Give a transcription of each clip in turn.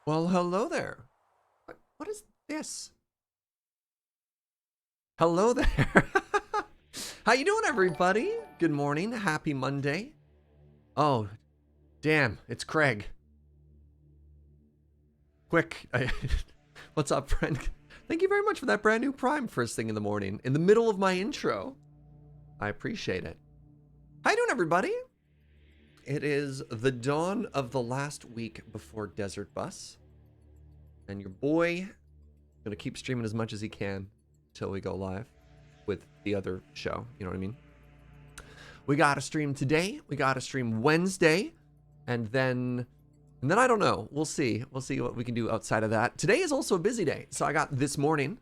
Well, hello there. What is this? Hello there. How you doing, everybody? Good morning. Happy Monday. Oh, damn. It's Craig. Quick. What's up, friend? Thank you very much for that brand new Prime first thing in the morning, in the middle of my intro. I appreciate it. How you doing, everybody? It is the dawn of the last week before Desert Bus. And your boy gonna keep streaming as much as he can until we go live with the other show. You know what I mean? We got a stream today. We got a stream Wednesday, and then I don't know. We'll see. We'll see what we can do outside of that. Today is also a busy day. So I got this morning,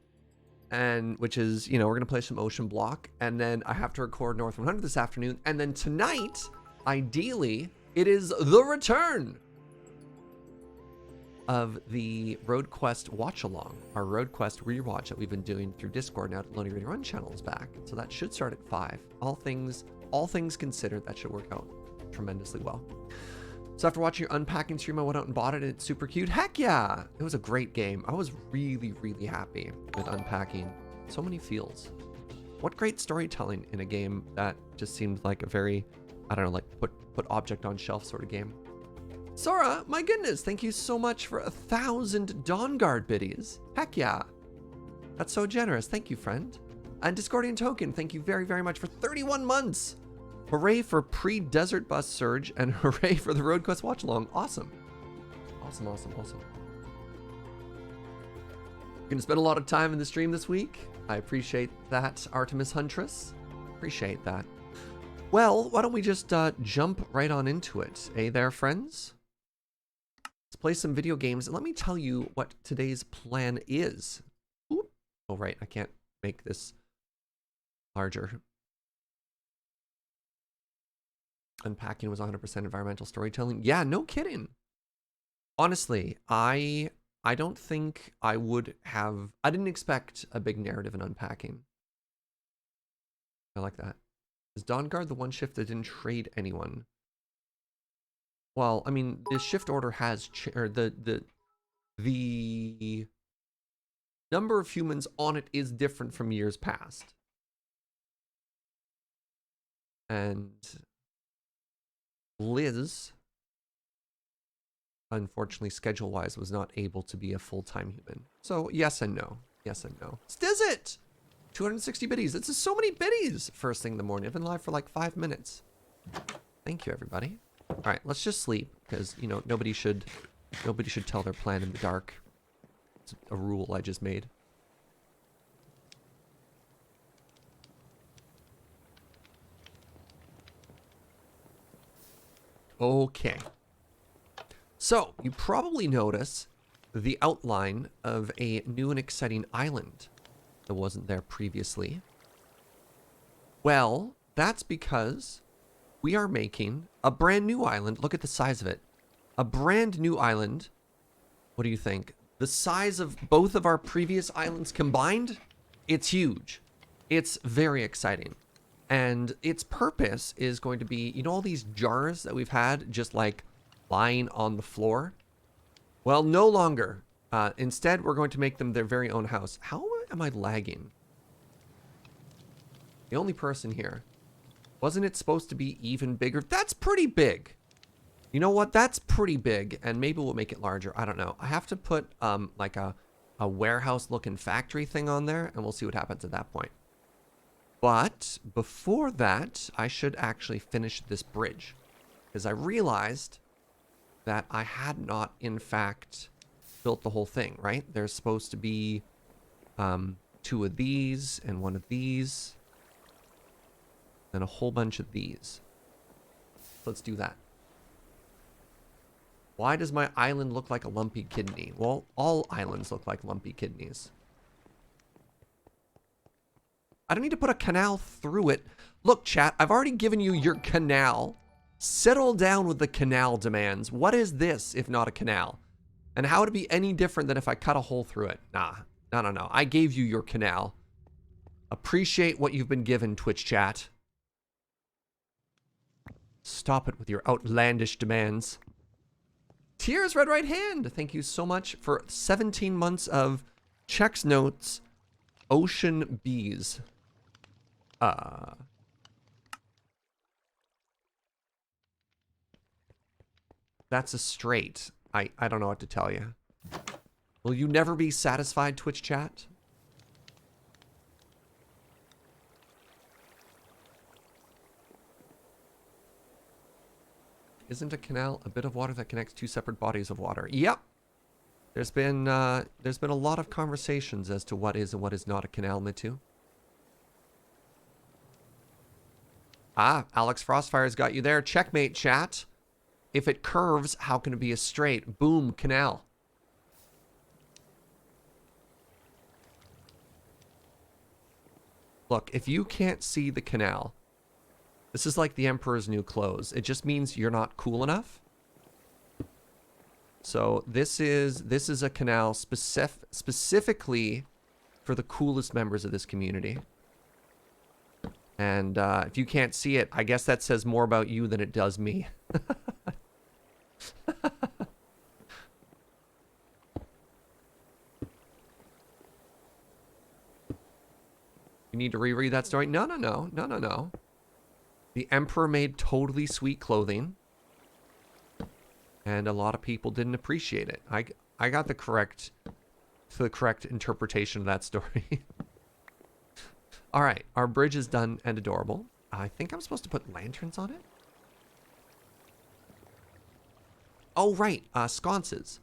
and which is, we're gonna play some OceanBlock, and then I have to record North 100 this afternoon, and then tonight, ideally, it is the return of the Road Quest watch along, our Road Quest rewatch that we've been doing through Discord. Now that Lonely Ready Run channel is back, so that should start at 5. All things considered, that should work out tremendously well. So after watching your unpacking stream, I went out and bought it, and it's super cute. Heck yeah, it was a great game. I was really happy with unpacking. So many feels. What great storytelling in a game that just seemed like a very, I don't know, like put object on shelf sort of game. Sora, my goodness, thank you so much for 1,000 Dawnguard biddies. Heck yeah. That's so generous. Thank you, friend. And Discordian Token, thank you very much for 31 months. Hooray for pre-Desert Bus Serge, and hooray for the Road Quest watch along. Awesome. Awesome. Gonna spend a lot of time in the stream this week. I appreciate that, Artemis Huntress. Appreciate that. Well, why don't we just jump right on into it. Eh there, friends? Let's play some video games, and let me tell you what today's plan is. Oop. Oh, right, I can't make this larger. Unpacking was 100% environmental storytelling. Yeah, no kidding. Honestly, I don't think I would have... I didn't expect a big narrative in unpacking. I like that. Is Dawnguard the one shift that didn't trade anyone? Well, I mean, the shift order has... the number of humans on it is different from years past. And Liz, unfortunately, schedule-wise, was not able to be a full-time human. So, yes and no. Yes and no. Stizzit! 260 biddies. This is so many biddies first thing in the morning. I've been live for like 5 minutes. Thank you, everybody. All right, let's just sleep because, nobody should tell their plan in the dark. It's a rule I just made. Okay. So, you probably notice the outline of a new and exciting island that wasn't there previously. Well, that's because we are making a brand new island. Look at the size of it. A brand new island. What do you think? The size of both of our previous islands combined? It's huge. It's very exciting. And its purpose is going to be, all these jars that we've had just like lying on the floor? Well, no longer. Instead, we're going to make them their very own house. How am I lagging? The only person here. Wasn't it supposed to be even bigger? That's pretty big. You know what? That's pretty big. And maybe we'll make it larger. I don't know. I have to put like a warehouse-looking factory thing on there, and we'll see what happens at that point. But before that, I should actually finish this bridge. Because I realized that I had not, in fact, built the whole thing, right? There's supposed to be 2 of these and 1 of these. And a whole bunch of these. Let's do that. Why does my island look like a lumpy kidney? Well, all islands look like lumpy kidneys. I don't need to put a canal through it. Look, chat, I've already given you your canal. Settle down with the canal demands. What is this if not a canal? And how would it be any different than if I cut a hole through it? Nah, no. I gave you your canal. Appreciate what you've been given, Twitch chat. Stop it with your outlandish demands. Here's Red Right Hand. Thank you so much for 17 months of checks notes. Ocean bees. That's a straight. I don't know what to tell you. Will you never be satisfied, Twitch chat? Isn't a canal a bit of water that connects two separate bodies of water? Yep. There's been a lot of conversations as to what is and what is not a canal, Mitu. Ah, Alex Frostfire's got you there. Checkmate, chat. If it curves, how can it be a straight? Boom, canal. Look, if you can't see the canal, this is like the Emperor's New Clothes. It just means you're not cool enough. So this is a canal specifically for the coolest members of this community. And if you can't see it, I guess that says more about you than it does me. You need to reread that story? No. The Emperor made totally sweet clothing. And a lot of people didn't appreciate it. I got the correct interpretation of that story. All right, our bridge is done and adorable. I think I'm supposed to put lanterns on it. Oh, right, sconces.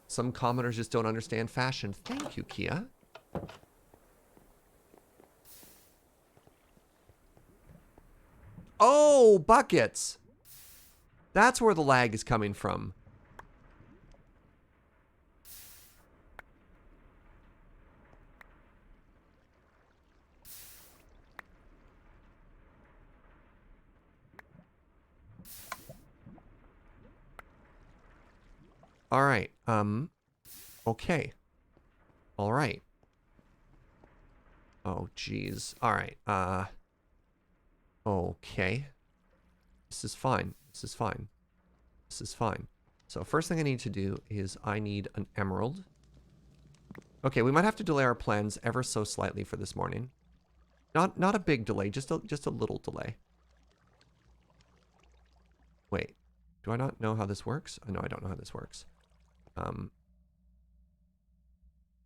Some commenters just don't understand fashion. Thank you, Kia. Oh, buckets. That's where the lag is coming from. All right. Okay. All right. Oh, geez. All right. Okay. This is fine. This is fine. This is fine. So first thing I need to do is I need an emerald. Okay, we might have to delay our plans ever so slightly for this morning. Not a big delay, just a little delay. Wait, do I not know how this works? Oh, no, I don't know how this works. I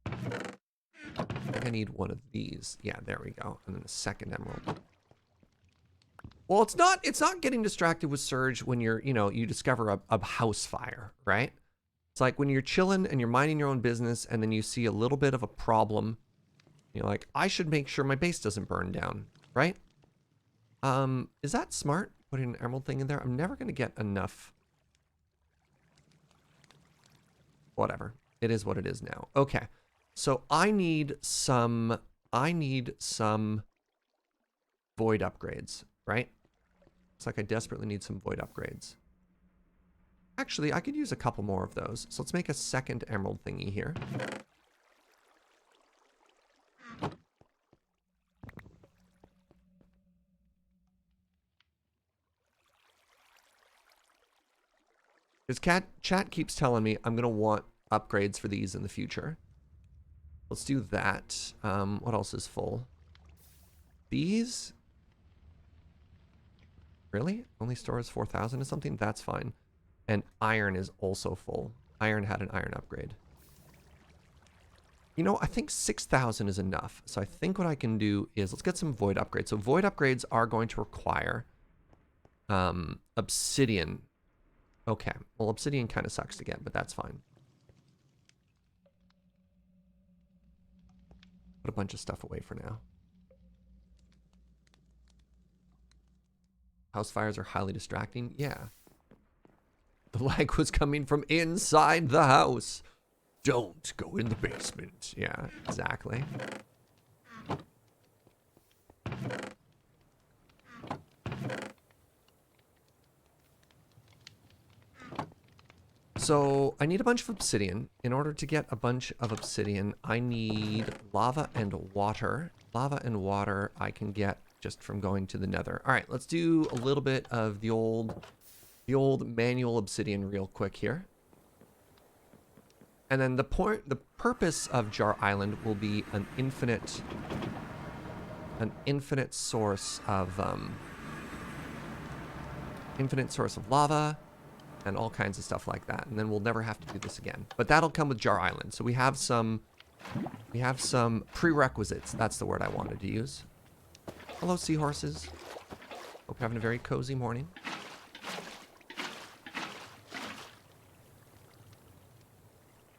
think I need one of these. Yeah, there we go. And then a second emerald. Well, it's not getting distracted with Serge when you're, you discover a house fire, right? It's like when you're chilling and you're minding your own business and then you see a little bit of a problem. You're like, I should make sure my base doesn't burn down, right? Is that smart? Putting an emerald thing in there? I'm never going to get enough. Whatever. It is what it is now. Okay. So I need some void upgrades, right? It's like I desperately need some void upgrades. Actually, I could use a couple more of those. So let's make a second emerald thingy here. Because chat keeps telling me I'm going to want upgrades for these in the future. Let's do that. What else is full? These? Really? Only stores 4,000 or something? That's fine. And iron is also full. Iron had an iron upgrade. I think 6,000 is enough. So I think what I can do is let's get some void upgrades. So void upgrades are going to require obsidian. Okay. Well, obsidian kind of sucks to get, but that's fine. Put a bunch of stuff away for now. House fires are highly distracting. Yeah. The lag was coming from inside the house. Don't go in the basement. Yeah, exactly. So I need a bunch of obsidian. In order to get a bunch of obsidian, I need lava and water. Lava and water I can get just from going to the nether. All right, let's do a little bit of the old manual obsidian real quick here. And then the purpose of Jar Island will be an infinite source of lava and all kinds of stuff like that. And then we'll never have to do this again. But that'll come with Jar Island. So we have some prerequisites. That's the word I wanted to use. Hello, seahorses. Hope you're having a very cozy morning.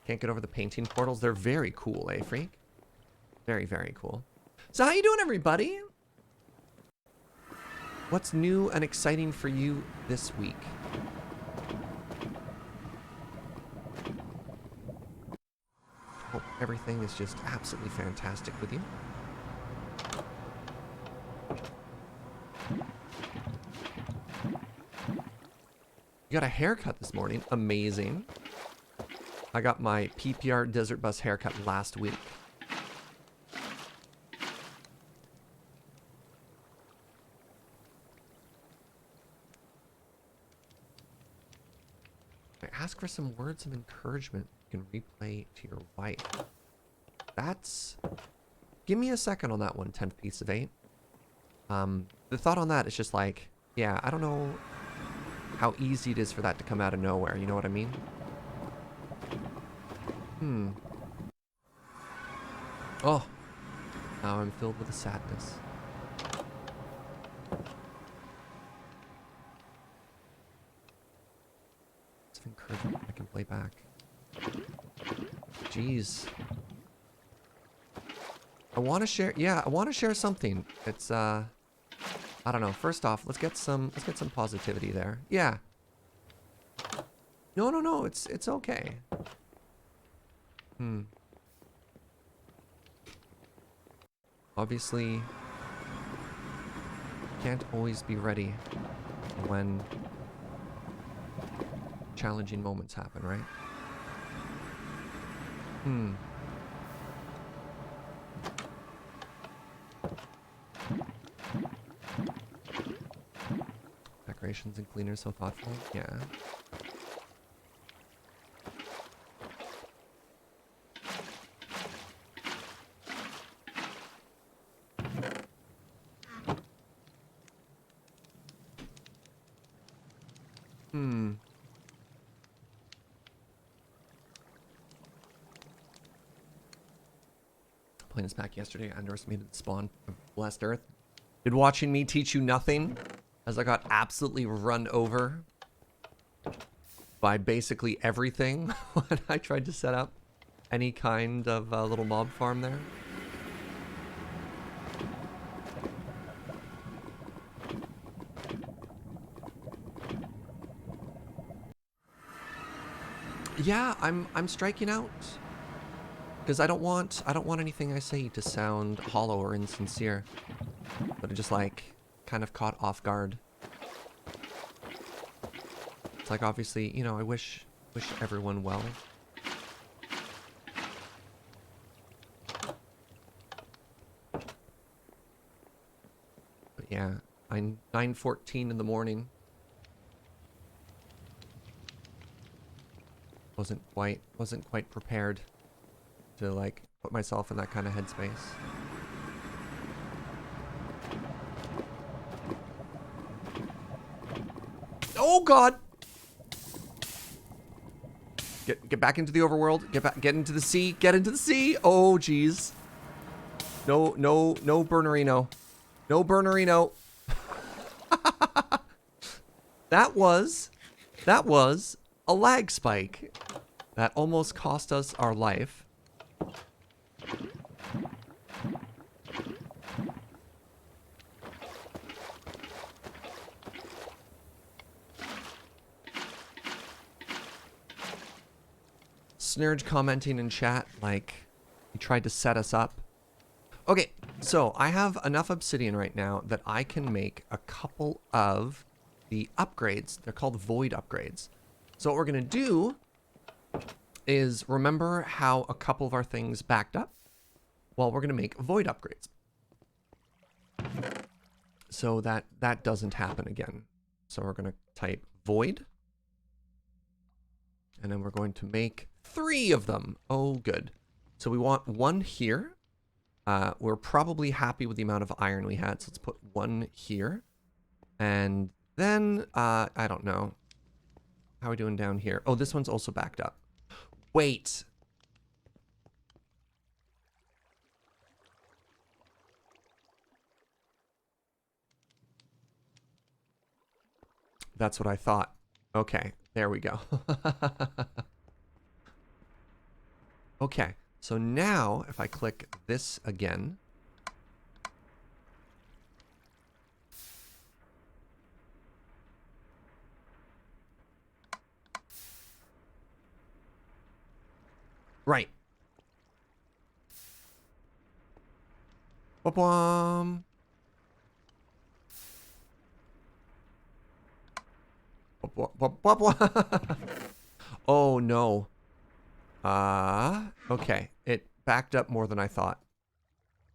Can't get over the painting portals. They're very cool, eh, Freak? Very, very cool. So how you doing, everybody? What's new and exciting for you this week? Hope everything is just absolutely fantastic with you. You got a haircut this morning. Amazing. I got my PPR Desert Bus haircut last week. I ask for some words of encouragement you can replay to your wife. That's... Give me a second on that one, 10th piece of 8. The thought on that is just like, yeah, I don't know how easy it is for that to come out of nowhere, you know what I mean? Oh, now I'm filled with a sadness. It's encouragement I can play back. Jeez. I want to share. Yeah, I want to share something. It's I don't know. First off, let's get some positivity there. Yeah. No. It's okay. Obviously, can't always be ready when challenging moments happen, right? Decorations and cleaners so thoughtful. Yeah. Playing this back yesterday, I underestimated the spawn of Blessed Earth. Did watching me teach you nothing? As I got absolutely run over by basically everything when I tried to set up any kind of little mob farm there. Yeah, I'm striking out. Because I don't want anything I say to sound hollow or insincere. But it just like kind of caught off guard. It's like obviously, you know, I wish everyone well. But yeah, 9:14 in the morning. Wasn't quite prepared to like put myself in that kind of headspace. Oh God! Get back into the overworld. Get into the sea. Get into the sea. Oh jeez. No burnerino. No burnerino. That was a lag spike that almost cost us our life. Serge commenting in chat like he tried to set us up. Okay, so I have enough obsidian right now that I can make a couple of the upgrades. They're called void upgrades. So what we're gonna do is remember how a couple of our things backed up? Well, we're gonna make void upgrades. so that doesn't happen again. So we're going to type void. And then we're going to make 3 of them. Oh, good. So we want 1 here. We're probably happy with the amount of iron we had, so let's put 1 here. And then, I don't know. How are we doing down here? Oh, this one's also backed up. Wait. That's what I thought. Okay, there we go. Okay, so now if I click this again, right. Ba-bum. Oh no. Okay. It backed up more than I thought.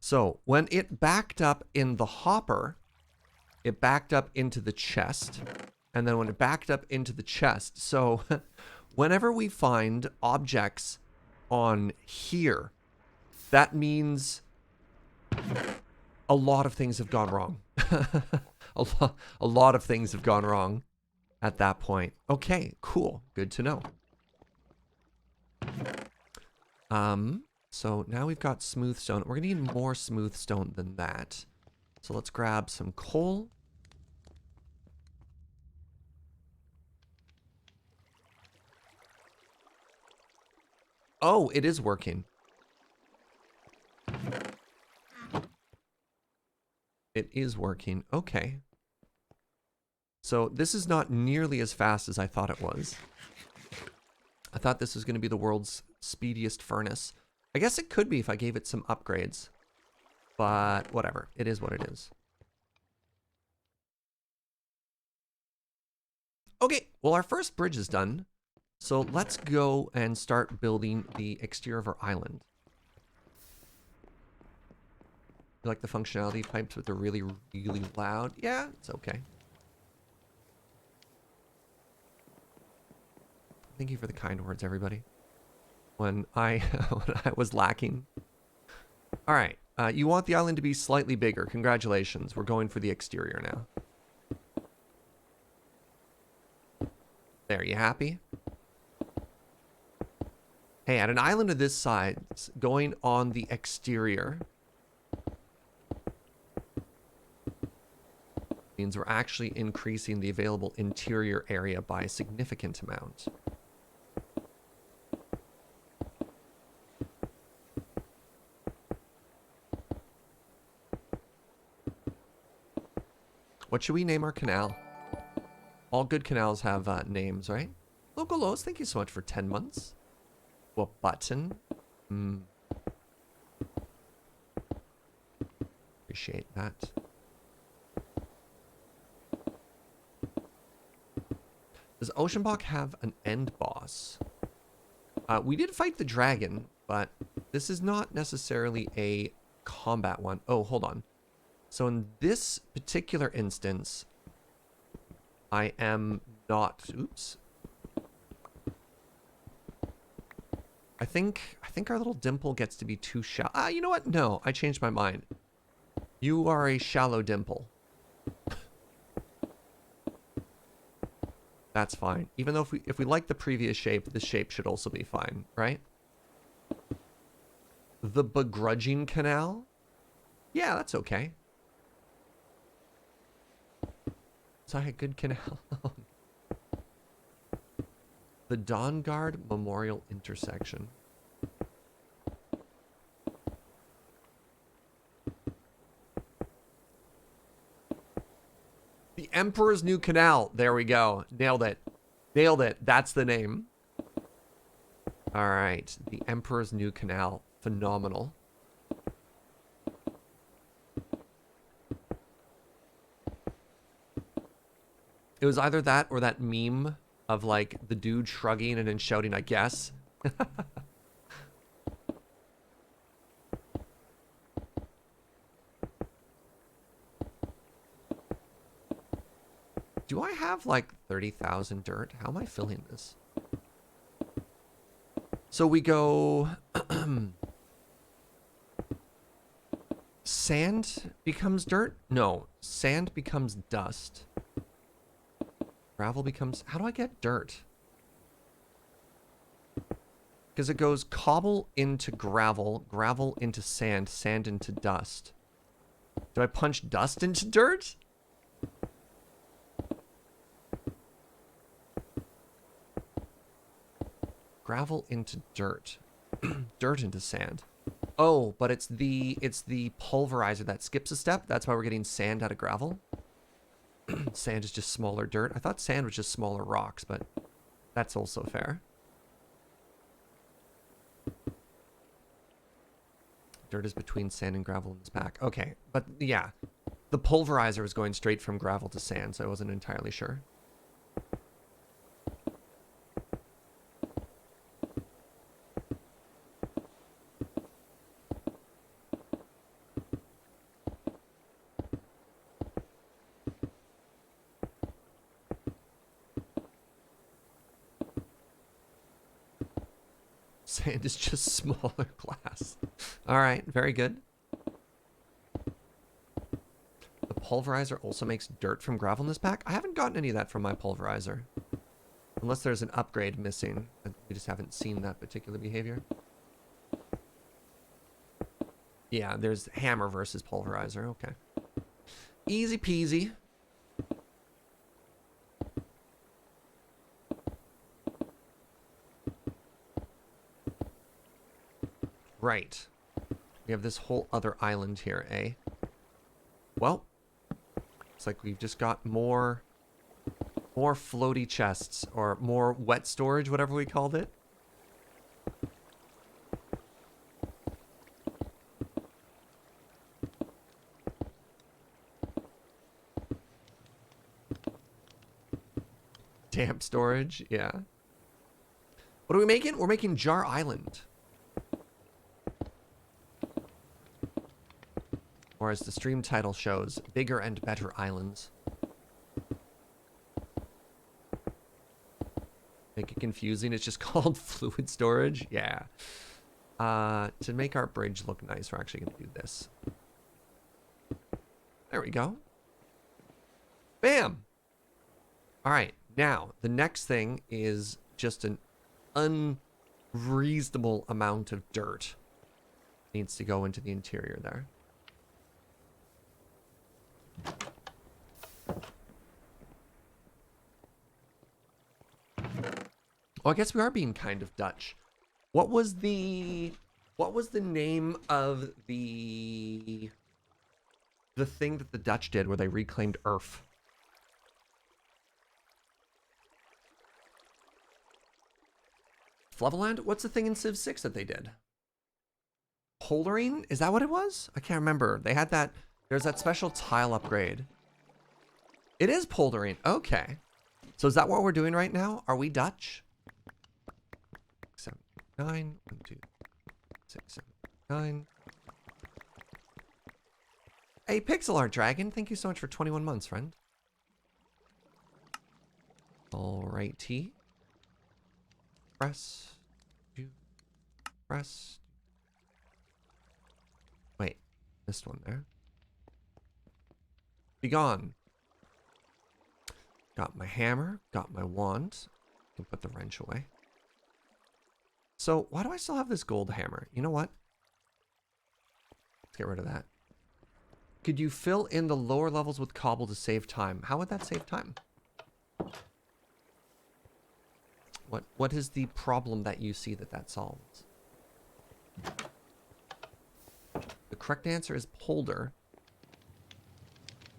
So when it backed up in the hopper, it backed up into the chest. And then when it backed up into the chest, so whenever we find objects on here, that means a lot of things have gone wrong. A lot of things have gone wrong at that point. Okay, cool. Good to know. So now we've got smooth stone. We're gonna need more smooth stone than that. So let's grab some coal. Oh, it is working. It is working. Okay. So this is not nearly as fast as I thought it was. I thought this was going to be the world's speediest furnace. I guess it could be if I gave it some upgrades. But whatever. It is what it is. Okay, well our first bridge is done. So let's go and start building the exterior of our island. You like the functionality pipes, but they're really, really loud? Yeah, it's okay. Thank you for the kind words, everybody. When I was lacking. All right, you want the island to be slightly bigger. Congratulations, we're going for the exterior now. There, you happy? Hey, at an island of this size, going on the exterior means we're actually increasing the available interior area by a significant amount. What should we name our canal? All good canals have names, right? Local Lows, thank you so much for 10 months. What button? Appreciate that. Does OceanBlock have an end boss? We did fight the dragon, but this is not necessarily a combat one. Oh, hold on. So in this particular instance, I am not... Oops. I think our little dimple gets to be too shallow. You know what? No, I changed my mind. You are a shallow dimple. That's fine. Even though if we like the previous shape, this shape should also be fine, right? The begrudging canal? Yeah, that's okay. So I had good canal. The Dawn Guard Memorial Intersection. The Emperor's New Canal. There we go. Nailed it. Nailed it. That's the name. All right. The Emperor's New Canal. Phenomenal. It was either that or that meme of like the dude shrugging and then shouting, I guess. Do I have like 30,000 dirt? How am I filling this? So we go... Sand becomes dirt? No, sand becomes dust. Gravel becomes... How do I get dirt? Because it goes cobble into gravel, gravel into sand, sand into dust. Do I punch dust into dirt? Gravel into dirt. Dirt into sand. Oh, but it's the pulverizer that skips a step. That's why we're getting sand out of gravel. Sand is just smaller dirt. I thought sand was just smaller rocks, but that's also fair. Dirt is between sand and gravel in this pack. Okay, but yeah. The pulverizer was going straight from gravel to sand, so I wasn't entirely sure. Sand is just smaller glass. All right, very good. The pulverizer also makes dirt from gravel in this pack. I haven't gotten any of that from my pulverizer. Unless there's an upgrade missing. We just haven't seen that particular behavior. Yeah, there's hammer versus pulverizer. Okay. Easy peasy. Right. We have this whole other island here, eh? Well, it's like we've just got more floaty chests, or more wet storage, whatever we called it. Damp storage, yeah. What are we making? We're making Jar Island. Or as the stream title shows, bigger and better islands. Make it confusing, it's just called fluid storage. Yeah. To make our bridge look nice, we're actually going to do this. There we go. Bam! Alright, now, the next thing is just an unreasonable amount of dirt. Needs to go into the interior there. Well, I guess we are being kind of Dutch. What was the name of the thing that the Dutch did where they reclaimed Earth? Flevoland? What's the thing in Civ 6 that they did? Poldering? Is that what it was? I can't remember. They had that. There's that special tile upgrade. It is poldering. Okay. So is that what we're doing right now? Are we Dutch? 7, 9, 1, 2, 6, 7, 9. Hey, Pixel Art Dragon, thank you so much for 21 months, friend. Alrighty. Press. Press. Wait, missed one there. Be gone. Got my hammer, got my wand. Can put the wrench away. So, why do I still have this gold hammer? You know what? Let's get rid of that. Could you fill in the lower levels with cobble to save time? How would that save time? What is the problem that you see that solves? The correct answer is polder.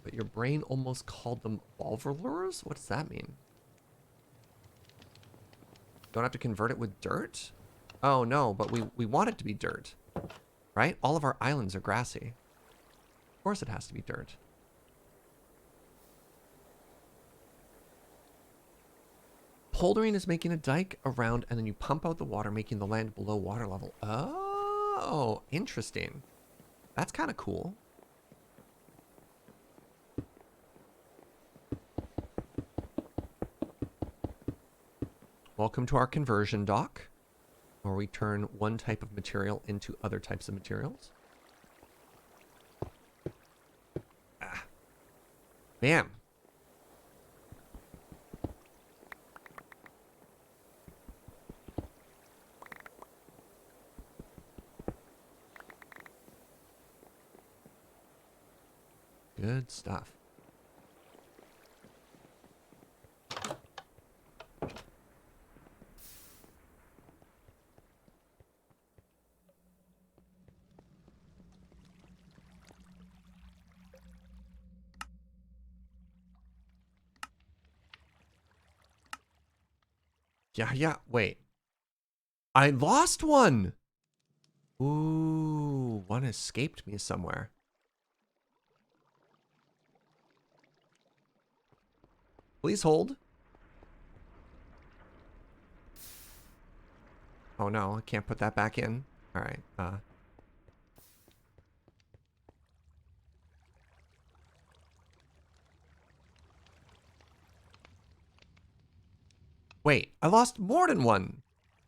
But your brain almost called them volverlures? What does that mean? Don't have to convert it with dirt? Oh no, but we want it to be dirt. Right? All of our islands are grassy. Of course it has to be dirt. Poldering is making a dike around and then you pump out the water, making the land below water level. Oh, interesting. That's kind of cool. Welcome to our conversion dock, where we turn one type of material into other types of materials. Ah. Bam. Good stuff. Yeah, wait. I lost one! Ooh, one escaped me somewhere. Please hold. Oh no, I can't put that back in. Alright, Wait, I lost more than one.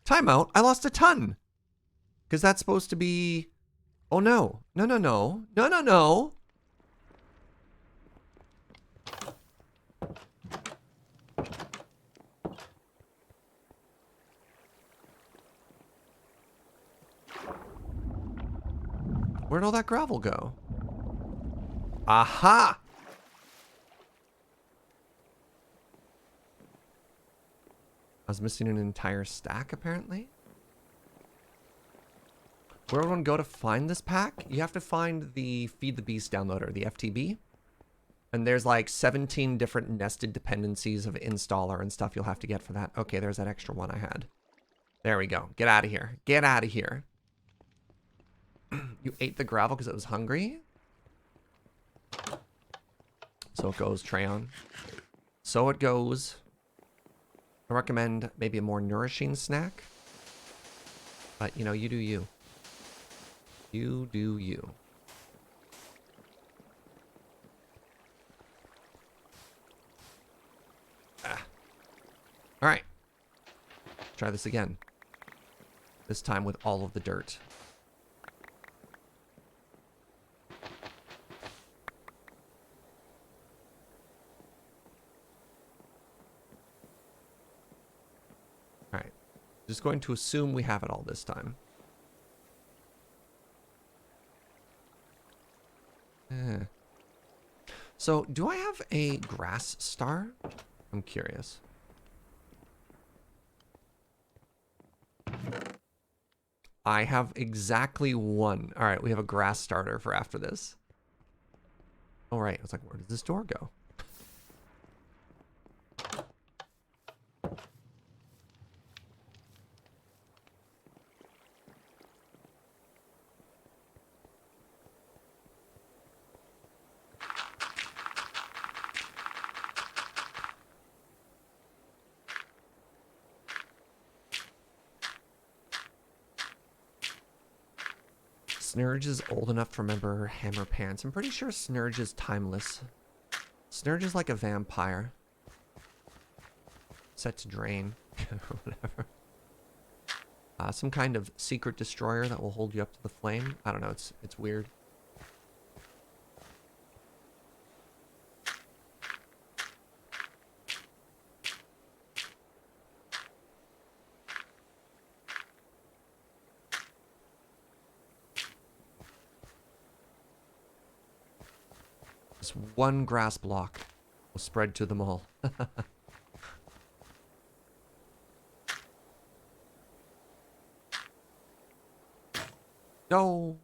Timeout, I lost a ton. Because that's supposed to be... Oh no. No, no, no. No, no, no. Where'd all that gravel go? Aha! I was missing an entire stack, apparently. Where would one go to find this pack? You have to find the Feed the Beast downloader, the FTB. And there's like 17 different nested dependencies of installer and stuff you'll have to get for that. Okay, there's that extra one I had. There we go. Get out of here. Get out of here. You ate the gravel because it was hungry? So it goes, Treon. So it goes. I recommend maybe a more nourishing snack. But, you know, you do you. You do you. Ah. Alright. Try this again. This time with all of the dirt. Alright. Just going to assume we have it all this time. So, do I have a grass star? I'm curious. I have exactly one. All right, we have a grass starter for after this. All right, I was like, where does this door go? Snurge is old enough to remember Hammer Pants. I'm pretty sure Snurge is timeless. Snurge is like a vampire. Set to drain. Whatever. Some kind of secret destroyer that will hold you up to the flame. I don't know, it's weird. This one grass block will spread to them all. No.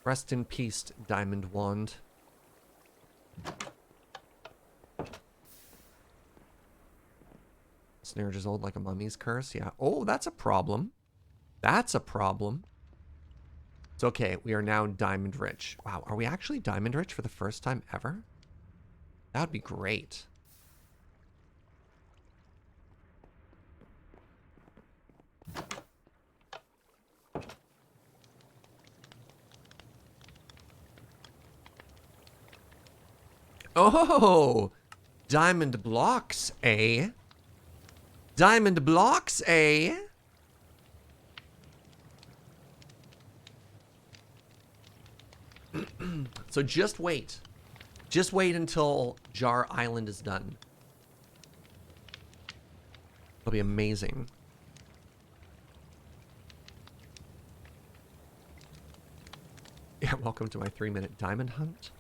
Rest in peace, Diamond Wand. Snurge is old like a mummy's curse. Yeah. Oh, that's a problem. That's a problem. It's okay. We are now diamond rich. Wow. Are we actually diamond rich for the first time ever? That would be great. Oh, Diamond blocks, eh? Diamond blocks, eh? So just wait. Just wait until Jar Island is done. It'll be amazing. Yeah, welcome to my 3-minute diamond hunt.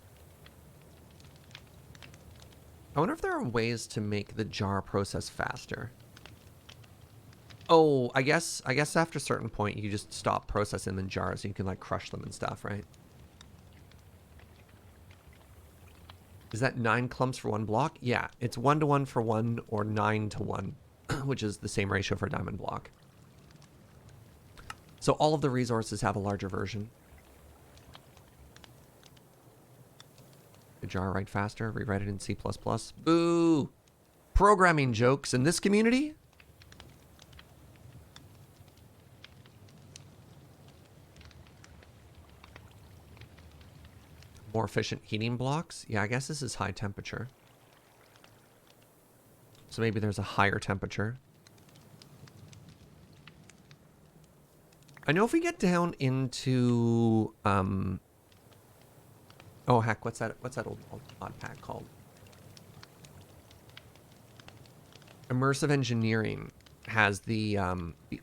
I wonder if there are ways to make the jar process faster. Oh, I guess after a certain point you just stop processing them in jars so you can like crush them and stuff, right? Is that 9 clumps for 1 block? Yeah, it's 1-to-1 for 1 or 9-to-1, which is the same ratio for a diamond block. So all of the resources have a larger version. The jar write faster, rewrite it in C++. Boo! Programming jokes in this community? More efficient heating blocks? Yeah, I guess this is high temperature. So maybe there's a higher temperature. I know if we get down into oh heck, what's that old mod pack called? Immersive engineering has the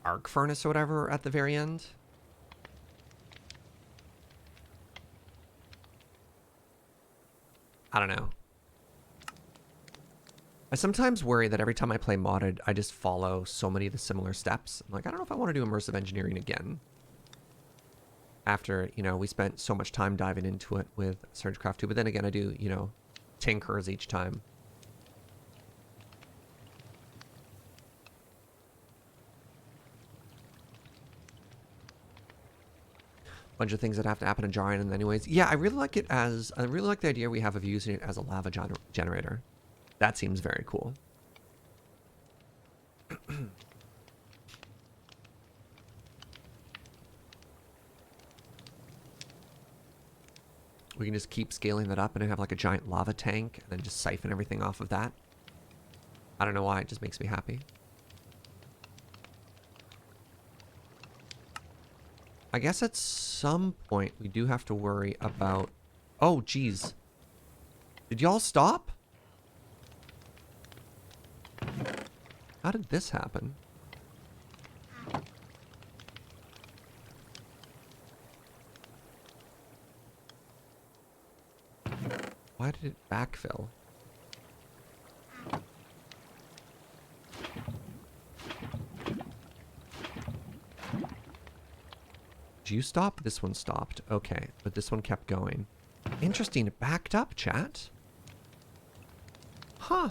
arc furnace or whatever at the very end. I don't know. I sometimes worry that every time I play modded, I just follow so many of the similar steps. I'm like, I don't know if I want to do immersive engineering again. After, you know, we spent so much time diving into it with Serge Craft 2. But then again, I do, you know, tinkers each time. Bunch of things that have to happen in Jar Island anyways. Yeah, I really like it as... I really like the idea we have of using it as a lava generator. That seems very cool. We can just keep scaling that up and have like a giant lava tank and then just siphon everything off of that. I don't know why, it just makes me happy. I guess at some point we do have to worry about... Oh, geez. Did y'all stop? How did this happen? Why did it backfill? Did you stop? This one stopped. Okay, but this one kept going. Interesting, it backed up, chat. Huh.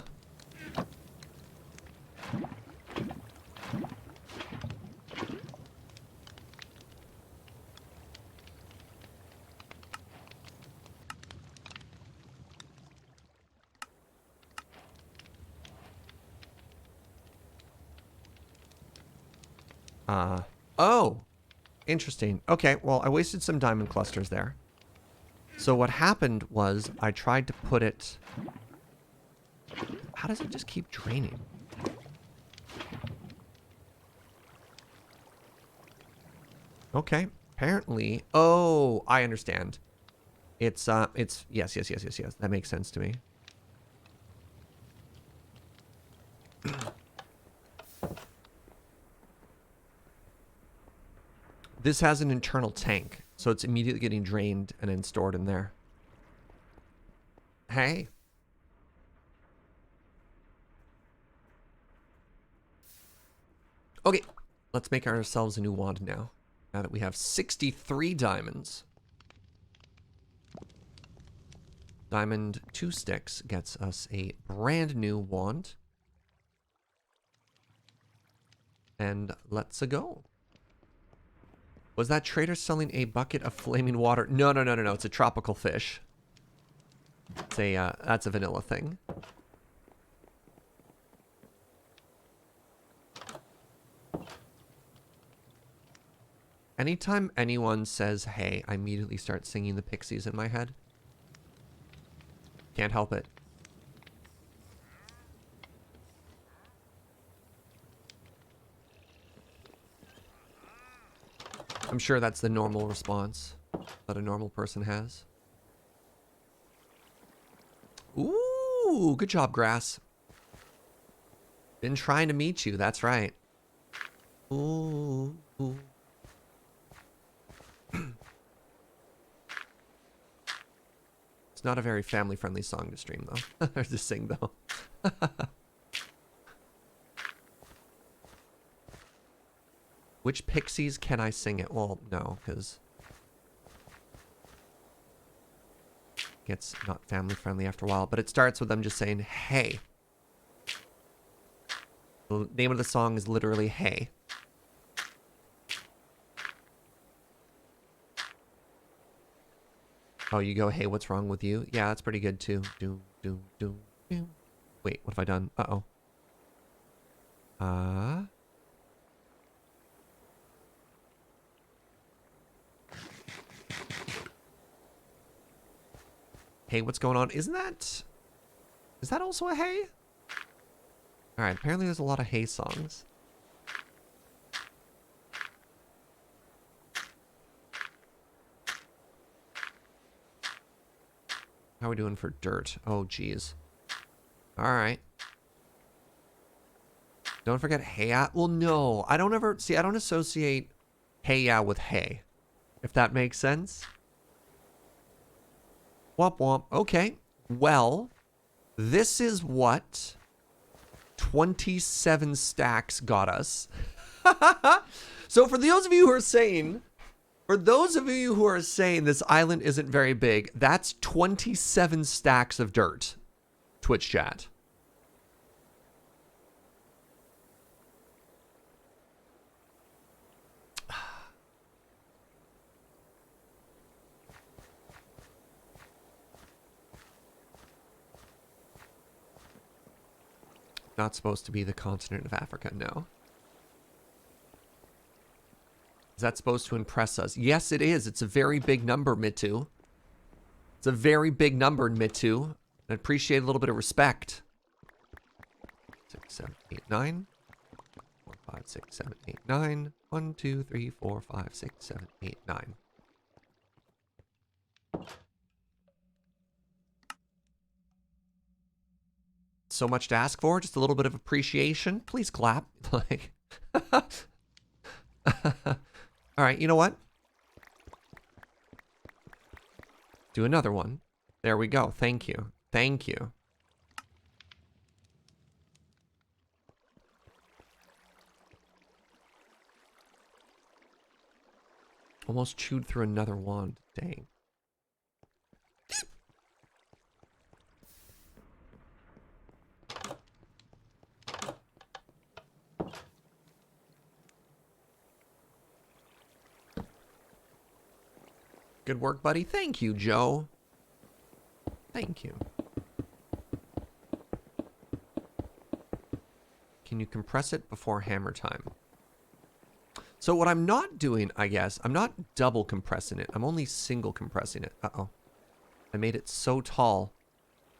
Oh. Interesting. Okay, well, I wasted some diamond clusters there. So what happened was I tried to put it... How does it just keep draining? Okay, apparently... Oh, I understand. It's... Yes. That makes sense to me. This has an internal tank, so it's immediately getting drained and then stored in there. Hey. Okay, let's make ourselves a new wand now. Now that we have 63 diamonds. Diamond 2 sticks gets us a brand new wand. And let's go. Was that trader selling a bucket of flaming water? No. It's a tropical fish. It's a, that's a vanilla thing. Anytime anyone says, hey, I immediately start singing the Pixies in my head. Can't help it. I'm sure that's the normal response that a normal person has. Ooh, good job, grass. Been trying to meet you, that's right. Ooh, ooh. It's not a very family-friendly song to stream, though. Or to sing, though. Which pixies can I sing it? Well, no, because it gets not family-friendly after a while. But it starts with them just saying, hey. The name of the song is literally Hey. Oh, you go, hey, what's wrong with you? Yeah, that's pretty good too. Do. Wait, what have I done? Uh-oh. Hey, what's going on? Is that also a hey? Alright, apparently there's a lot of hey songs. How are we doing for dirt? Oh, geez. Alright. Don't forget hey ya. Well, no. I don't associate hey ya with hey. If that makes sense. Womp womp. Okay. Well, this is what 27 stacks got us. So for those of you who are saying, this island isn't very big, that's 27 stacks of dirt. Twitch chat. Not supposed to be the continent of Africa, no. Is that supposed to impress us? Yes, it is. It's a very big number, Mitu. It's a very big number, Mitu. I appreciate a little bit of respect. 6, 7, 8, 9. 4, 5, 6, 7, 8, 9. 1, 2, 3, 4, 5, 6, 7, 8, 9. So much to ask for, just a little bit of appreciation. Please clap. Like, all right, you know what? Do another one. There we go. Thank you. Thank you. Almost chewed through another wand. Dang. Good work, buddy. Thank you, Joe. Thank you. Can you compress it before hammer time? So what I'm not doing, I guess, I'm not double compressing it. I'm only single compressing it. Uh-oh. I made it so tall.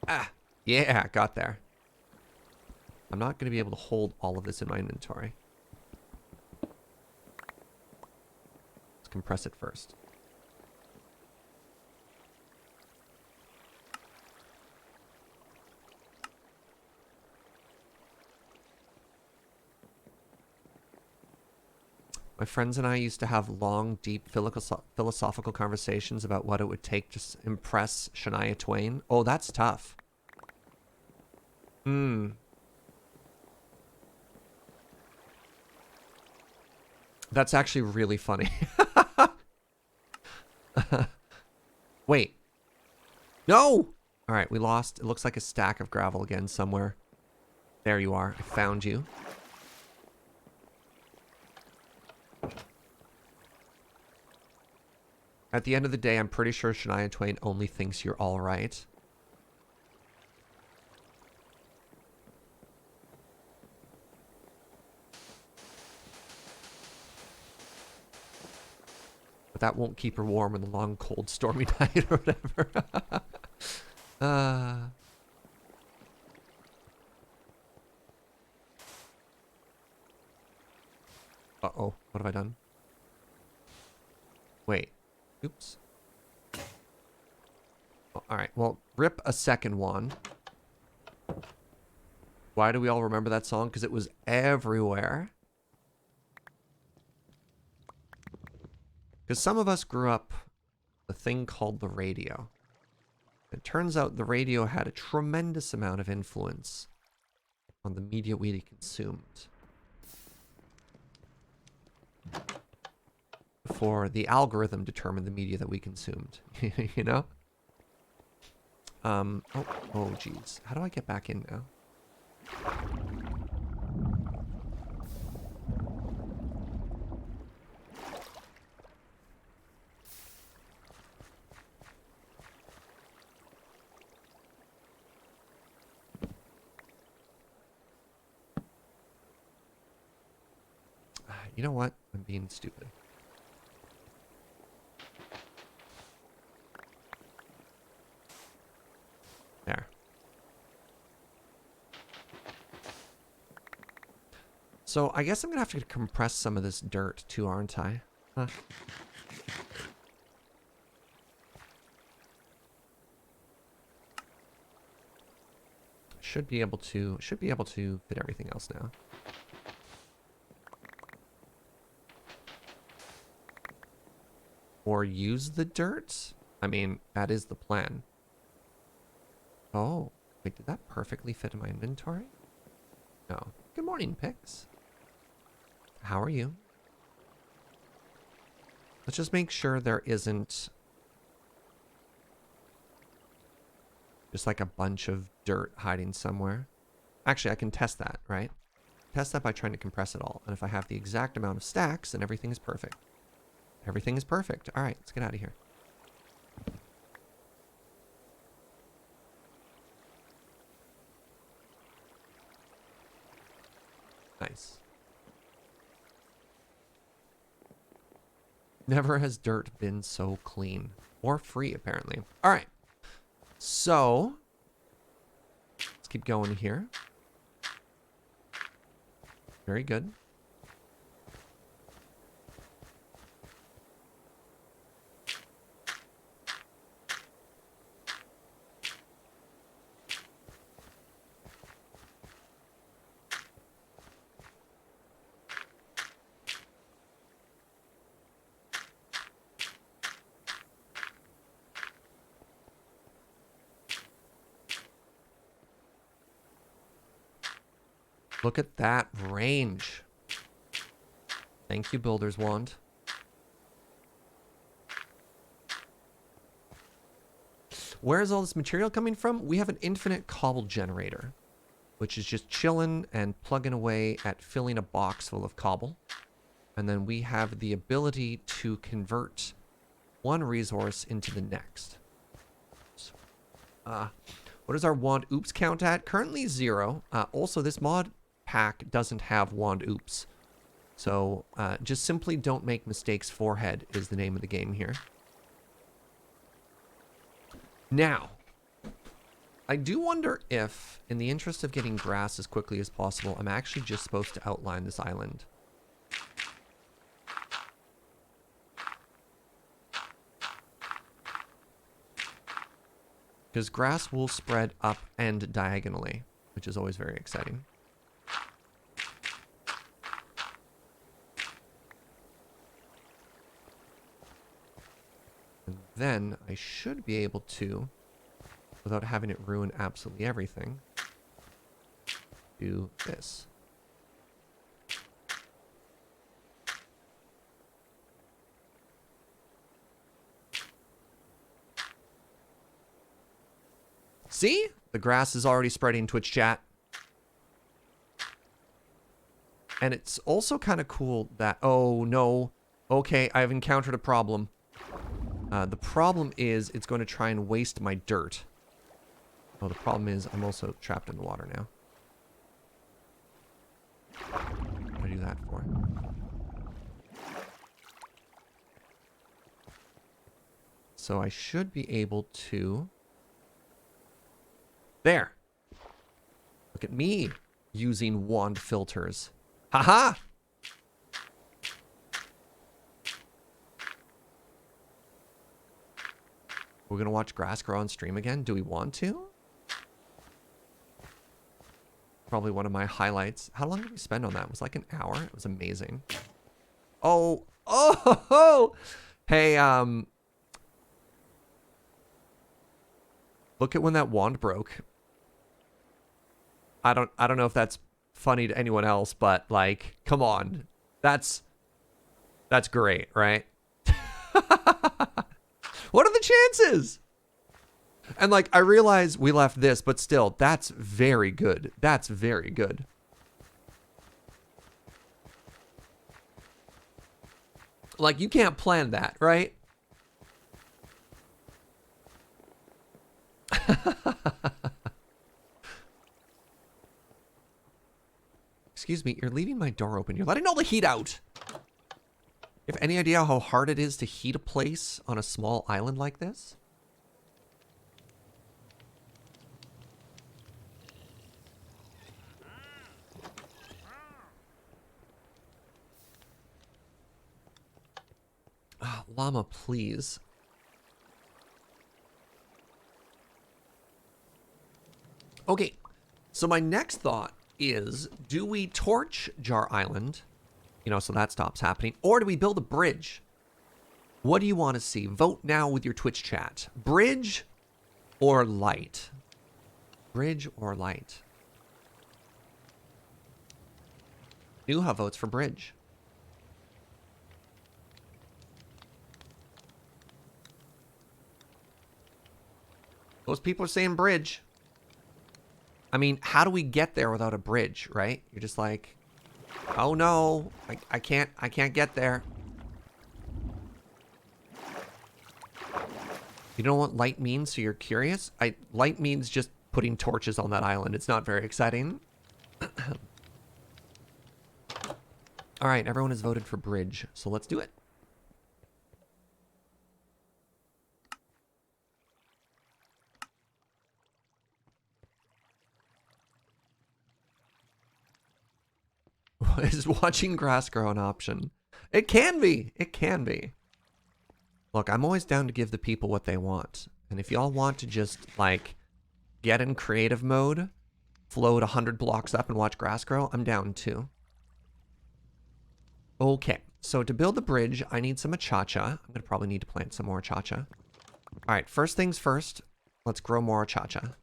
Ah, yeah, got there. I'm not going to be able to hold all of this in my inventory. Let's compress it first. My friends and I used to have long, deep philosophical conversations about what it would take to impress Shania Twain. Oh, that's tough. That's actually really funny. Wait. No! Alright, we lost. It looks like a stack of gravel again somewhere. There you are. I found you. At the end of the day, I'm pretty sure Shania Twain only thinks you're all right. But that won't keep her warm in the long, cold, stormy night or whatever. Uh-oh. What have I done? Wait. Oops. Oh, all right. Well, rip a second wand. Why do we all remember that song? Because it was everywhere. Because some of us grew up with a thing called the radio. It turns out the radio had a tremendous amount of influence on the media we consumed. Before the algorithm determined the media that we consumed. You know? Oh geez. How do I get back in now? You know what? I'm being stupid. There. So I guess I'm gonna have to compress some of this dirt too, aren't I? Huh. Should be able to fit everything else now. Or use the dirt? I mean, that is the plan. Oh, wait, did that perfectly fit in my inventory? No. Good morning, Pix. How are you? Let's just make sure there isn't just like a bunch of dirt hiding somewhere. Actually, I can test that, right? Test that by trying to compress it all. And if I have the exact amount of stacks, then everything is perfect. Everything is perfect. All right, let's get out of here. Nice. Never has dirt been so clean. Or free, apparently. All right. So, let's keep going here. Very good. Look at that range. Thank you, Builder's Wand. Where is all this material coming from? We have an infinite cobble generator, which is just chilling and plugging away at filling a box full of cobble. And then we have the ability to convert one resource into the next. So, what is our wand oops count at? Currently 0. Also, this mod pack doesn't have wand oops. So just simply don't make mistakes. Forehead is the name of the game here. Now, I do wonder if, in the interest of getting grass as quickly as possible, I'm actually just supposed to outline this island. Because grass will spread up and diagonally, which is always very exciting. And then I should be able to, without having it ruin absolutely everything, do this. See? The grass is already spreading Twitch chat. And it's also kind of cool that... Oh, no. Okay, I've encountered a problem. The problem is it's going to try and waste my dirt. Oh, the problem is I'm also trapped in the water now. What do I do that for? So I should be able to... There. Look at me using wand filters. Haha! We're gonna watch grass grow on stream again. Do we want to? Probably one of my highlights. How long did we spend on that? It was like an hour. It was amazing. Oh, oh, hey, look at when that wand broke. I don't know if that's funny to anyone else, but like, come on. That's great, right? What are the chances? And like, I realize we left this, but still, that's very good. That's very good. Like, you can't plan that, right? Excuse me, you're leaving my door open. You're letting all the heat out. You have any idea how hard it is to heat a place on a small island like this? Oh, llama, please. Okay, so my next thought is, do we torch Jar Island? You know, so that stops happening. Or do we build a bridge? What do you want to see? Vote now with your Twitch chat. Bridge or light? Bridge or light? Nuha votes for bridge. Most people are saying bridge. I mean, how do we get there without a bridge, right? You're just like, oh no, I can't get there. You don't know what light means, so you're curious? Light means just putting torches on that island. It's not very exciting. All right, everyone has voted for bridge, so let's do it. Is watching grass grow an option? It can be. It can be. Look, I'm always down to give the people what they want. And if y'all want to just, like, get in creative mode, float 100 blocks up and watch grass grow, I'm down too. Okay, so to build the bridge, I need some achacha. I'm going to probably need to plant some more achacha. All right, first things first, let's grow more achacha.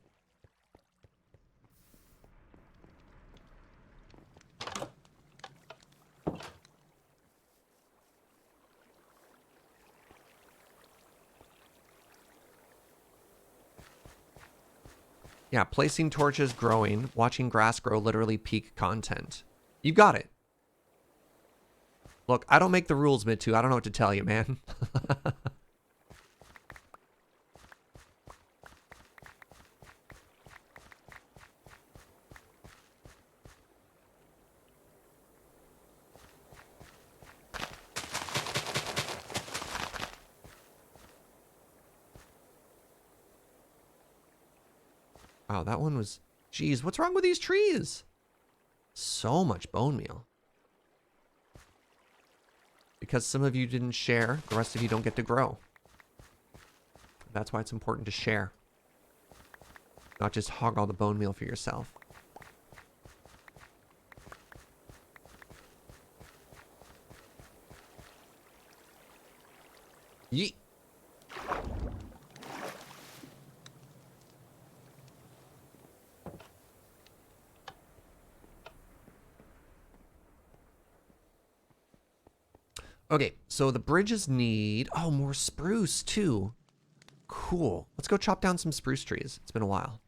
Yeah, placing torches, growing, watching grass grow, literally peak content. You got it. Look, I don't make the rules, Mid2. I don't know what to tell you, man. Wow, that one was... Jeez, what's wrong with these trees? So much bone meal. Because some of you didn't share, the rest of you don't get to grow. That's why it's important to share. Not just hog all the bone meal for yourself. Yeet. Okay, so the bridges need... Oh, more spruce, too. Cool. Let's go chop down some spruce trees. It's been a while.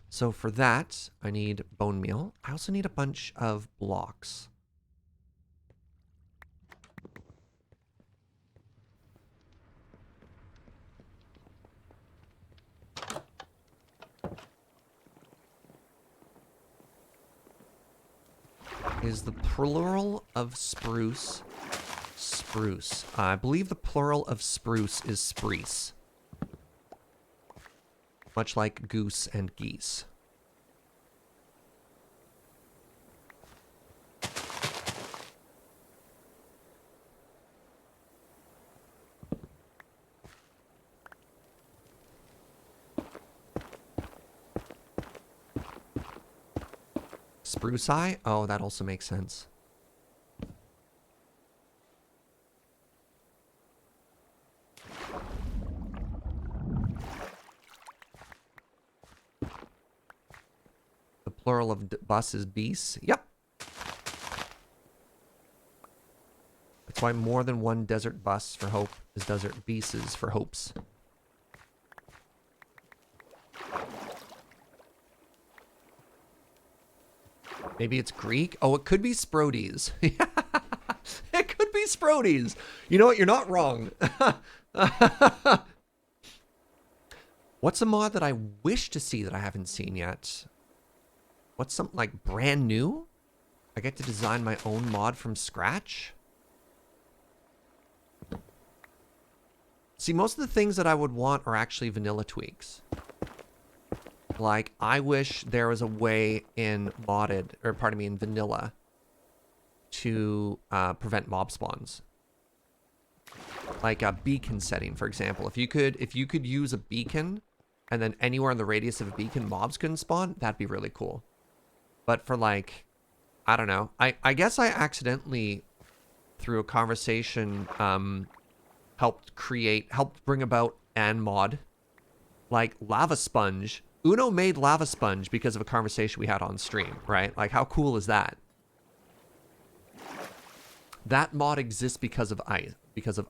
So for that, I need bone meal. I also need a bunch of blocks. Is the plural of spruce spruce? I believe the plural of spruce is spreece. Much like goose and geese. Spruce eye? Oh, that also makes sense. The plural of bus is beasts. Yep. That's why more than one desert bus for hope is desert beasts for hopes. Maybe it's Greek? Oh, it could be Sprodies. It could be Sprodies. You know what? You're not wrong. What's a mod that I wish to see that I haven't seen yet? What's something like brand new? I get to design my own mod from scratch? See, most of the things that I would want are actually vanilla tweaks. Like, I wish there was a way in modded, or pardon me, in vanilla to prevent mob spawns. Like a beacon setting, for example. If you could use a beacon and then anywhere in the radius of a beacon mobs couldn't spawn, that'd be really cool. But for like, I don't know. I guess I accidentally, through a conversation, helped bring about an mod. Like Lava Sponge. Uno made Lava Sponge because of a conversation we had on stream, right? Like, how cool is that? That mod exists because of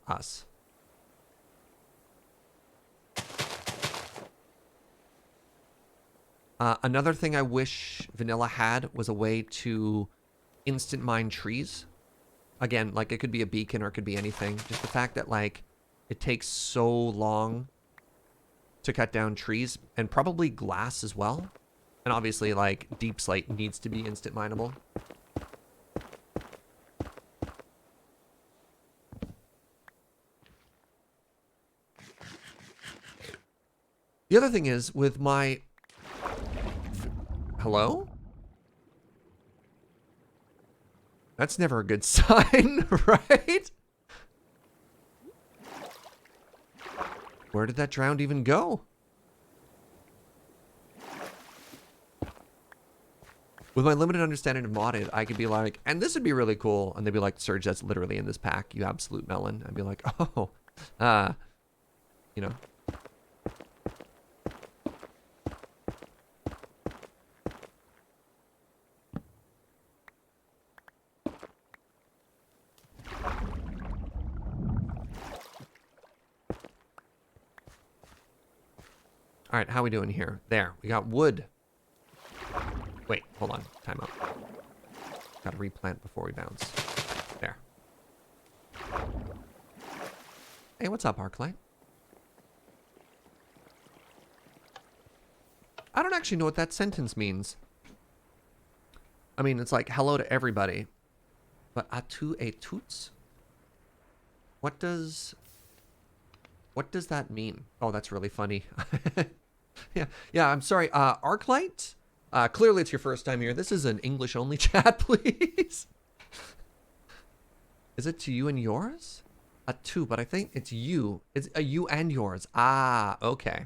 us. Another thing I wish vanilla had was a way to instant mine trees. Again, like it could be a beacon or it could be anything. Just the fact that like it takes so long to cut down trees and probably glass as well. And obviously like deep slate needs to be instant mineable. The other thing is with my... Hello? That's never a good sign, right? Where did that drowned even go? With my limited understanding of modded, I could be like, and this would be really cool. And they'd be like, Serge, that's literally in this pack, you absolute melon. I'd be like, oh, you know. All right, how are we doing here? There, we got wood. Wait, hold on, time out. Gotta replant before we bounce. There. Hey, what's up, Arclight? I don't actually know what that sentence means. I mean, it's like, hello to everybody. But à-tu et toutes? What does that mean? Oh, that's really funny. Yeah, I'm sorry. Arclight? Clearly it's your first time here. This is an English-only chat, please. Is it to you and yours? Two, but I think it's you. It's a you and yours. Ah, okay.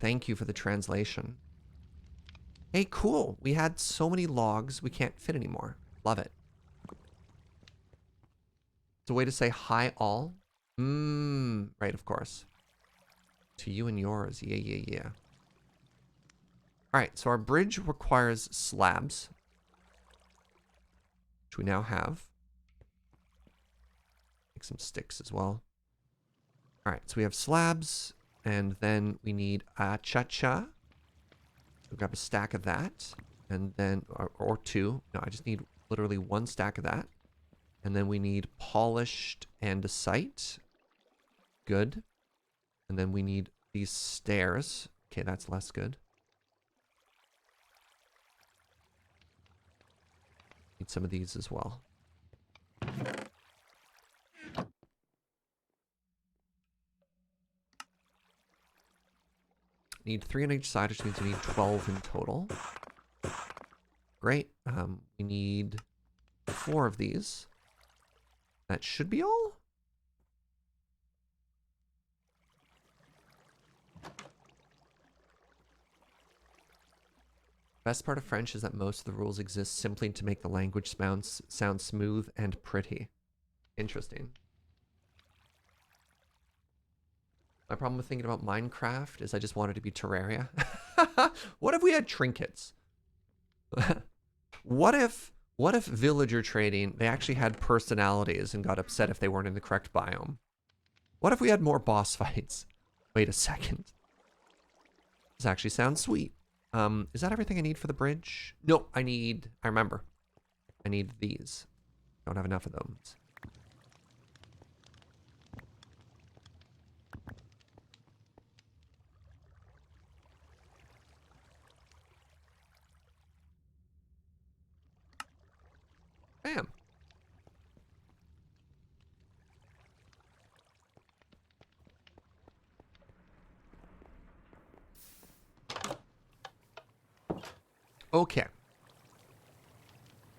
Thank you for the translation. Hey, cool. We had so many logs, we can't fit anymore. Love it. It's a way to say hi all. Right, of course. To you and yours. Yeah. All right, so our bridge requires slabs, which we now have. Make some sticks as well. All right, so we have slabs, and then we need a cha-cha. We'll grab a stack of that, and then, or two. No, I just need literally one stack of that. And then we need polished andesite. Good. And then we need these stairs. Okay, that's less good. Need some of these as well. Need 3 on each side, which means we need 12 in total. Great. We need 4 of these. That should be all. Best part of French is that most of the rules exist simply to make the language sound smooth and pretty. Interesting. My problem with thinking about Minecraft is I just want it to be Terraria. What if we had trinkets? What if villager trading, they actually had personalities and got upset if they weren't in the correct biome? What if we had more boss fights? Wait a second. This actually sounds sweet. Is that everything I need for the bridge? No, I remember. I need these. Don't have enough of those. Bam. Okay.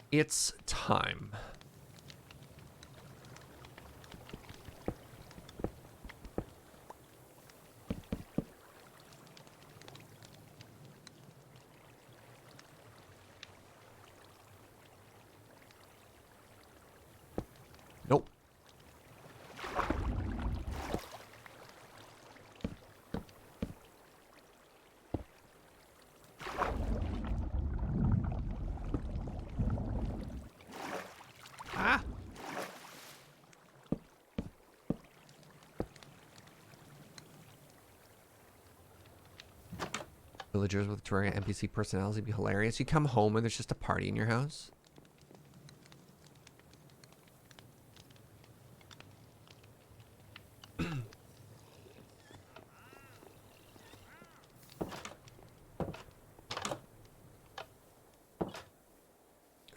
It's time. Nope. Ah! Villagers with Terraria NPC personalities would be hilarious. You come home and there's just a party in your house.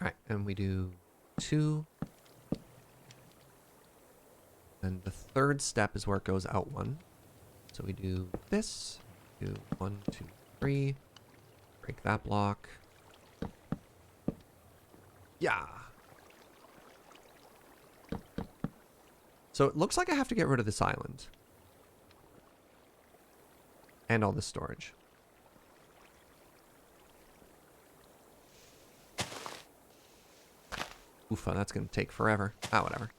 Alright, and we do 2. And the third step is where it goes out 1. So we do this. Do 1, 2, 3. Break that block. Yeah. So it looks like I have to get rid of this island. And all this storage. Oofa, that's going to take forever. Ah, whatever.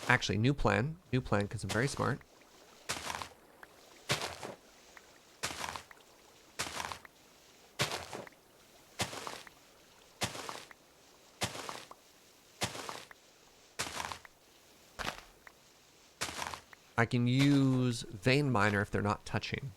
Actually, new plan. New plan, because I'm very smart. I can use vein miner if they're not touching.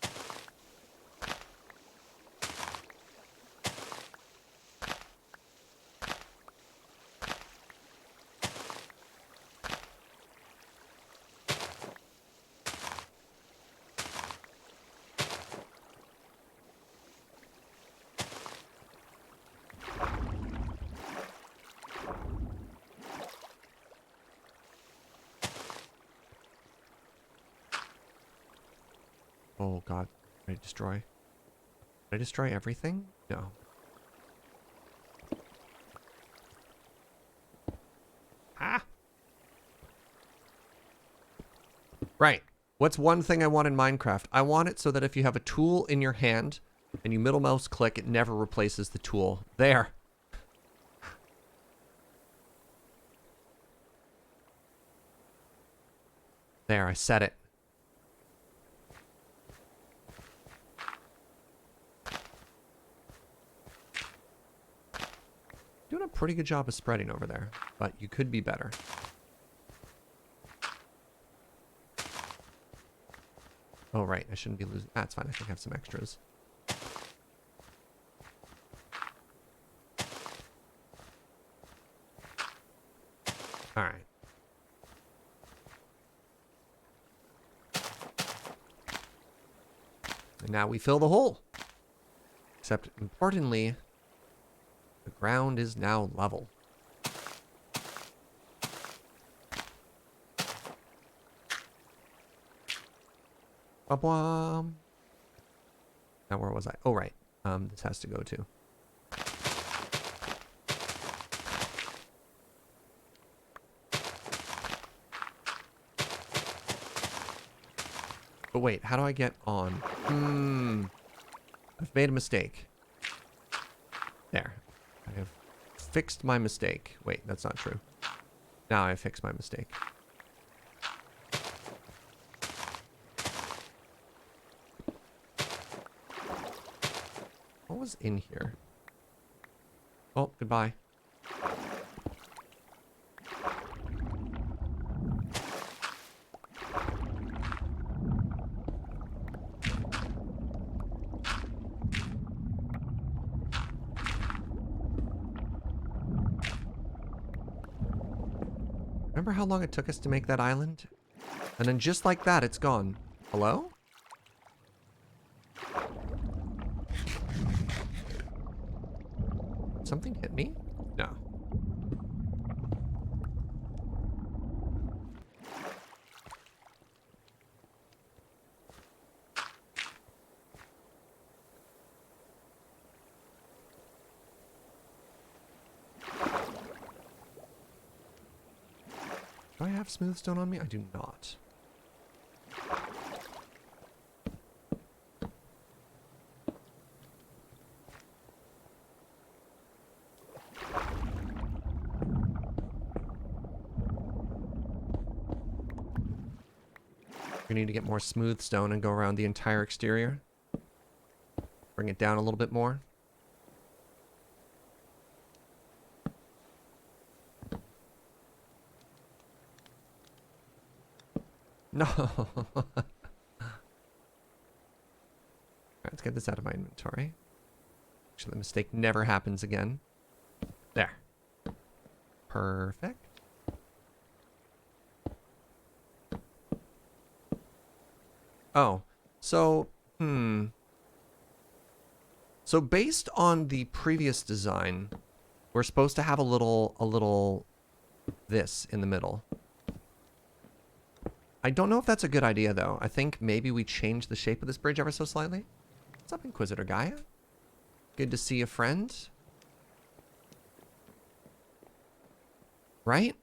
Oh god, did I destroy? Did I destroy everything? No. Ah! Right. What's one thing I want in Minecraft? I want it so that if you have a tool in your hand and you middle mouse click, it never replaces the tool. There. There, I said it. Doing a pretty good job of spreading over there, but you could be better. Oh, right. I shouldn't be losing. That's fine. I think I have some extras. All right. And now we fill the hole. Except, importantly, the ground is now level. Ba-bwam. Now where was I? Oh, right. This has to go to. But wait, how do I get on? I've made a mistake. There. I have fixed my mistake. Wait, that's not true. Now I fixed my mistake. What was in here? Oh, goodbye. Remember how long it took us to make that island? And then just like that, it's gone. Hello? Something hit me? No. Do I have smooth stone on me? I do not. We need to get more smooth stone and go around the entire exterior. Bring it down a little bit more. No. Alright, let's get this out of my inventory. Actually, the mistake never happens again. There. Perfect. Oh, so, So based on the previous design, we're supposed to have a little this in the middle. I don't know if that's a good idea, though. I think maybe we change the shape of this bridge ever so slightly. What's up, Inquisitor Gaia? Good to see a friend. Right?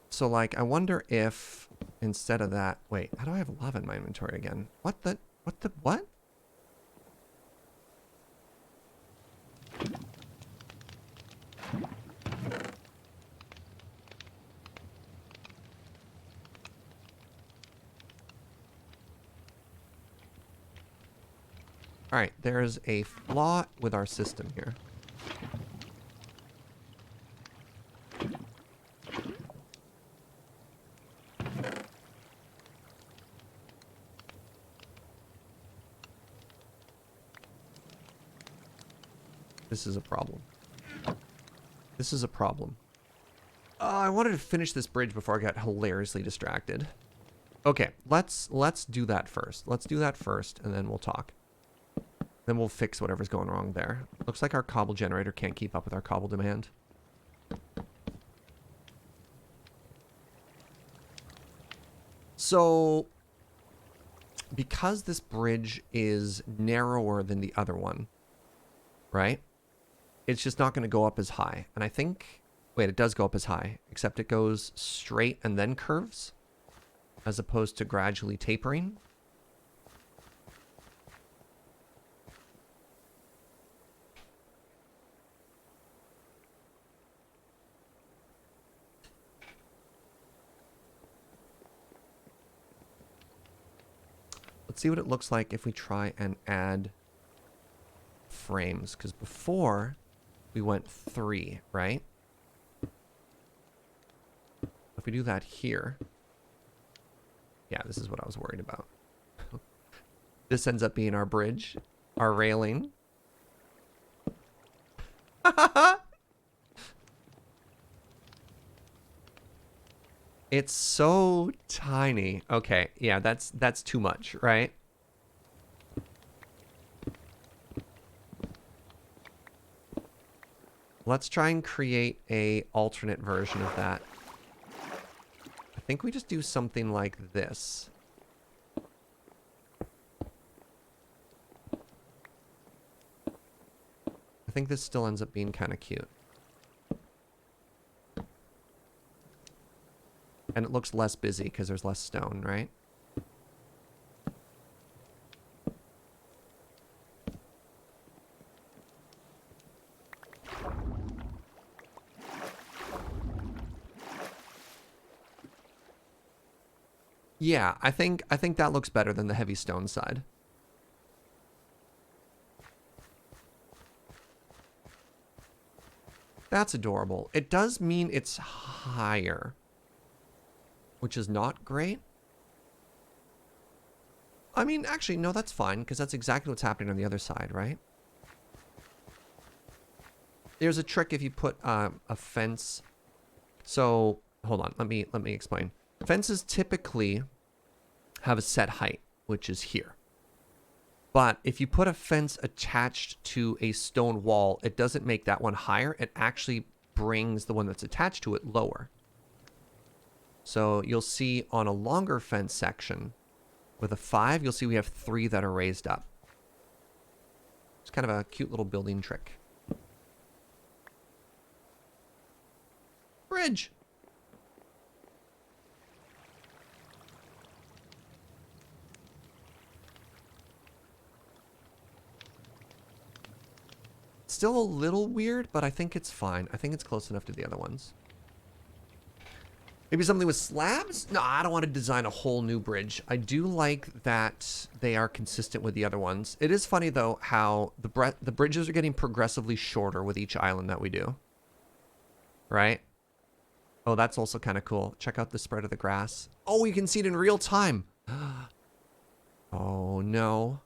So, like, I wonder if instead of that... Wait, how do I have lava in my inventory again? What? Alright, there's a flaw with our system here. This is a problem. This is a problem. I wanted to finish this bridge before I got hilariously distracted. Okay, let's do that first. Let's do that first, and then we'll talk. Then we'll fix whatever's going wrong there. Looks like our cobble generator can't keep up with our cobble demand. So, because this bridge is narrower than the other one, right? It's just not going to go up as high. And I think... Wait, it does go up as high, except it goes straight and then curves, as opposed to gradually tapering. Let's see what it looks like if we try and add frames, because before we went 3, right? If we do that here, yeah, this is what I was worried about. This ends up being our bridge, our railing. It's so tiny. Okay, yeah, that's too much, right? Let's try and create a alternate version of that. I think we just do something like this. I think this still ends up being kind of cute. And it looks less busy because there's less stone, right? Yeah, I think that looks better than the heavy stone side. That's adorable. It does mean it's higher, which is not great. I mean, actually, no, that's fine, because that's exactly what's happening on the other side, right? There's a trick if you put a fence. So, hold on, let me explain. Fences typically have a set height, which is here. But if you put a fence attached to a stone wall, it doesn't make that one higher. It actually brings the one that's attached to it lower. So you'll see on a longer fence section with a 5, you'll see we have 3 that are raised up. It's kind of a cute little building trick. Bridge. Still a little weird, but I think it's fine. I think it's close enough to the other ones. Maybe something with slabs? No, I don't want to design a whole new bridge. I do like that they are consistent with the other ones. It is funny, though, how the bridges are getting progressively shorter with each island that we do. Right? Oh, that's also kind of cool. Check out the spread of the grass. Oh, you can see it in real time. Oh, no.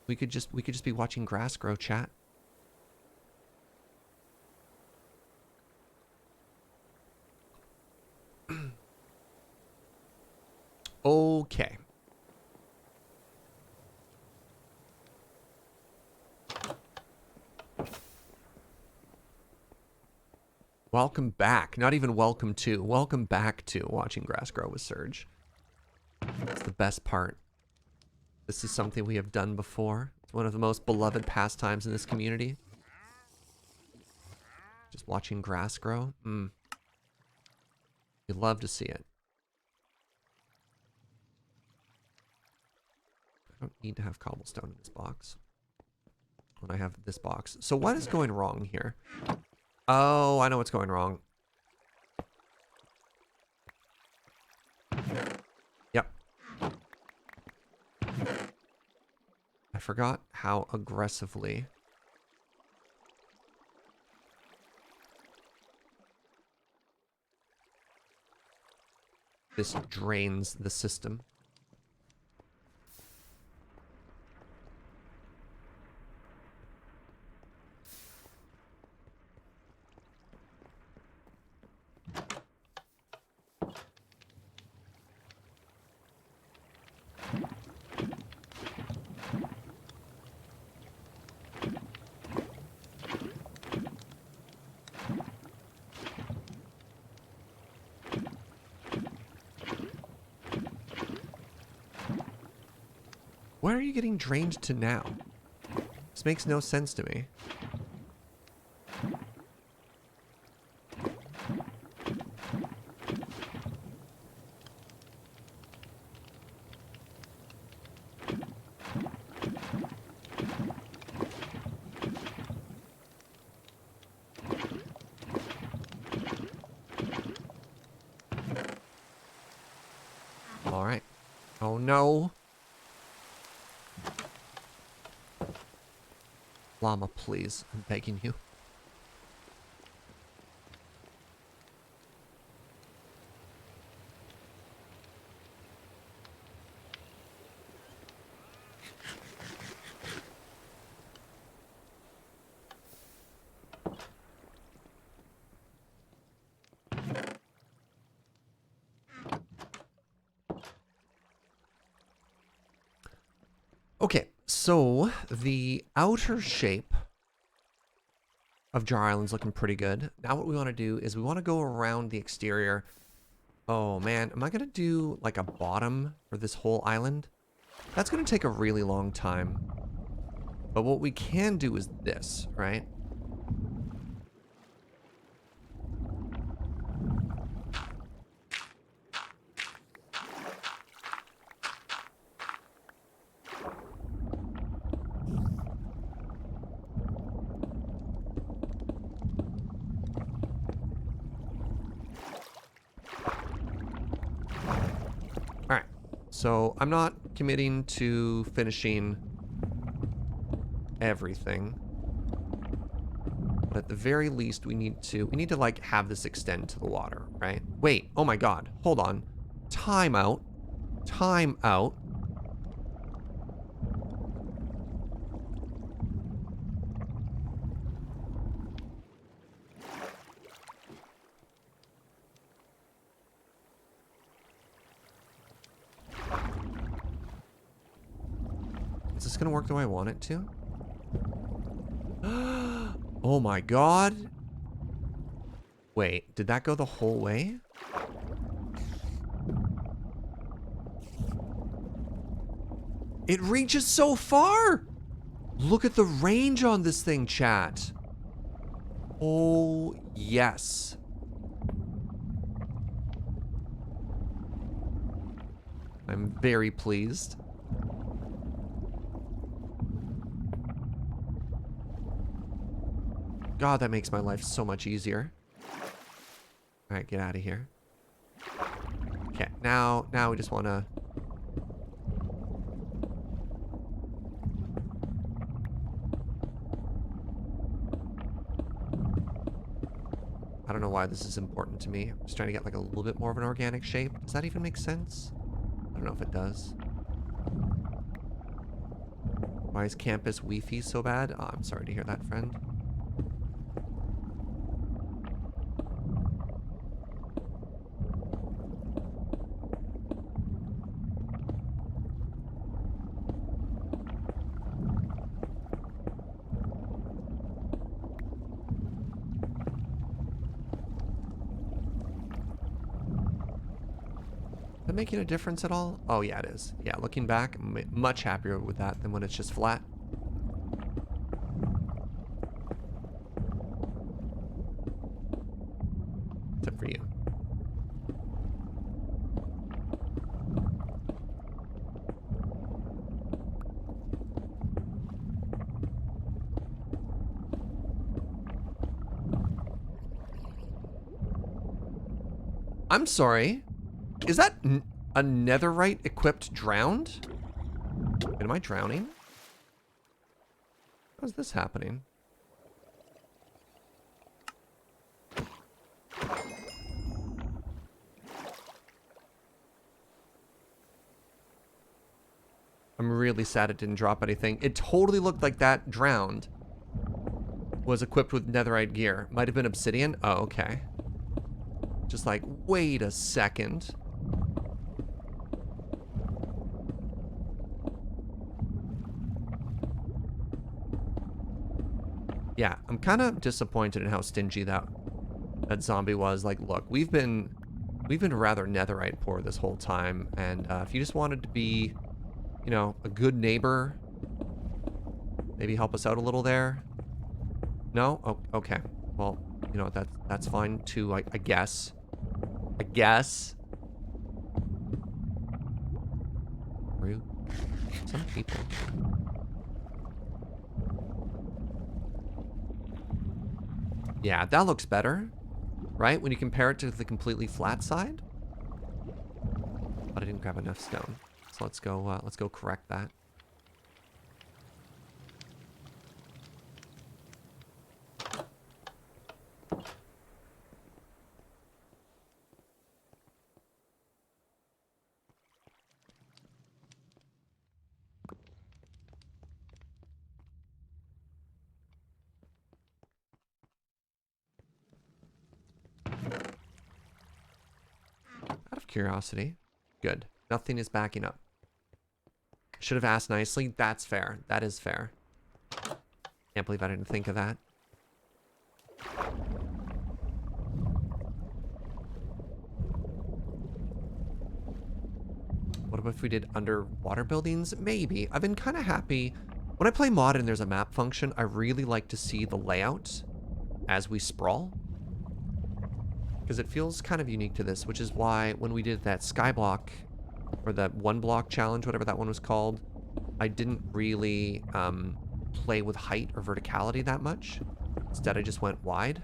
We could just be watching grass grow, chat. Okay. Welcome back. Not even welcome to. Welcome back to watching grass grow with Serge. That's the best part. This is something we have done before. It's one of the most beloved pastimes in this community. Just watching grass grow. You'd love to see it. I don't need to have cobblestone in this box when I have this box. So what is going wrong here? Oh, I know what's going wrong. Yep. I forgot how aggressively this drains the system. Where are you getting drained to now? This makes no sense to me. All right. Oh no. Llama, please. I'm begging you. Okay, so the outer shape of Jar Island's looking pretty good. Now what we want to do is we want to go around the exterior. Oh man, am I going to do like a bottom for this whole island? That's going to take a really long time. But what we can do is this, right? So I'm not committing to finishing everything. But at the very least, we need to like have this extend to the water, right? Wait, oh my God, hold on. Time out. Time out. Is this gonna work the way I want it to? Oh my God. Wait, did that go the whole way? It reaches so far! Look at the range on this thing, chat. Oh, yes. I'm very pleased. God, that makes my life so much easier. All right, get out of here. Okay, now we just want to... I don't know why this is important to me. I'm just trying to get like a little bit more of an organic shape. Does that even make sense? I don't know if it does. Why is campus Wi-Fi so bad? Oh, I'm sorry to hear that, friend. Is that making a difference at all? Oh, yeah, it is. Yeah, looking back, I'm much happier with that than when it's just flat. Except for you. I'm sorry. Is that a netherite equipped drowned? Am I drowning? How's this happening? I'm really sad it didn't drop anything. It totally looked like that drowned was equipped with netherite gear. Might have been obsidian. Oh, okay. Just like, wait a second. Yeah, I'm kind of disappointed in how stingy that zombie was. Like, look, we've been rather netherite poor this whole time, and if you just wanted to be, you know, a good neighbor, maybe help us out a little there. No? Oh, okay. Well, you know, that's fine too, I guess. I guess. Rude. Some people. Yeah, that looks better, right? When you compare it to the completely flat side. But I didn't grab enough stone, so let's go correct that. Out of curiosity. Good. Nothing is backing up. Should have asked nicely. That's fair. That is fair. Can't believe I didn't think of that. What about if we did underwater buildings? Maybe. I've been kind of happy. When I play mod and there's a map function, I really like to see the layout as we sprawl. Because it feels kind of unique to this, which is why when we did that skyblock, or that one block challenge, whatever that one was called, I didn't really play with height or verticality that much. Instead, I just went wide.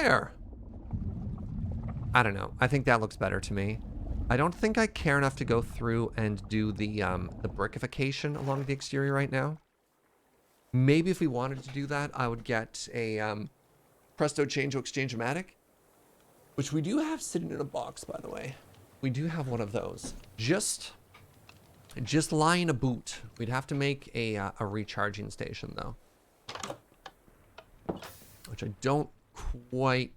there. I don't know. I think that looks better to me. I don't think I care enough to go through and do the brickification along the exterior right now. Maybe if we wanted to do that, I would get a Presto Change Exchange-O-Matic, which we do have sitting in a box, by the way. We do have one of those. Just lying a boot. We'd have to make a recharging station, though. Which I don't quite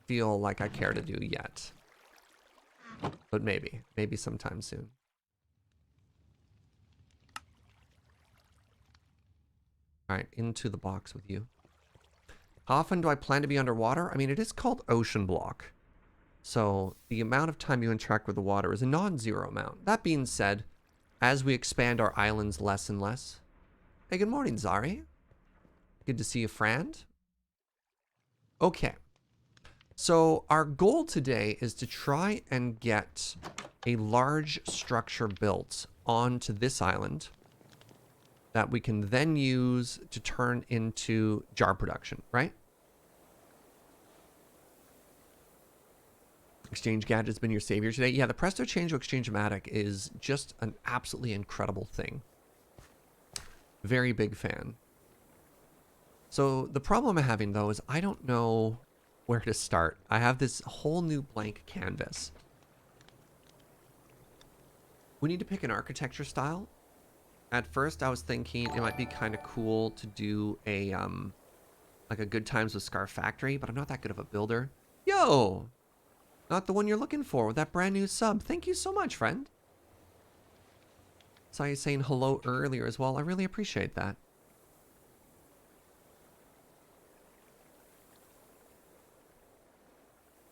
feel like I care to do yet. But maybe sometime soon. All right, into the box with you. How often do I plan to be underwater? I mean, it is called OceanBlock. So the amount of time you interact with the water is a non-zero amount. That being said, as we expand our islands less and less. Hey, good morning, Zari. Good to see you, friend. Okay. So our goal today is to try and get a large structure built onto this island that we can then use to turn into jar production, right? Exchange Gadget's been your savior today. Yeah, the Presto Change Exchange-O-Matic is just an absolutely incredible thing. Very big fan. So the problem I'm having, though, is I don't know where to start. I have this whole new blank canvas. We need to pick an architecture style. At first, I was thinking it might be kind of cool to do a like a Good Times with Scar Factory, but I'm not that good of a builder. Yo! Not the one you're looking for with that brand new sub. Thank you so much, friend. Saw you saying hello earlier as well. I really appreciate that.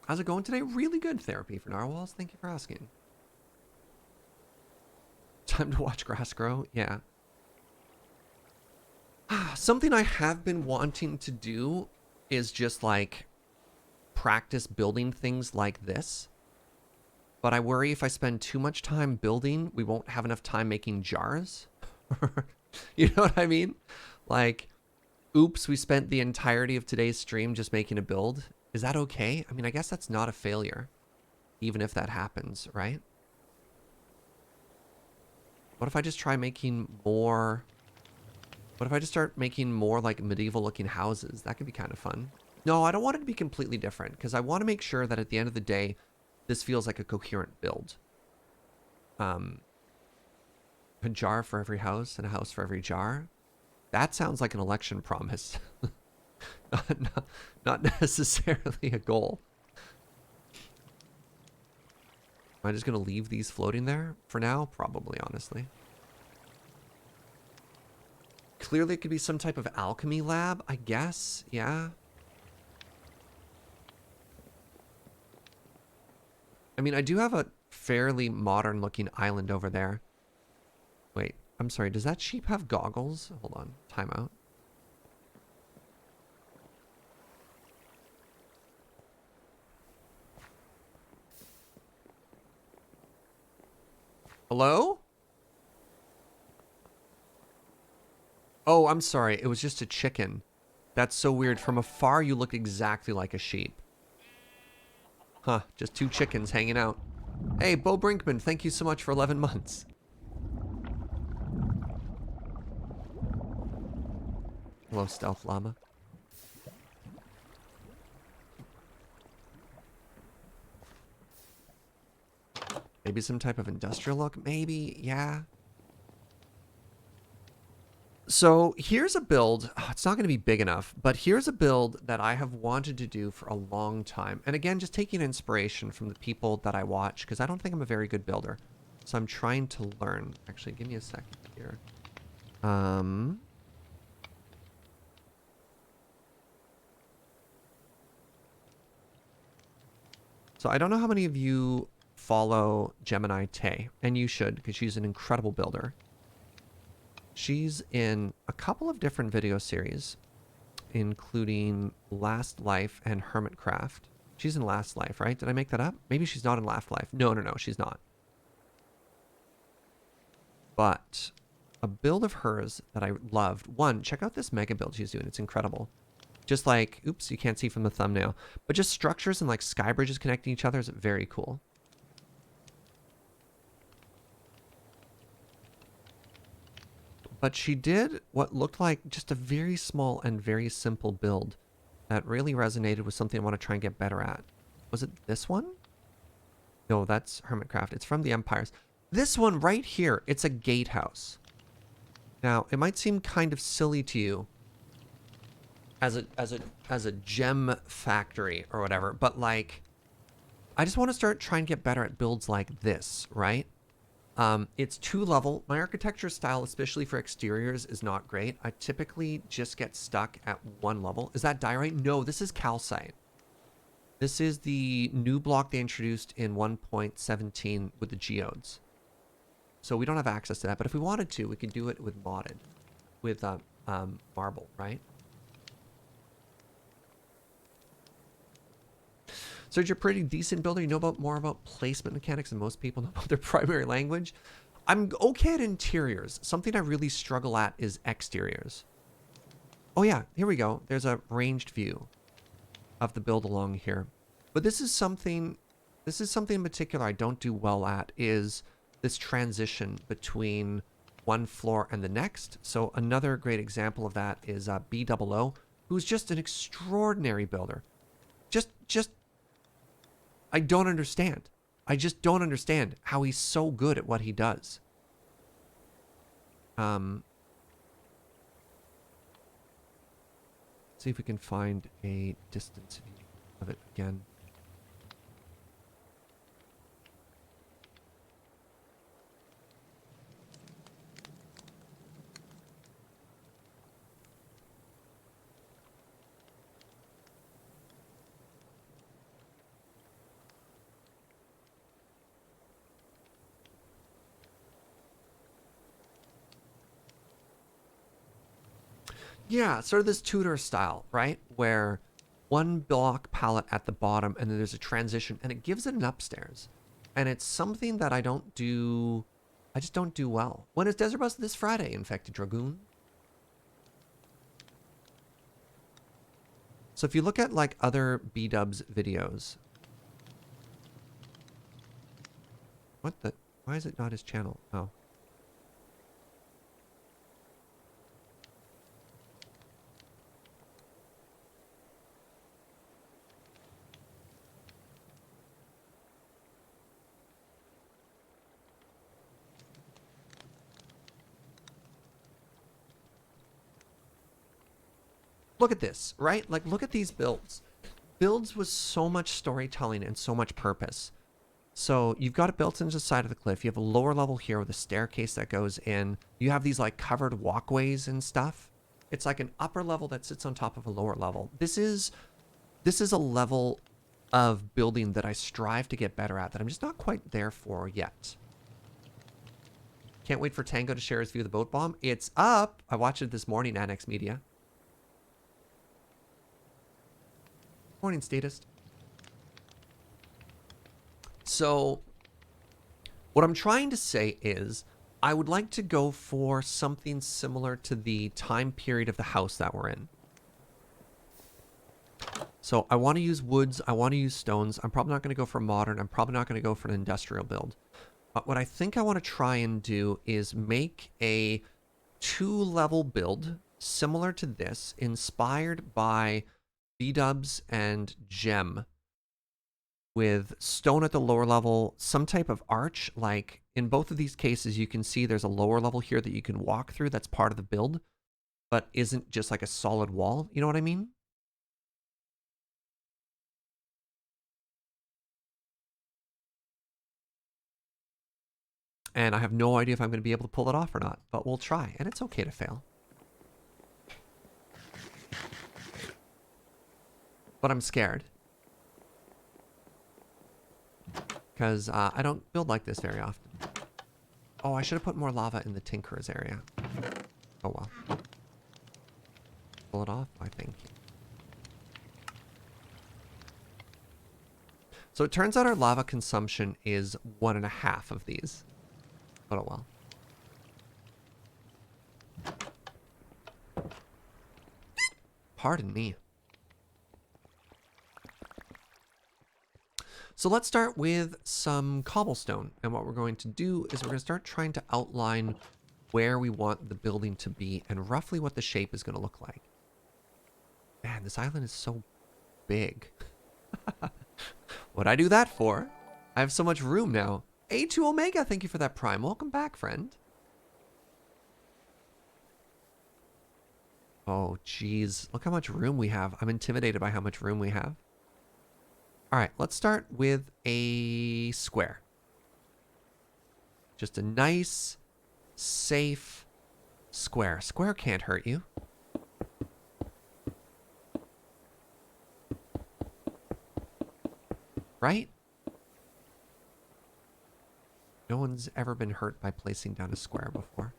How's it going today? Really good, Therapy for Narwhals. Thank you for asking. Time to watch grass grow? Yeah. Something I have been wanting to do is just like practice building things like this. But I worry if I spend too much time building, we won't have enough time making jars. You know what I mean? Like, oops, we spent the entirety of today's stream just making a build. Is that okay? I mean, I guess that's not a failure, even if that happens, right? What if I just try making more... What if I just start making more like medieval looking houses? That could be kind of fun. No, I don't want it to be completely different because I want to make sure that at the end of the day, this feels like a coherent build. A jar for every house and a house for every jar. That sounds like an election promise. not necessarily a goal. Am I just going to leave these floating there for now? Probably, honestly. Clearly, it could be some type of alchemy lab, I guess. Yeah. I mean, I do have a fairly modern looking island over there. Wait, I'm sorry. Does that sheep have goggles? Hold on. Time out. Hello? Oh, I'm sorry. It was just a chicken. That's so weird. From afar, you look exactly like a sheep. Huh. Just two chickens hanging out. Hey, Bo Brinkman, thank you so much for 11 months. Hello, Stealth Llama. Maybe some type of industrial look? Maybe, yeah. So here's a build. It's not going to be big enough, but here's a build that I have wanted to do for a long time. And again, just taking inspiration from the people that I watch, because I don't think I'm a very good builder. So I'm trying to learn. Actually, give me a second here. So I don't know how many of you follow Gemini Tay, and you should, because she's an incredible builder. She's in a couple of different video series, including Last Life and Hermitcraft. She's in Last Life, right? Did I make that up? Maybe she's not in Last Life. No, she's not. But a build of hers that I loved. One, check out this mega build she's doing. It's incredible. Just like, oops, you can't see from the thumbnail, but just structures and like sky bridges connecting each other is very cool. But she did what looked like just a very small and very simple build that really resonated with something I want to try and get better at. Was it this one? No, that's Hermitcraft. It's from the Empires. This one right here, it's a gatehouse. Now, it might seem kind of silly to you as a gem factory or whatever, but like, I just want to start trying to get better at builds like this, right? It's 2-level. My architecture style, especially for exteriors, is not great. I typically just get stuck at 1 level. Is that diorite? No, this is calcite. This is the new block they introduced in 1.17 with the geodes. So we don't have access to that, but if we wanted to, we could do it with modded, with marble, right? So you're a pretty decent builder. You know more about placement mechanics than most people know about their primary language. I'm okay at interiors. Something I really struggle at is exteriors. Oh yeah, here we go. There's a ranged view of the build along here. But this is something in particular I don't do well at, is this transition between one floor and the next. So another great example of that is BOO, who's just an extraordinary builder. Just I don't understand. I just don't understand how he's so good at what he does. See if we can find a distance view of it again. Yeah, sort of this Tudor style, right? Where one block pallet at the bottom and then there's a transition and it gives it an upstairs. And it's something that I just don't do well. When is Desert Bus this Friday, Infected Dragoon? So if you look at like other B-dubs videos. Why is it not his channel? Oh. Look at this, right? Like, look at these builds. Builds with so much storytelling and so much purpose. So you've got it built into the side of the cliff. You have a lower level here with a staircase that goes in. You have these like covered walkways and stuff. It's like an upper level that sits on top of a lower level. This is a level of building that I strive to get better at that I'm just not quite there for yet. Can't wait for Tango to share his view of the boat bomb. It's up. I watched it this morning, Annex Media. Morning, statist. So what I'm trying to say is I would like to go for something similar to the time period of the house that we're in. So I want to use woods. I want to use stones. I'm probably not going to go for modern. I'm probably not going to go for an industrial build. But what I think I want to try and do is make a 2-level build similar to this, inspired by B-dubs and gem, with stone at the lower level, some type of arch. Like in both of these cases, you can see there's a lower level here that you can walk through. That's part of the build, but isn't just like a solid wall. You know what I mean? And I have no idea if I'm going to be able to pull it off or not, but we'll try. And it's okay to fail. But I'm scared. Because I don't build like this very often. Oh, I should have put more lava in the Tinkerer's area. Oh well. Pull it off, I think. So it turns out our lava consumption is 1.5 of these. But oh well. Pardon me. So let's start with some cobblestone. And what we're going to do is we're going to start trying to outline where we want the building to be and roughly what the shape is going to look like. Man, this island is so big. What'd I do that for? I have so much room now. A2 Omega, thank you for that prime. Welcome back, friend. Oh, geez. Look how much room we have. I'm intimidated by how much room we have. All right, let's start with a square. Just a nice, safe square. Square can't hurt you. Right? No one's ever been hurt by placing down a square before.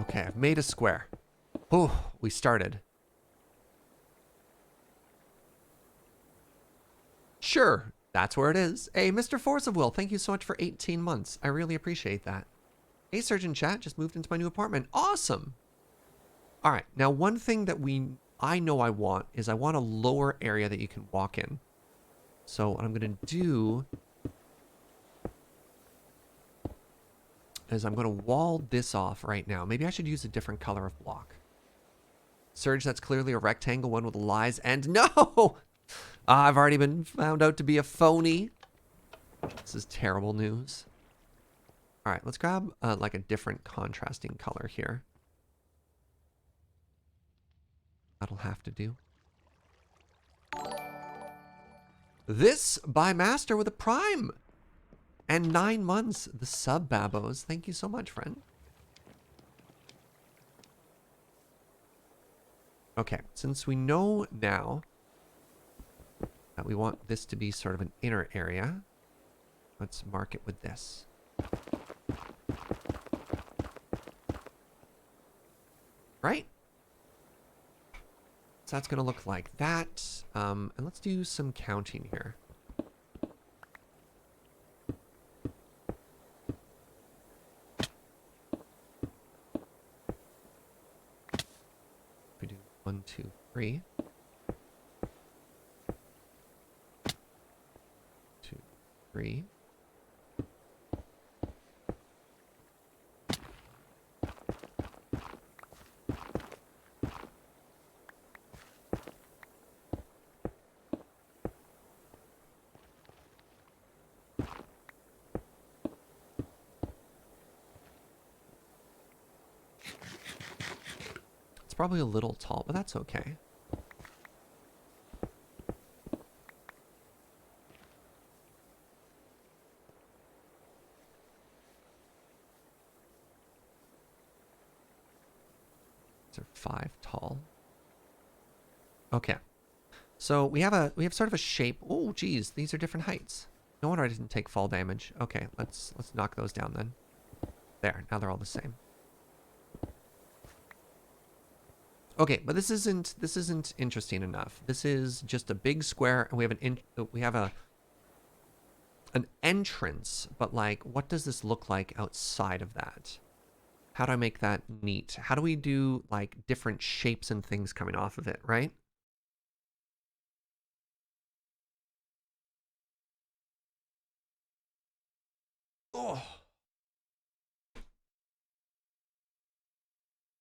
Okay, I've made a square. Oh, we started. Sure, that's where it is. Hey, Mr. Force of Will, thank you so much for 18 months. I really appreciate that. Hey, Serge in chat, just moved into my new apartment. Awesome. All right, now one thing that I know I want is I want a lower area that you can walk in. So what I'm going to do is I'm going to wall this off right now. Maybe I should use a different color of block. Serge, that's clearly a rectangle, one with lies and no! I've already been found out to be a phony. This is terrible news. All right, let's grab like a different contrasting color here. That'll have to do. This by Master with a prime. And 9 months, the sub babos. Thank you so much, friend. Okay, since we know now that we want this to be sort of an inner area, let's mark it with this. Right? So that's going to look like that. And let's do some counting here. We do 1, 2, 3. 2, 3. Probably a little tall, but that's okay. These are 5 tall. Okay. So we have sort of a shape. Oh, geez, these are different heights. No wonder I didn't take fall damage. Okay, let's knock those down then. There, now they're all the same. Okay, but this isn't interesting enough. This is just a big square, and we have an entrance. But like, what does this look like outside of that? How do I make that neat? How do we do like different shapes and things coming off of it? Right? Oh.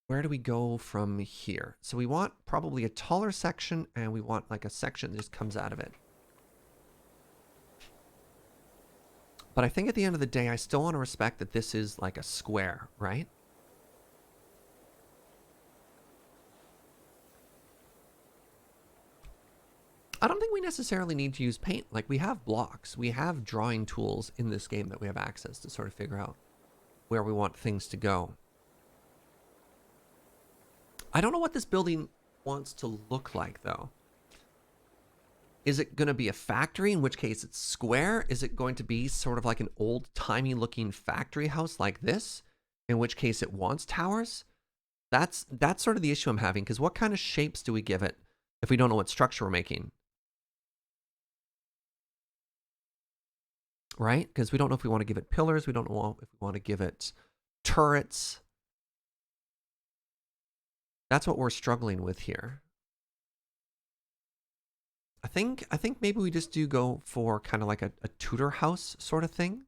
Where do we go from here? So we want probably a taller section, and we want like a section that just comes out of it. But I think at the end of the day, I still want to respect that this is like a square, right? I don't think we necessarily need to use paint. Like, we have blocks. We have drawing tools in this game that we have access to sort of figure out where we want things to go. I don't know what this building wants to look like, though. Is it going to be a factory, in which case it's square? Is it going to be sort of like an old-timey looking factory house like this, in which case it wants towers? That's sort of the issue I'm having, because what kind of shapes do we give it if we don't know what structure we're making? Right? Because we don't know if we want to give it pillars. We don't know if we want to give it turrets. That's what we're struggling with here. I think maybe we just do go for kind of like a Tudor house sort of thing.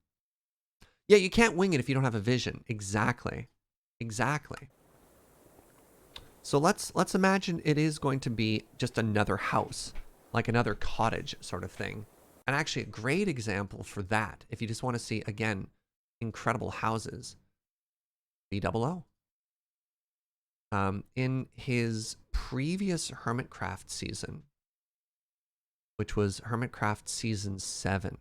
Yeah, you can't wing it if you don't have a vision. Exactly. Exactly. So let's imagine it is going to be just another house, like another cottage sort of thing. And actually a great example for that, if you just want to see, again, incredible houses, BOO. In his previous Hermitcraft season, which was Hermitcraft Season 7.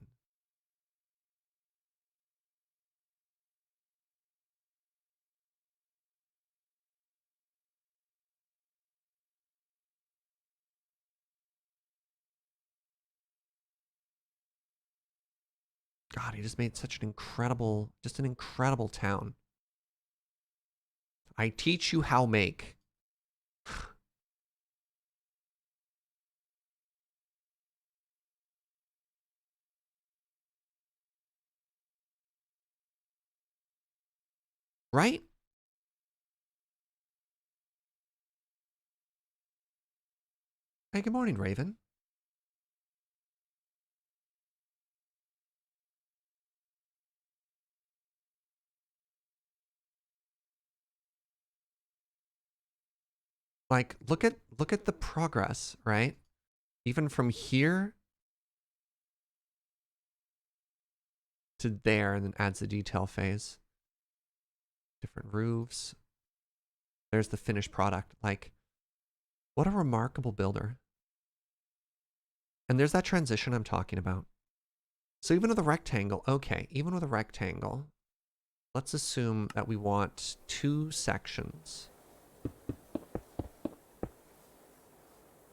God, he just made such an incredible town. I teach you how make. Right? Hey, good morning, Raven. Like, look at the progress, right? Even from here to there, and then adds the detail phase. Different roofs. There's the finished product. Like, what a remarkable builder. And there's that transition I'm talking about. So even with a rectangle, okay, even with a rectangle, let's assume that we want 2 sections.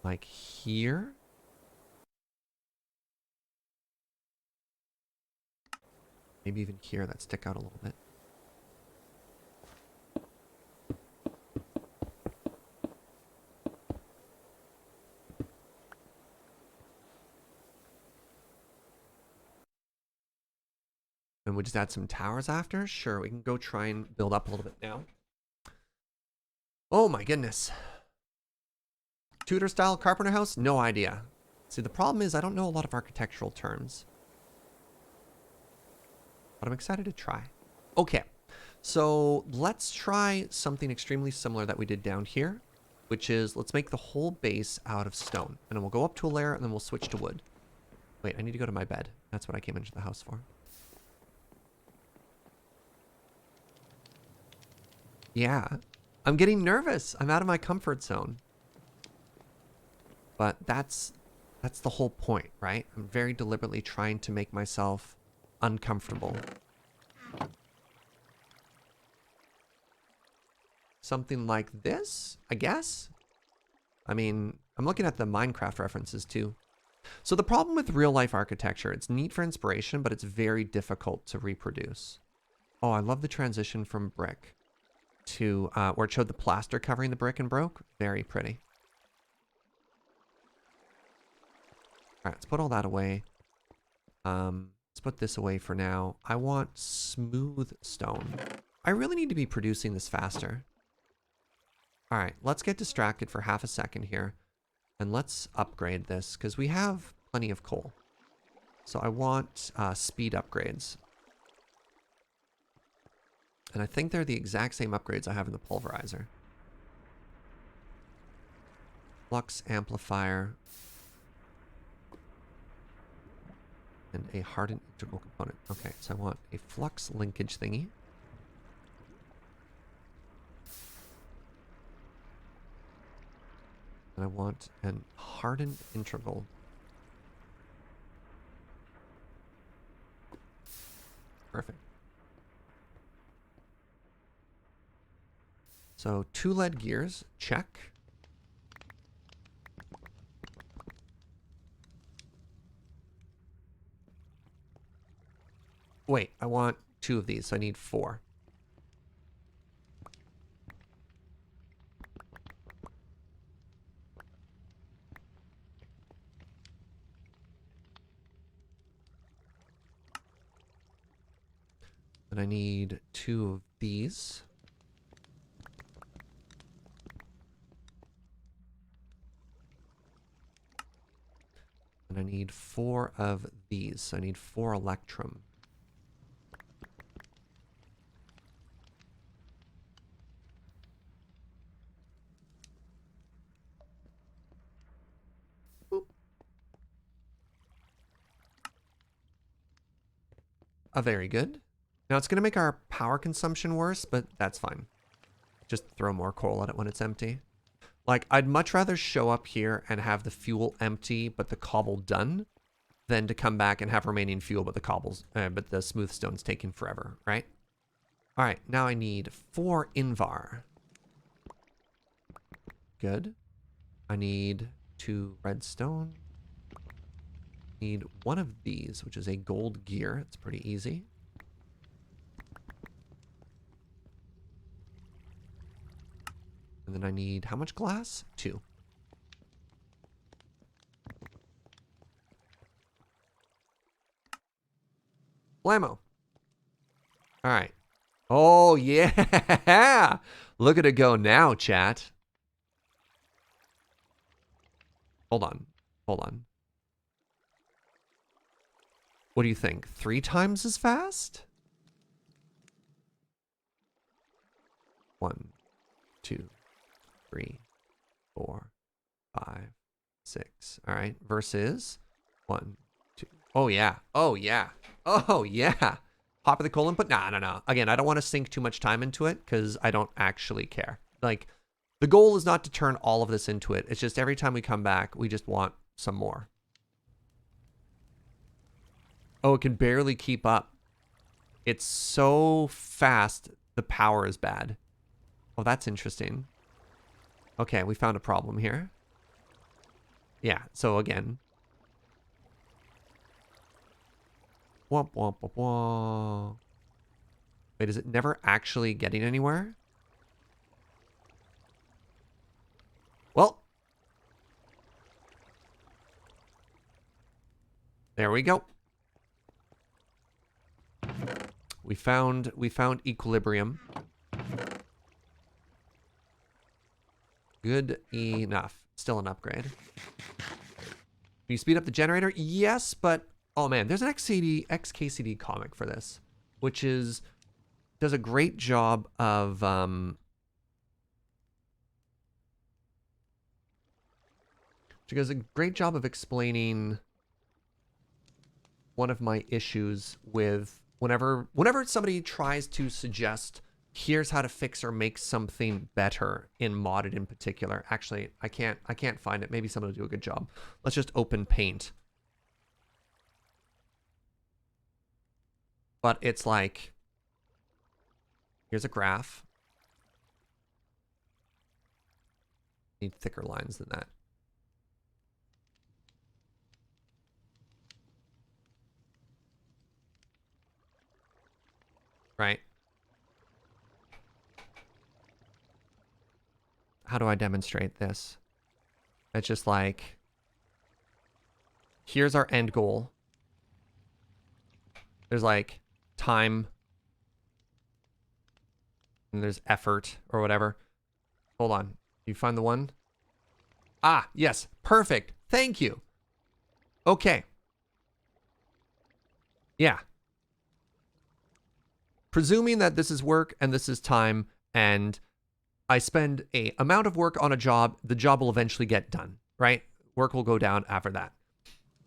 Like here. Maybe even here that stick out a little bit. And we just add some towers after? Sure, we can go try and build up a little bit now. Oh my goodness. Tudor style carpenter house? No idea. See, the problem is I don't know a lot of architectural terms. But I'm excited to try. Okay, so let's try something extremely similar that we did down here, which is let's make the whole base out of stone. And then we'll go up to a layer and then we'll switch to wood. Wait, I need to go to my bed. That's what I came into the house for. Yeah, I'm getting nervous. I'm out of my comfort zone. But that's the whole point, right? I'm very deliberately trying to make myself uncomfortable. Something like this, I guess? I mean, I'm looking at the Minecraft references too. So the problem with real life architecture, it's neat for inspiration, but it's very difficult to reproduce. Oh, I love the transition from brick to where it showed the plaster covering the brick and broke. Very pretty. All right, let's put all that away. Let's put this away for now. I want smooth stone. I really need to be producing this faster. All right, let's get distracted for half a second here. And let's upgrade this because we have plenty of coal. So I want speed upgrades. And I think they're the exact same upgrades I have in the pulverizer. Flux amplifier. And a hardened integral component. Okay, so I want a flux linkage thingy. And I want an hardened integral. Perfect. So 2 lead gears, check. Wait, I want 2 of these, so I need 4. And I need 2 of these. And I need 4 of these. So I need 4 electrum. Boop. Very good. Now it's going to make our power consumption worse, but that's fine. Just throw more coal at it when it's empty. Like, I'd much rather show up here and have the fuel empty, but the cobble done, than to come back and have remaining fuel, but the smooth stone's taking forever, right? All right, now I need 4 invar. Good. I need 2 redstone. Need 1 of these, which is a gold gear. It's pretty easy. And then I need how much glass? 2. Blammo. All right. Oh, yeah. Look at it go now, chat. Hold on. Hold on. What do you think? 3 times as fast? 1, 2, 3, 4, 5, 6. All right. Versus 1, 2. Oh, yeah. Oh, yeah. Oh, yeah. Pop of the coal input? No. Again, I don't want to sink too much time into it because I don't actually care. Like, the goal is not to turn all of this into it. It's just every time we come back, we just want some more. Oh, it can barely keep up. It's so fast, the power is bad. Oh, that's interesting. Okay, we found a problem here. Yeah, so again. Womp, womp, womp, womp. Wait, is it never actually getting anywhere? Well. There we go. We found equilibrium. Good enough. Still an upgrade. Can you speed up the generator? Yes, but oh man, there's an XKCD comic for this, which does a great job of explaining one of my issues with whenever somebody tries to suggest here's how to fix or make something better in modded in particular. Actually, I can't find it. Maybe someone will do a good job. Let's just open paint. But it's like, here's a graph. Need thicker lines than that. Right? How do I demonstrate this? It's just like, here's our end goal. There's like time, and there's effort or whatever. Hold on. You find the one? Ah, yes. Perfect. Thank you. Okay. Yeah. Presuming that this is work and this is time, and I spend a amount of work on a job, the job will eventually get done, right? Work will go down after that.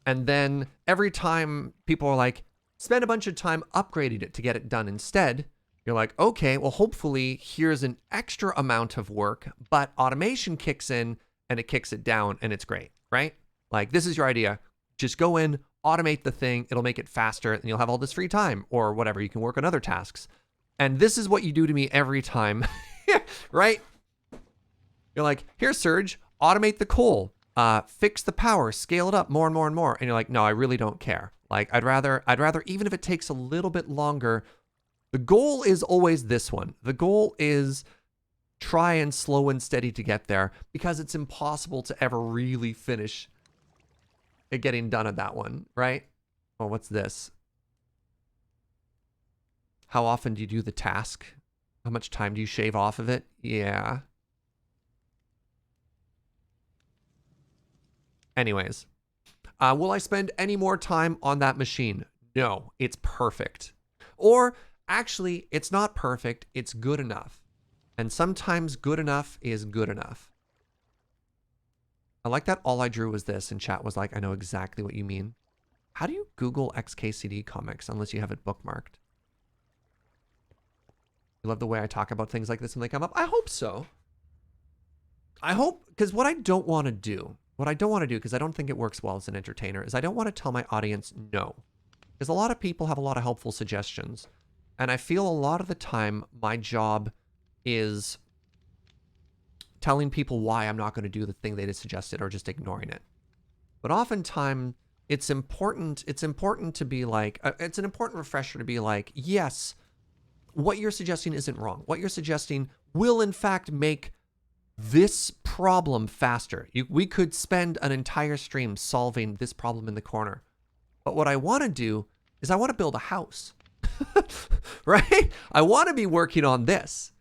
And then every time people are like, spend a bunch of time upgrading it to get it done instead, you're like, okay, well, hopefully here's an extra amount of work, but automation kicks in and it kicks it down and it's great, right? Like, this is your idea. Just go in, automate the thing. It'll make it faster and you'll have all this free time or whatever. You can work on other tasks. And this is what you do to me every time, right? You're like, here, Serge, automate the coal, fix the power, scale it up more and more and more. And you're like, no, I really don't care. Like, I'd rather, even if it takes a little bit longer, the goal is always this one. The goal is try and slow and steady to get there, because it's impossible to ever really finish it getting done at that one, right? Oh, what's this? How often do you do the task? How much time do you shave off of it? Yeah. Anyways, will I spend any more time on that machine? No, it's perfect. Or actually, it's not perfect, it's good enough. And sometimes good enough is good enough. I like that all I drew was this, and chat was like, I know exactly what you mean. How do you Google XKCD comics unless you have it bookmarked? You love the way I talk about things like this when they come up? I hope so. I hope, because what I don't want to do, because I don't think it works well as an entertainer, is I don't want to tell my audience no. Because a lot of people have a lot of helpful suggestions. And I feel a lot of the time my job is telling people why I'm not going to do the thing they just suggested or just ignoring it. But oftentimes it's important to be like, it's an important refresher to be like, yes, what you're suggesting isn't wrong. What you're suggesting will in fact make this problem faster. We could spend an entire stream solving this problem in the corner. But what I want to do is I want to build a house, right? I want to be working on this.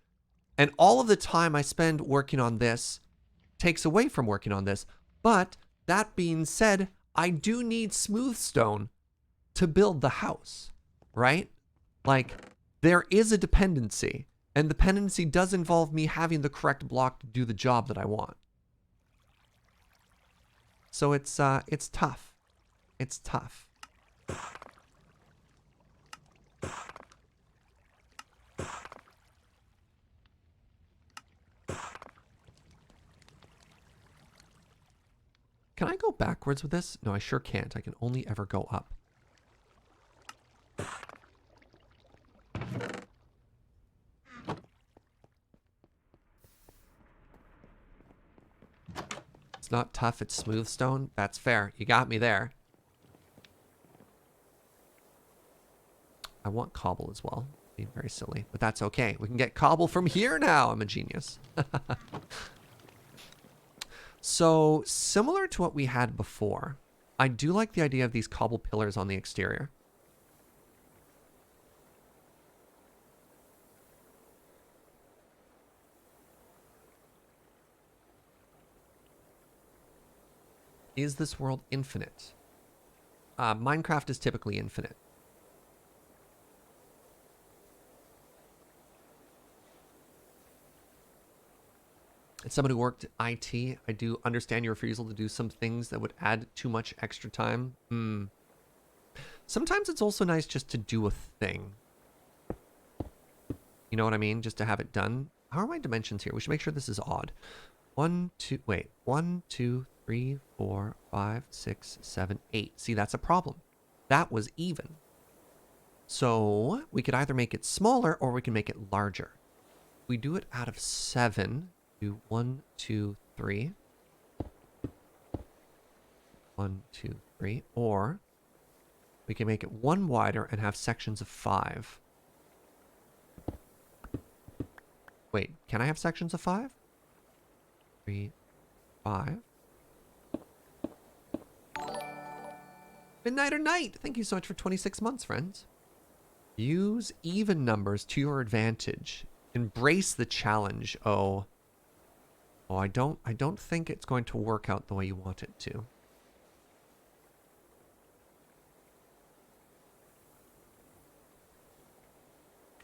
And all of the time I spend working on this takes away from working on this. But that being said, I do need smooth stone to build the house, right? Like, there is a dependency, and dependency does involve me having the correct block to do the job that I want. So it's tough. It's tough. Can I go backwards with this? No, I sure can't. I can only ever go up. It's not tough, it's smooth stone. That's fair. You got me there. I want cobble as well. Being very silly, but that's okay. We can get cobble from here now. I'm a genius. So, similar to what we had before, I do like the idea of these cobble pillars on the exterior. Is this world infinite? Minecraft is typically infinite. As someone who worked IT, I do understand your refusal to do some things that would add too much extra time. Sometimes it's also nice just to do a thing. You know what I mean? Just to have it done. How are my dimensions here? We should make sure this is odd. 1, 2, 3, 4, 5, 6, 7, 8. See, that's a problem. That was even. So we could either make it smaller or we can make it larger. We do it out of 7. Do 1, 2, 3. 1, 2, 3. Or we can make it 1 wider and have sections of 5. Wait, can I have sections of 5? 3, 5. Midnight or Night, thank you so much for 26 months, friends. Use even numbers to your advantage. Embrace the challenge. Oh, I don't think it's going to work out the way you want it to.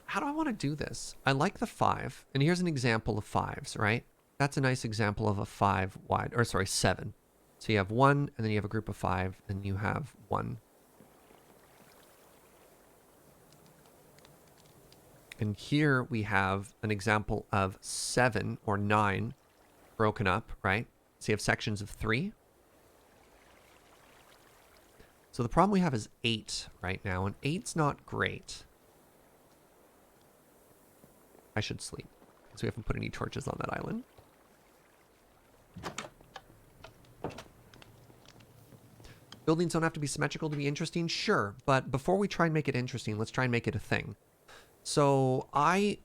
How do I want to do this? I like the 5, and here's an example of 5s, right? That's a nice example of a 5 wide, or sorry, 7. So you have 1, and then you have a group of 5, and you have 1. And here we have an example of 7 or 9 broken up, right? So you have sections of 3. So the problem we have is 8 right now, and 8's not great. I should sleep, because we haven't put any torches on that island. Buildings don't have to be symmetrical to be interesting, sure. But before we try and make it interesting, let's try and make it a thing. So I'm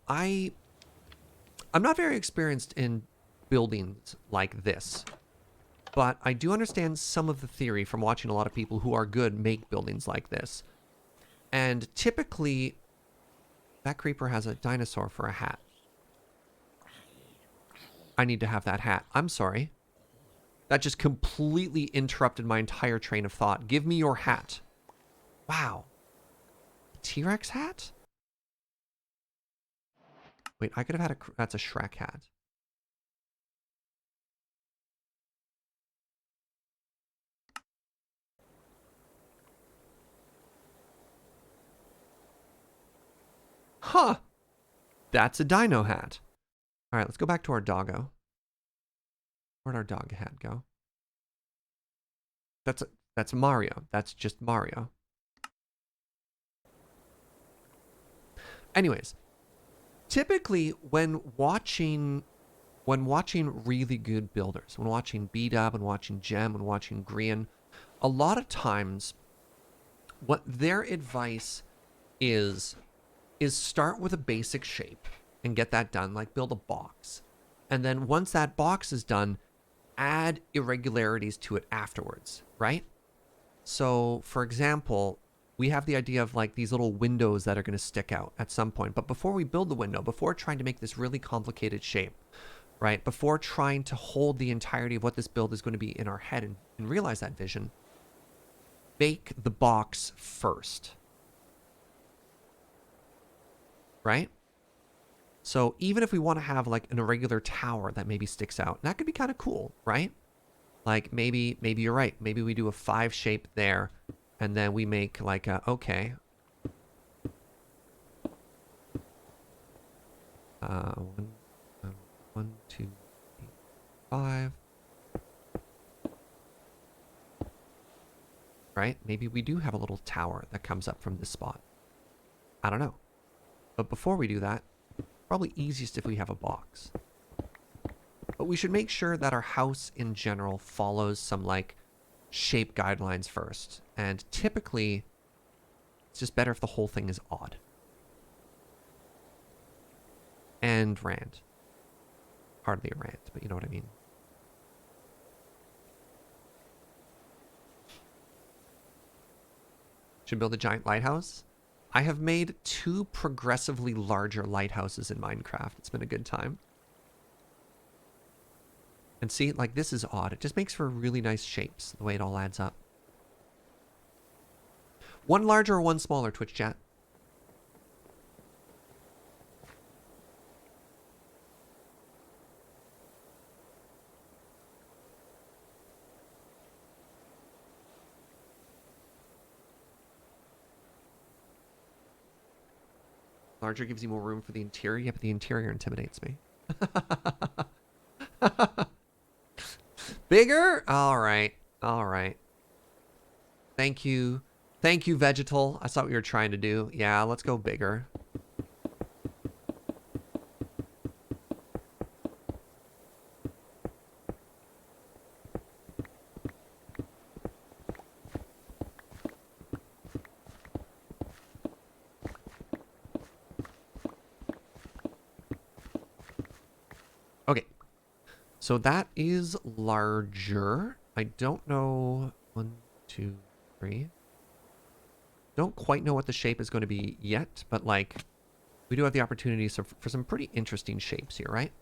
not very experienced in buildings like this, but I do understand some of the theory from watching a lot of people who are good make buildings like this. And typically, that creeper has a dinosaur for a hat. I need to have that hat. I'm sorry. That just completely interrupted my entire train of thought. Give me your hat. Wow. T-Rex hat? Wait, I could have had that's a Shrek hat. Huh. That's a dino hat. All right, let's go back to our doggo. Where'd our dog hat go? That's Mario. That's just Mario. Anyways, typically when watching really good builders, when watching B-Dub, when watching Gem, when watching Grian, a lot of times what their advice is start with a basic shape and get that done, like build a box. And then once that box is done, add irregularities to it afterwards, right? So, for example, we have the idea of like these little windows that are going to stick out at some point. But before we build the window, before trying to make this really complicated shape, right? Before trying to hold the entirety of what this build is going to be in our head and realize that vision, bake the box first. Right? So even if we want to have like an irregular tower that maybe sticks out, that could be kind of cool, right? Like maybe you're right. Maybe we do a 5 shape there, and then we make like a, okay. One, 2, 3, 5. Right? Maybe we do have a little tower that comes up from this spot. I don't know. But before we do that, probably easiest if we have a box. But we should make sure that our house in general follows some like shape guidelines first. And typically, it's just better if the whole thing is odd. And rand. Hardly a rand, but you know what I mean. Should build a giant lighthouse. I have made 2 progressively larger lighthouses in Minecraft. It's been a good time. And see, like this is odd. It just makes for really nice shapes, the way it all adds up. 1 larger or 1 smaller, Twitch chat? Larger gives you more room for the interior. Yeah, but the interior intimidates me. Bigger? All right. All right. Thank you. Thank you, Vegetal. I saw what you were trying to do. Yeah, let's go bigger. Okay. So that is larger. I don't know. 1, 2, 3. Don't quite know what the shape is going to be yet, but like we do have the opportunity for some pretty interesting shapes here, right?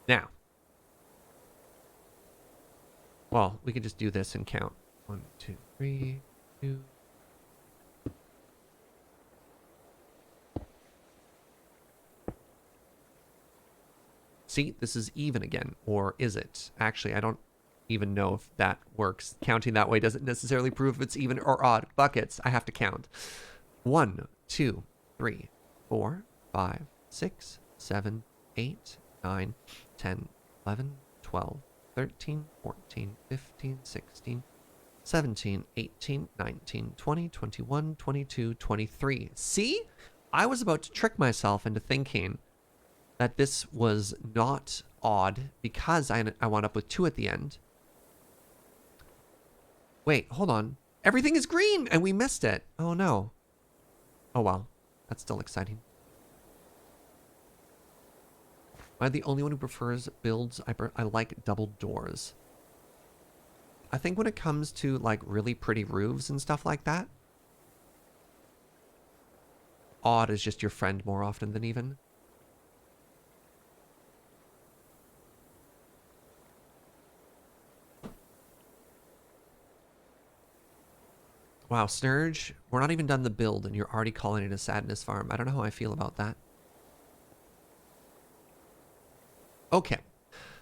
Now. Well, we can just do this and count. 1, 2, 3, 2. See, this is even again, or is it? Actually, I don't even know if that works. Counting that way doesn't necessarily prove if it's even or odd. Buckets, I have to count. 1, 2, 3, 4, 5, 6, 7, 8, 9, 10, 11, 12, 13, 14, 15, 16, 17, 18, 19, 20, 21, 22, 23. See? I was about to trick myself into thinking that this was not odd because I wound up with 2 at the end. Wait, hold on. Everything is green and we missed it. Oh no. Oh well. That's still exciting. Am I the only one who prefers builds? I like double doors. I think when it comes to like really pretty roofs and stuff like that, odd is just your friend more often than even. Wow, Serge, we're not even done the build and you're already calling it a sadness farm. I don't know how I feel about that. Okay,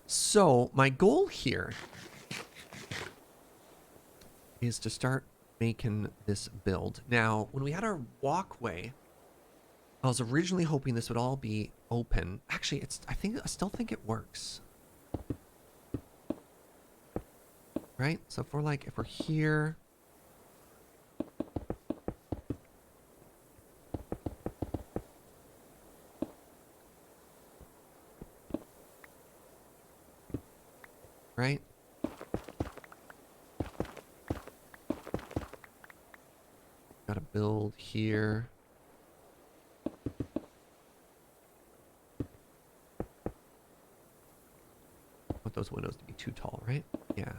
so my goal here is to start making this build. Now, when we had our walkway, I was originally hoping this would all be open. Actually, I still think it works. Right? So if we're here, right? Gotta build here. Want those windows to be too tall, right? Yeah.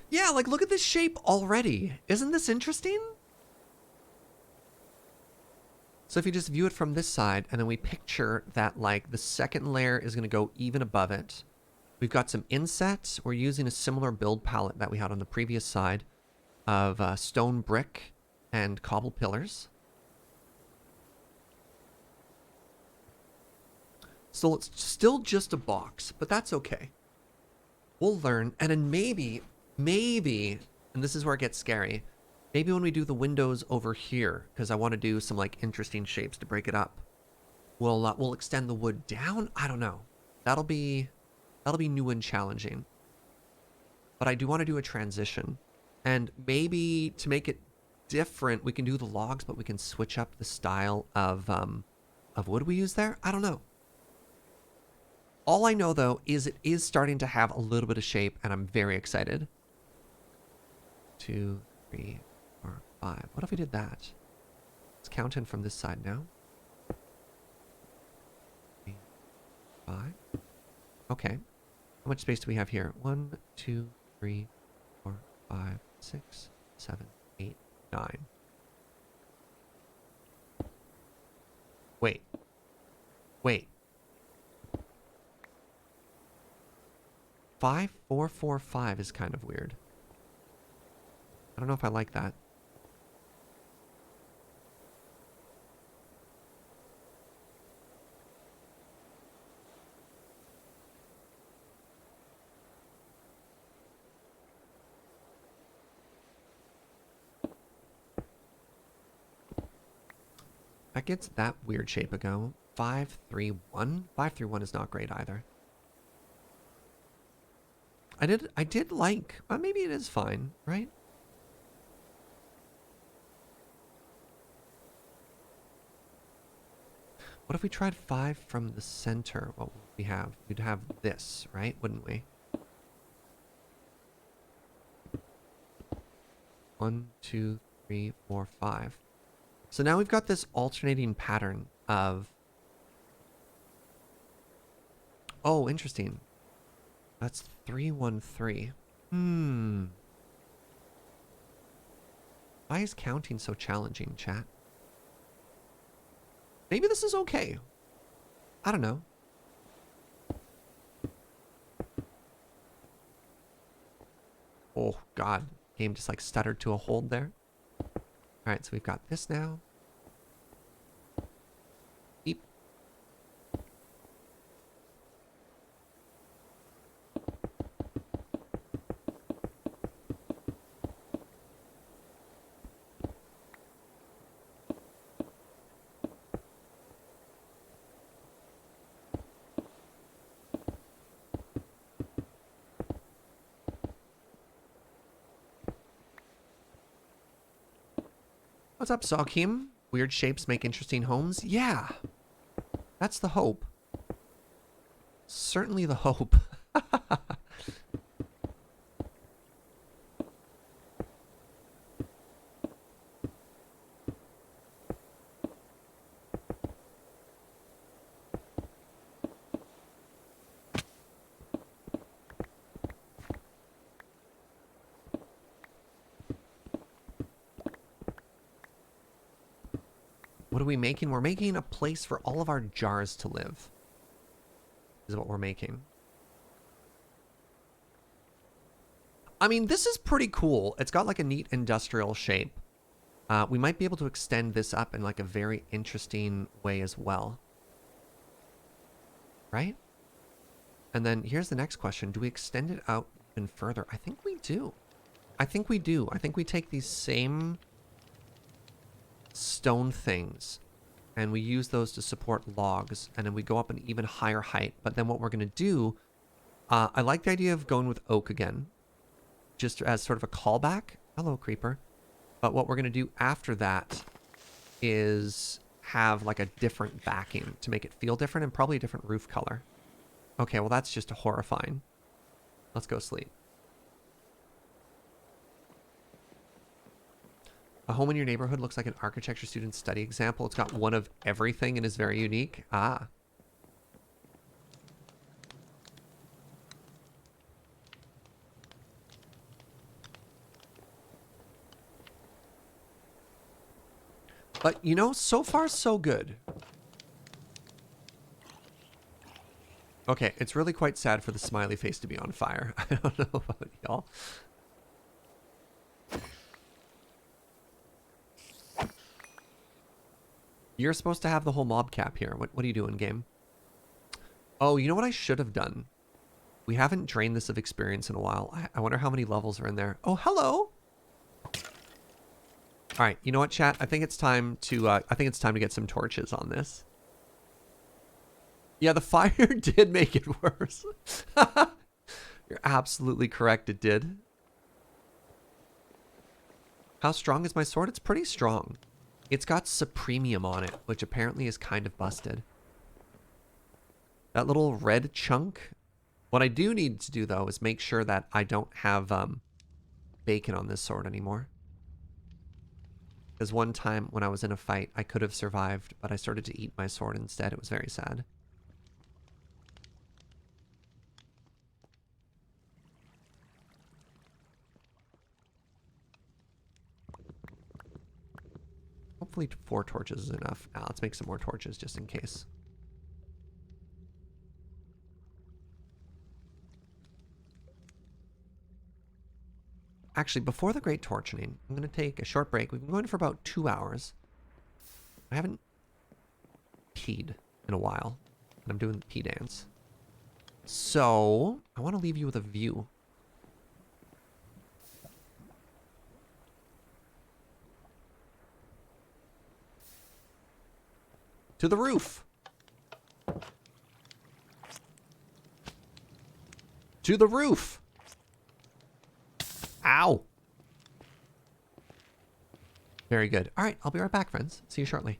Yeah, like look at this shape already. Isn't this interesting? So if you just view it from this side and then we picture that like the second layer is going to go even above it. We've got some insets. We're using a similar build palette that we had on the previous side of stone brick and cobble pillars. So it's still just a box, but that's okay. We'll learn. And then maybe, and this is where it gets scary, maybe when we do the windows over here, because I want to do some like interesting shapes to break it up, we'll extend the wood down. I don't know. That'll be new and challenging. But I do want to do a transition. And maybe to make it different, we can do the logs, but we can switch up the style of wood we use there. I don't know. All I know, though, is it is starting to have a little bit of shape, and I'm very excited. 2, 3, 4, 5. What if we did that? Let's count in from this side now. 3, 5. Okay. How much space do we have here? 1, 2, 3, 4, 5, 6, 7, 8, 9. Wait. 5, 4, 4, 5 is kind of weird. I don't know if I like that. That gets that weird shape a go. 5, 3, 1. 5, 3, 1 is not great either. I did like, well, maybe it is fine, right? What if we tried 5 from the center? What would we have? We'd have this, right? Wouldn't we? 1, 2, 3, 4, 5. So now we've got this alternating pattern of... Oh, interesting. That's 3, 1, 3. Why is counting so challenging, chat? Maybe this is okay. I don't know. Oh, God. Game just like stuttered to a hold there. Alright, so we've got this now. Beep. What's up, Zalkim? Weird shapes make interesting homes? Yeah. That's the hope. Certainly the hope. What are we making? We're making a place for all of our jars to live. Is what we're making. I mean, this is pretty cool. It's got like a neat industrial shape. We might be able to extend this up in like a very interesting way as well. Right? And then here's the next question. Do we extend it out even further? I think we do. I think we do. I think we take these same stone things and we use those to support logs, and then we go up an even higher height. But then what we're going to do, I like the idea of going with oak again, just as sort of a callback. Hello, creeper. But what we're going to do after that is have like a different backing to make it feel different, and probably a different roof color. Okay, well that's just horrifying. Let's go sleep. A home in your neighborhood looks like an architecture student's study example. It's got one of everything and is very unique. Ah. But, you know, so far so good. Okay, it's really quite sad for the smiley face to be on fire. I don't know about y'all. You're supposed to have the whole mob cap here. What are you doing, game? Oh, you know what I should have done? We haven't drained this of experience in a while. I wonder how many levels are in there. Oh, hello! All right, you know what, chat? I think it's time to get some torches on this. Yeah, the fire did make it worse. You're absolutely correct, it did. How strong is my sword? It's pretty strong. It's got Supremium on it, which apparently is kind of busted. That little red chunk. What I do need to do, though, is make sure that I don't have bacon on this sword anymore. Because one time when I was in a fight, I could have survived, but I started to eat my sword instead. It was very sad. Hopefully 4 torches is enough. Now let's make some more torches just in case. Actually, before the Great Torching, I'm going to take a short break. We've been going for about 2 hours. I haven't peed in a while, and I'm doing the pee dance. So, I want to leave you with a view. To the roof. To the roof. Ow. Very good. All right, I'll be right back, friends. See you shortly.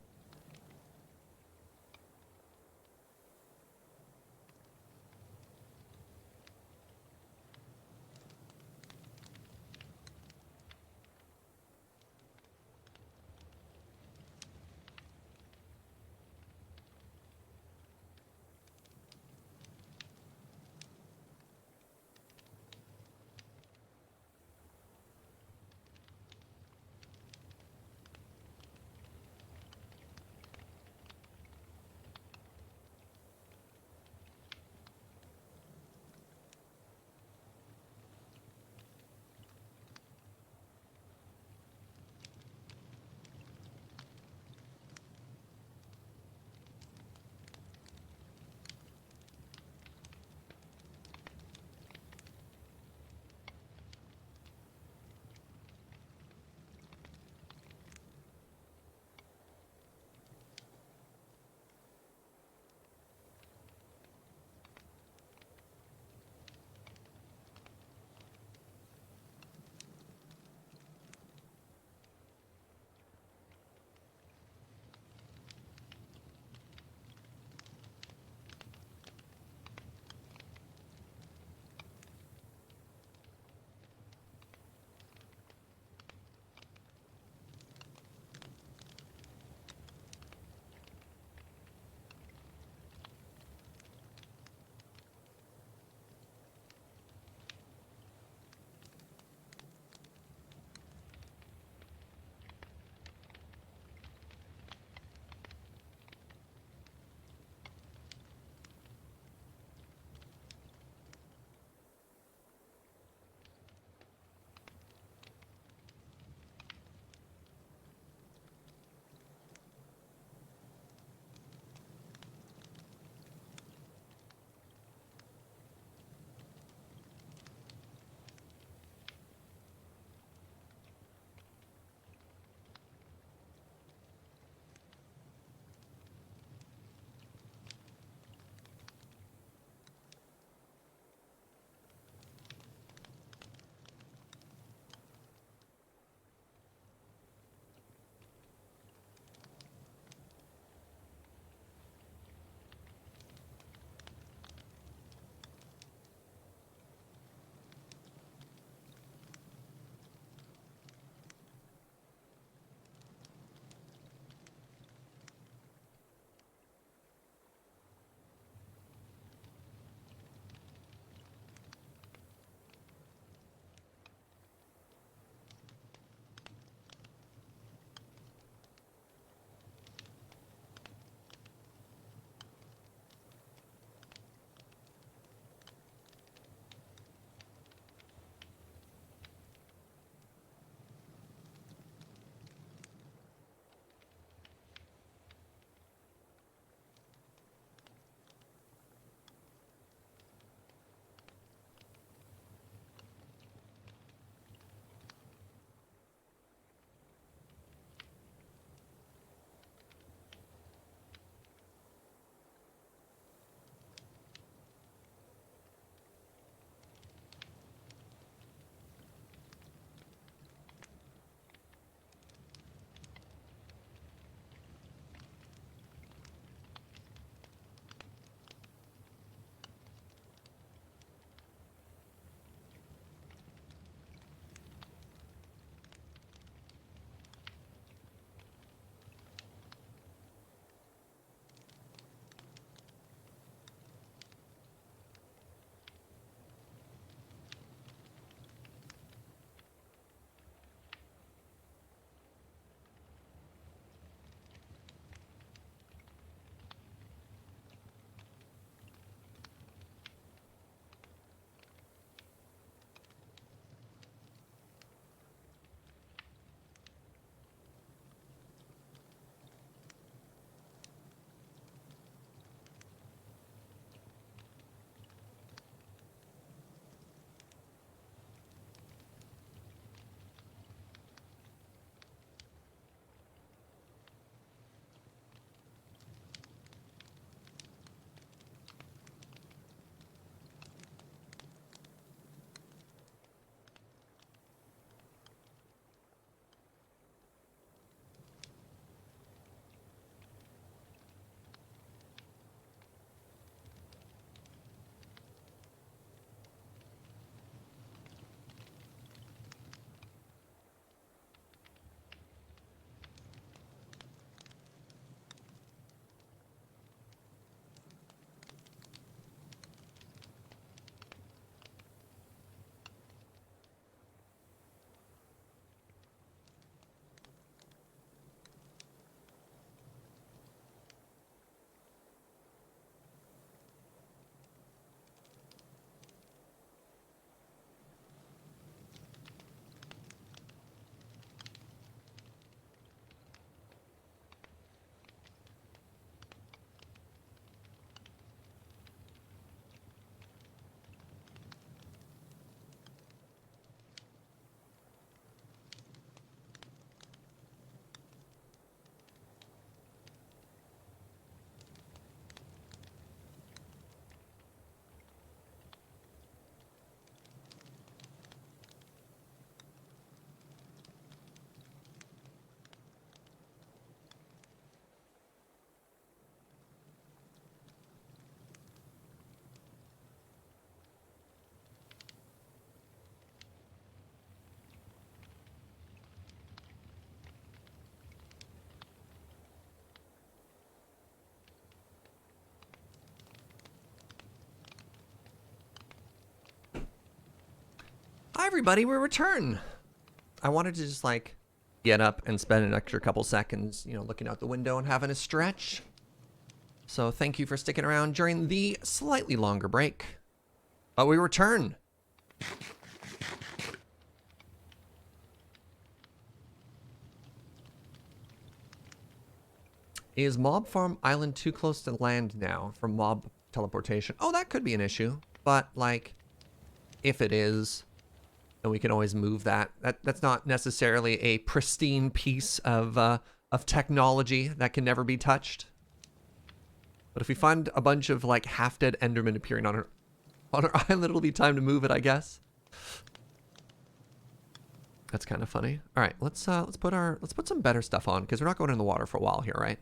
everybody, we return. I wanted to just like get up and spend an extra couple seconds, you know, looking out the window and having a stretch. So thank you for sticking around during the slightly longer break. But we return. Is Mob Farm Island too close to land now for mob teleportation? Oh, that could be an issue. But like, if it is, then we can always move that. That's not necessarily a pristine piece of technology that can never be touched. But if we find a bunch of like half-dead Endermen appearing on our island, it'll be time to move it, I guess. That's kind of funny. All right, let's put some better stuff on because we're not going in the water for a while here, right?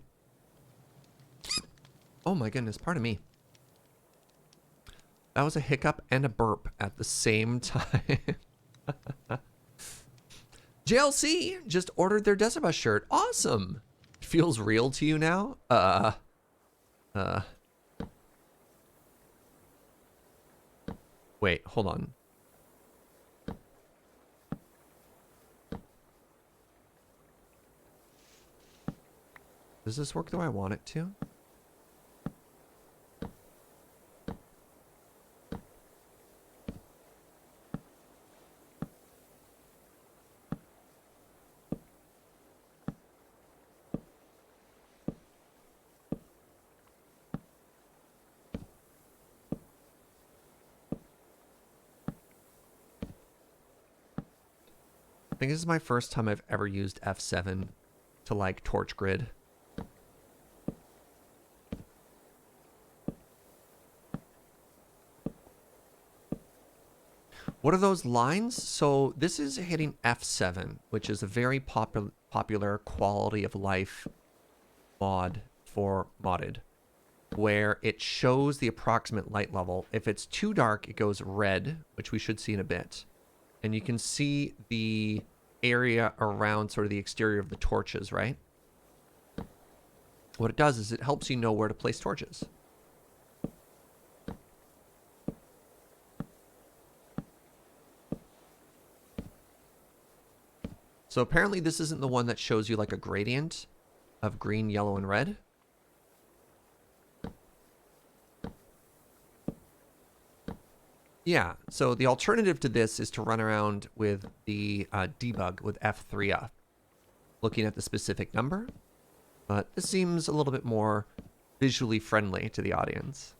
Oh my goodness, pardon me. That was a hiccup and a burp at the same time. JLC just ordered their Desert Bus shirt. Awesome. Feels real to you now? Wait, hold on. Does this work the way I want it to? I think this is my first time I've ever used F7 to like torch grid. What are those lines? So this is hitting F7, which is a very popular quality of life mod for modded, where it shows the approximate light level. If it's too dark, it goes red, which we should see in a bit. And you can see the area around sort of the exterior of the torches, right? What it does is it helps you know where to place torches. So apparently this isn't the one that shows you like a gradient of green, yellow, and red. Yeah, so the alternative to this is to run around with the debug with F3 up, looking at the specific number. But this seems a little bit more visually friendly to the audience.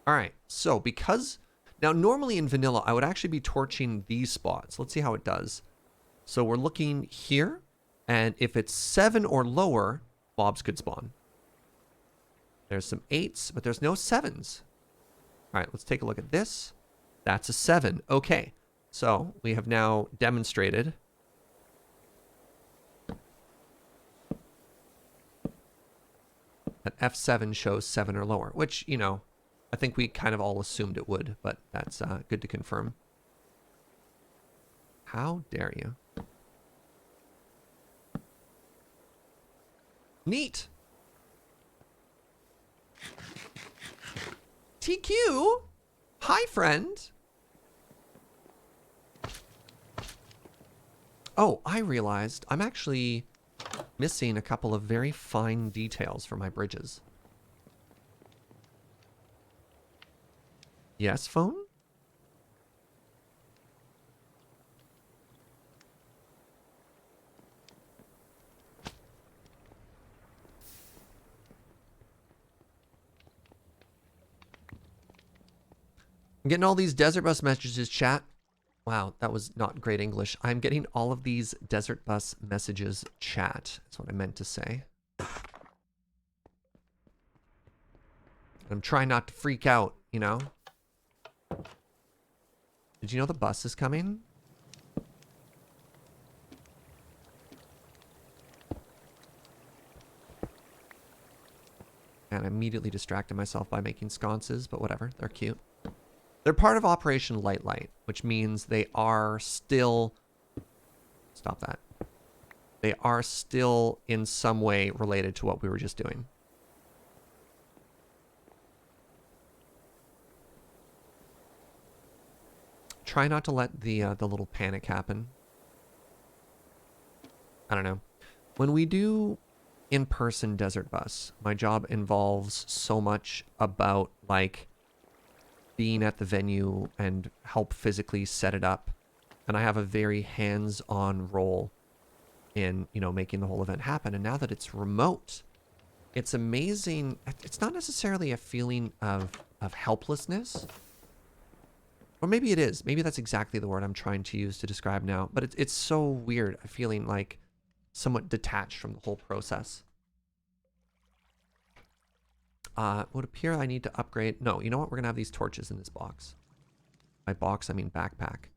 All right, so because now normally in vanilla, I would actually be torching these spots. Let's see how it does. So we're looking here, and if it's 7 or lower, mobs could spawn. There's some 8s, but there's no 7s. All right, let's take a look at this. That's a 7. Okay, so we have now demonstrated that F7 shows 7 or lower, which, you know, I think we kind of all assumed it would, but that's good to confirm. How dare you? Neat. TQ? Hi, friend. Oh, I realized I'm actually missing a couple of very fine details for my bridges. Yes, phone? I'm getting all these Desert Bus messages, chat. Wow, that was not great English. I'm getting all of these Desert Bus messages, chat. That's what I meant to say. I'm trying not to freak out, you know? Did you know the bus is coming? And I immediately distracted myself by making sconces, but whatever, they're cute. They're part of Operation Light, which means they are still... Stop that. they are still in some way related to what we were just doing. Try not to let the little panic happen. I don't know. When we do in-person desert bus, my job involves so much about like being at the venue and help physically set it up. And I have a very hands-on role in, you know, making the whole event happen. And now that it's remote, it's amazing. It's not necessarily a feeling of helplessness. Or maybe it is. Maybe that's exactly the word I'm trying to use to describe now. But it's so weird, feeling like somewhat detached from the whole process. Would appear I need to upgrade. No, you know what? We're going to have these torches in this box. By box, I mean backpack.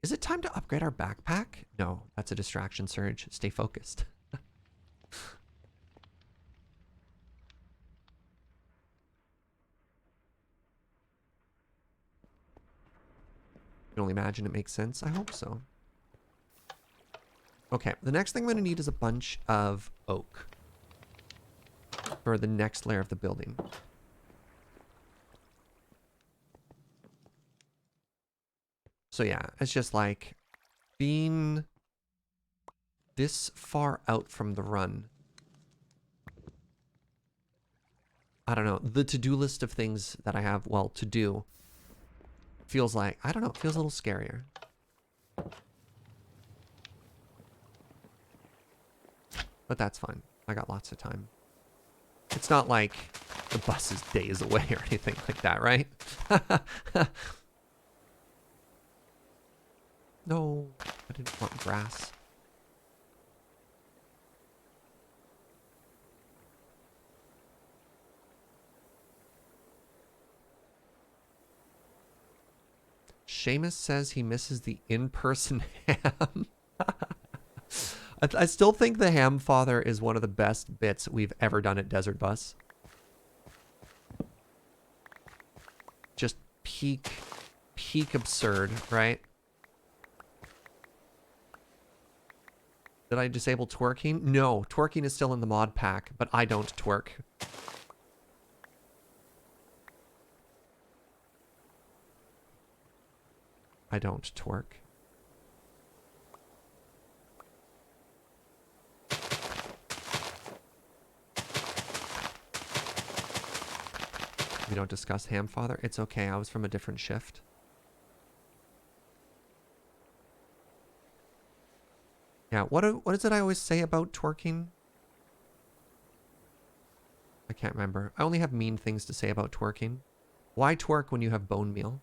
Is it time to upgrade our backpack? No, that's a distraction, Serge. Stay focused. You can only imagine it makes sense. I hope so. Okay, the next thing I'm going to need is a bunch of oak for the next layer of the building. So yeah, it's just like being this far out from the run. I don't know. The to-do list of things that I have, well, to do, feels like, I don't know, it feels a little scarier. But that's fine. I got lots of time. It's not like the bus is days away or anything like that, right? No, I didn't want grass. Seamus says he misses the in-person ham. I still think the Ham Father is one of the best bits we've ever done at Desert Bus. Just peak absurd, right? Did I disable twerking? No, twerking is still in the mod pack, but I don't twerk. I don't twerk. We don't discuss Ham Father. It's okay. I was from a different shift. Yeah, what is it I always say about twerking? I can't remember. I only have mean things to say about twerking. Why twerk when you have bone meal?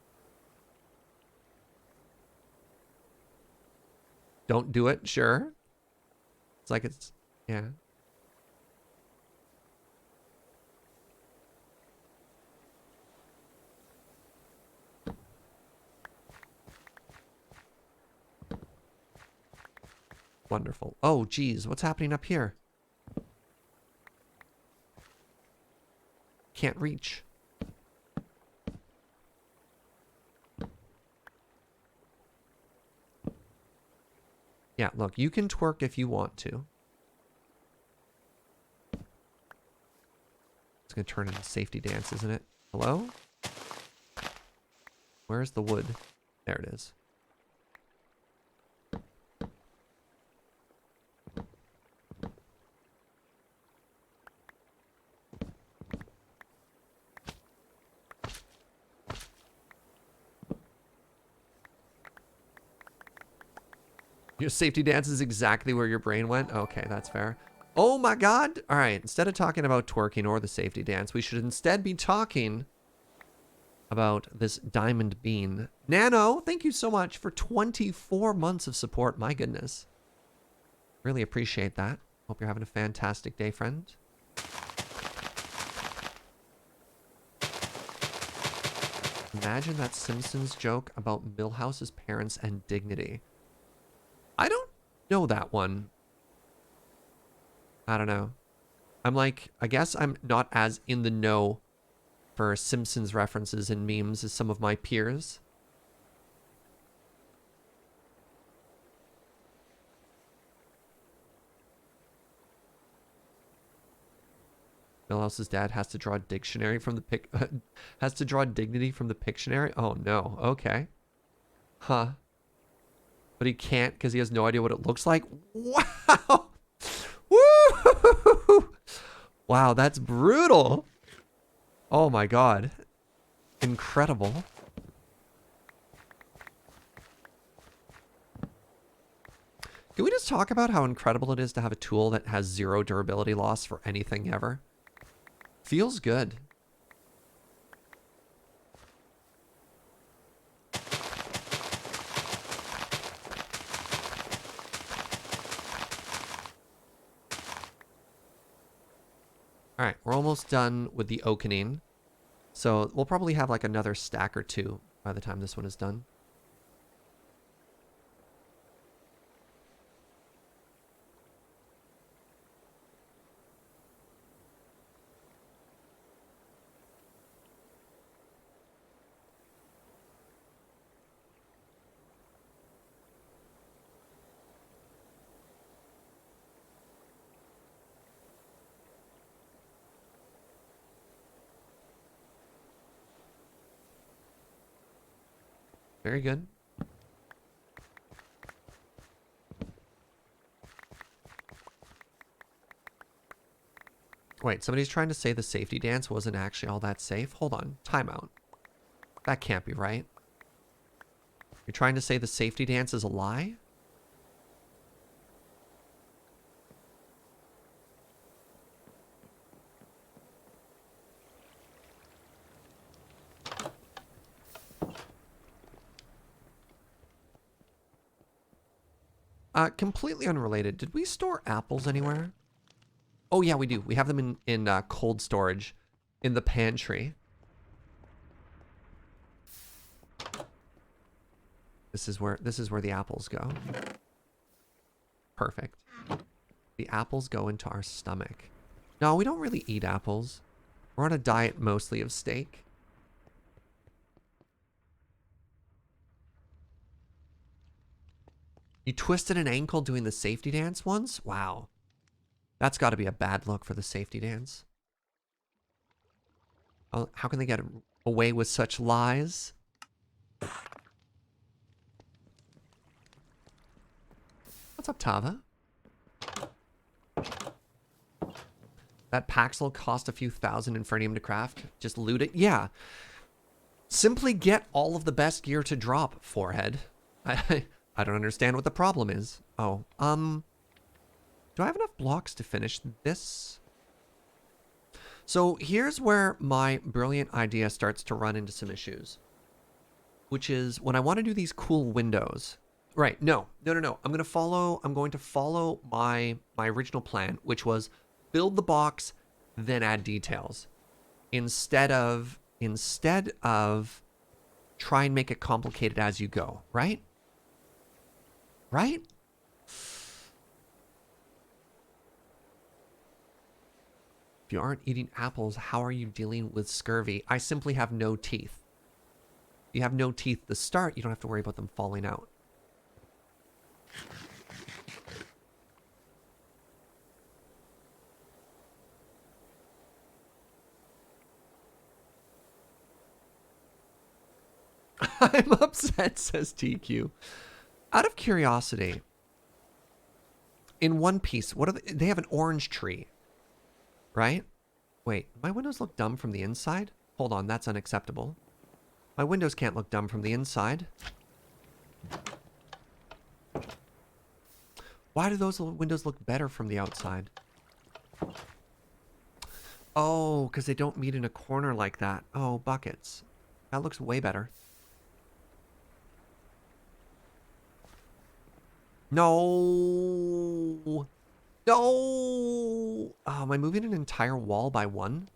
Don't do it, sure. It's like it's, yeah. Wonderful. Oh, geez, what's happening up here? Can't reach. Yeah, look, you can twerk if you want to. It's going to turn into safety dance, isn't it? Hello? Where's the wood? There it is. Your safety dance is exactly where your brain went? Okay, that's fair. Oh my god! Alright, instead of talking about twerking or the safety dance, we should instead be talking about this diamond bean. Nano, thank you so much for 24 months of support. My goodness. Really appreciate that. Hope you're having a fantastic day, friend. Imagine that Simpsons joke about Milhouse's parents and dignity. I don't know that one. I don't know. I'm like, I guess I'm not as in the know for Simpsons references and memes as some of my peers. Millhouse's dad has to draw a dictionary from the has to draw dignity from the Pictionary. Oh no. Okay. Huh. But he can't because he has no idea what it looks like. Wow. Woo! Wow, that's brutal. Oh my god. Incredible. Can we just talk about how incredible it is to have a tool that has 0 durability loss for anything ever? Feels good. All right, we're almost done with the oakening. So we'll probably have like another stack or 2 by the time this one is done. Very good. Wait, somebody's trying to say the safety dance wasn't actually all that safe? Hold on. Timeout. That can't be right. You're trying to say the safety dance is a lie? Completely unrelated. Did we store apples anywhere? Oh yeah, we do. We have them in cold storage in the pantry. This is where the apples go. Perfect. The apples go into our stomach. No, we don't really eat apples. We're on a diet mostly of steak. You twisted an ankle doing the safety dance once? Wow. That's got to be a bad look for the safety dance. Oh, how can they get away with such lies? What's up, Tava? That Paxel cost a few thousand Infernium to craft. Just loot it? Yeah. Simply get all of the best gear to drop, Forehead. I don't understand what the problem is. Oh, do I have enough blocks to finish this? So here's where my brilliant idea starts to run into some issues. Which is when I want to do these cool windows. Right, no. I'm going to follow my original plan, which was build the box, then add details. Instead of try and make it complicated as you go, right? Right? If you aren't eating apples, how are you dealing with scurvy? I simply have no teeth. You have no teeth to start, you don't have to worry about them falling out. I'm upset, says TQ. Out of curiosity, in One Piece, what are they have an orange tree, right? Wait, my windows look dumb from the inside? Hold on, that's unacceptable. My windows can't look dumb from the inside. Why do those windows look better from the outside? Oh, because they don't meet in a corner like that. Oh, buckets. That looks way better. No. No. Oh, am I moving an entire wall by one?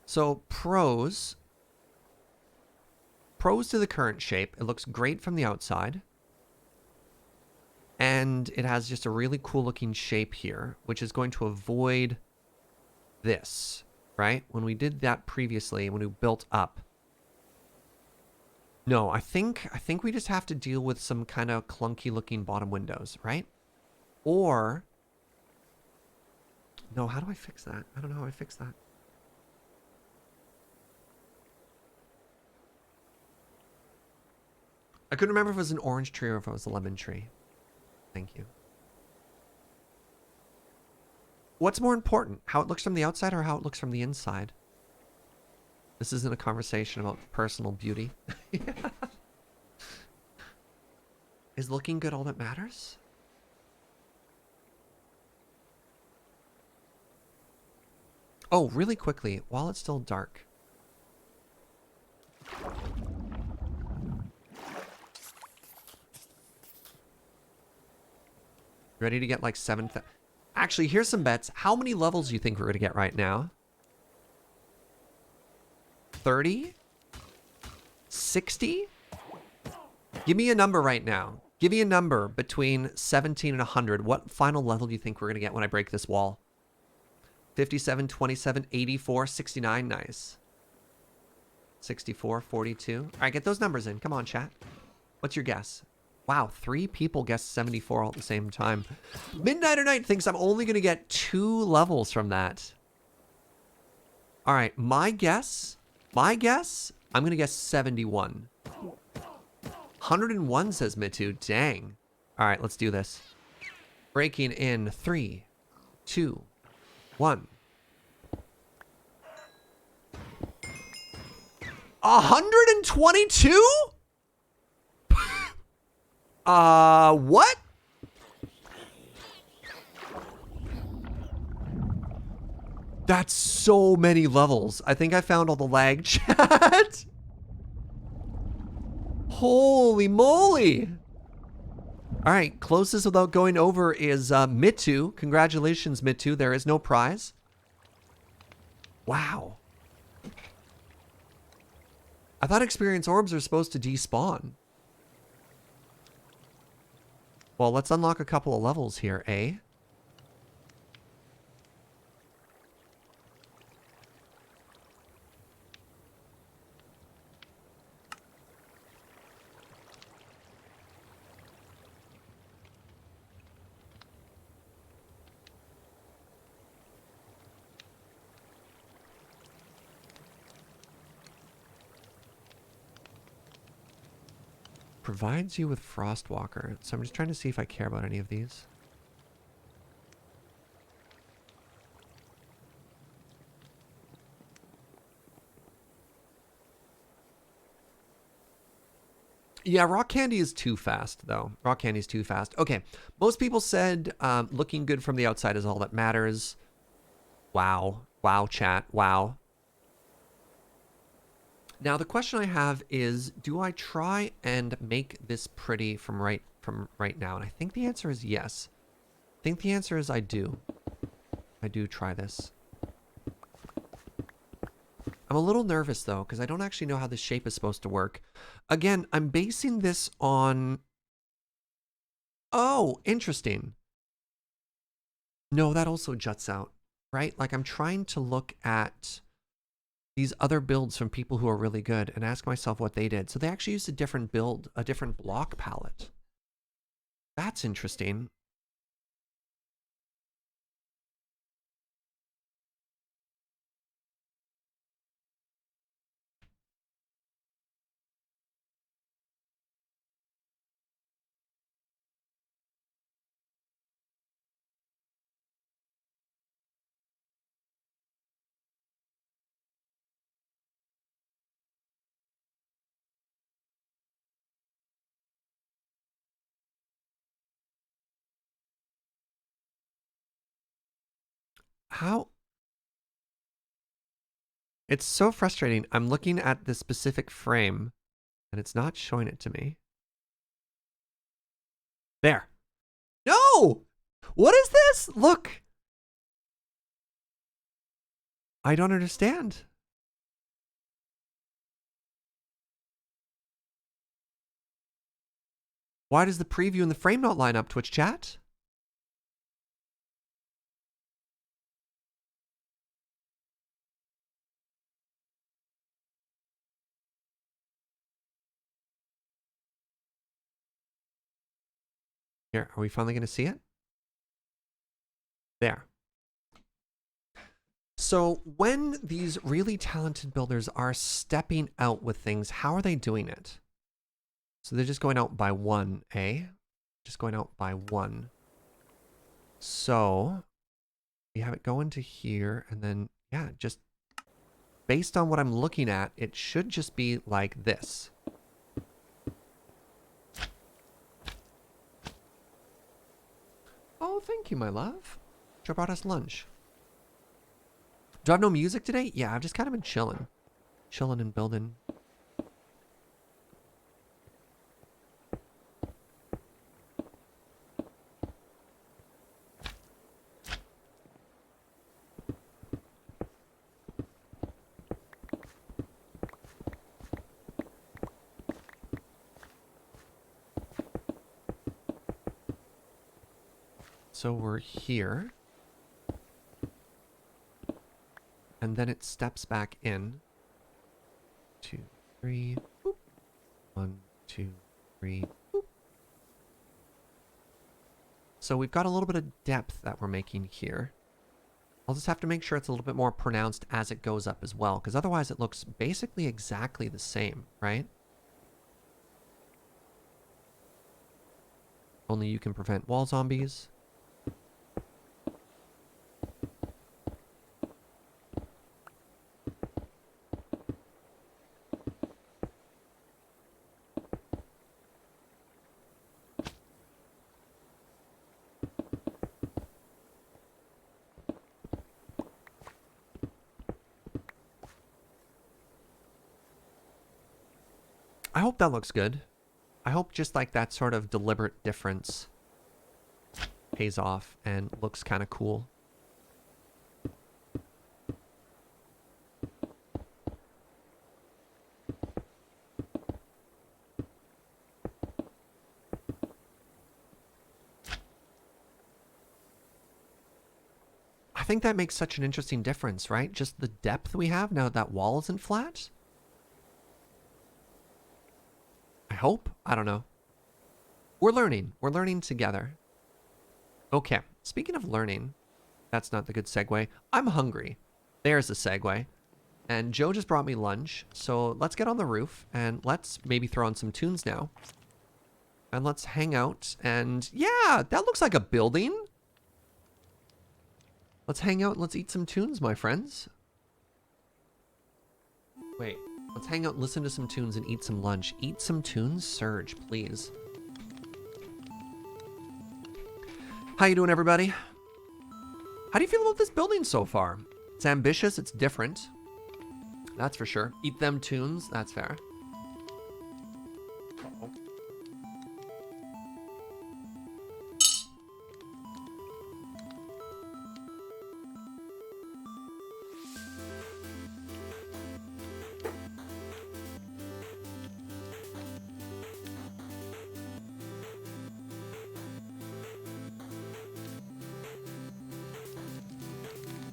So pros to the current shape. It looks great from the outside. And it has just a really cool looking shape here, which is going to avoid this, right? When we did that previously, when we built up. No, I think we just have to deal with some kind of clunky looking bottom windows, right? Or, no, how do I fix that? I don't know how I fix that. I couldn't remember if it was an orange tree or if it was a lemon tree. Thank you. What's more important, how it looks from the outside or how it looks from the inside? This isn't a conversation about personal beauty. Is looking good all that matters? Oh, really quickly, while it's still dark. Ready to get like 7,000? Actually, here's some bets. How many levels do you think we're going to get right now? 30? 60? Give me a number right now. Give me a number between 17 and 100. What final level do you think we're going to get when I break this wall? 57, 27, 84, 69. Nice. 64, 42. All right, get those numbers in. Come on, chat. What's your guess? Wow, 3 people guessed 74 all at the same time. Midnighter Night thinks I'm only going to get 2 levels from that. All right, my guess, I'm going to guess 71. 101 says Mitu. Dang. All right, let's do this. Breaking in 3, 2, 1. 122? What? That's so many levels. I think I found all the lag chat. Holy moly. All right, closest without going over is Mitu. Congratulations, Mitu. There is no prize. Wow. I thought experience orbs are supposed to despawn. Well, let's unlock a couple of levels here, eh? Provides you with Frostwalker. So I'm just trying to see if I care about any of these. Yeah, rock candy is too fast, though. Rock candy is too fast. Okay, most people said looking good from the outside is all that matters. Wow. Wow, chat. Wow. Now, the question I have is, do I try and make this pretty from right now? And I think the answer is yes. I think the answer is I do. I do try this. I'm a little nervous, though, because I don't actually know how this shape is supposed to work. Again, I'm basing this on... Oh, interesting. No, that also juts out, right? Like, I'm trying to look at these other builds from people who are really good and ask myself what they did. So they actually used a different build, a different block palette. That's interesting. How? It's so frustrating. I'm looking at this specific frame and it's not showing it to me. There. No! What is this? Look. I don't understand. Why does the preview and the frame not line up, Twitch chat? Here, are we finally going to see it? There. So when these really talented builders are stepping out with things, how are they doing it? So they're just going out by one, eh? Just going out by one. So we have it going to here, and then, yeah, just based on what I'm looking at, it should just be like this. Oh, thank you, my love. Joe brought us lunch. Do I have no music today? Yeah, I've just kind of been chilling. Chilling and building. So we're here. And then it steps back in. 2, 3. Boop. 1, 2, 3. Boop. So we've got a little bit of depth that we're making here. I'll just have to make sure it's a little bit more pronounced as it goes up as well, because otherwise it looks basically exactly the same, right? Only you can prevent wall zombies. I hope that looks good. I hope just like that sort of deliberate difference pays off and looks kind of cool. I think that makes such an interesting difference, right? Just the depth we have now that wall isn't flat. I hope. I don't know. We're learning. We're learning together. Okay. Speaking of learning, that's not the good segue. I'm hungry. There's a segue. And Joe just brought me lunch. So let's get on the roof and let's maybe throw on some tunes now. And let's hang out. And yeah, that looks like a building. Let's hang out and let's eat some tunes, my friends. Wait. Let's hang out and listen to some tunes and eat some lunch. Eat some tunes? Serge, please. How you doing, everybody? How do you feel about this building so far? It's ambitious. It's different. That's for sure. Eat them tunes. That's fair. Uh-oh.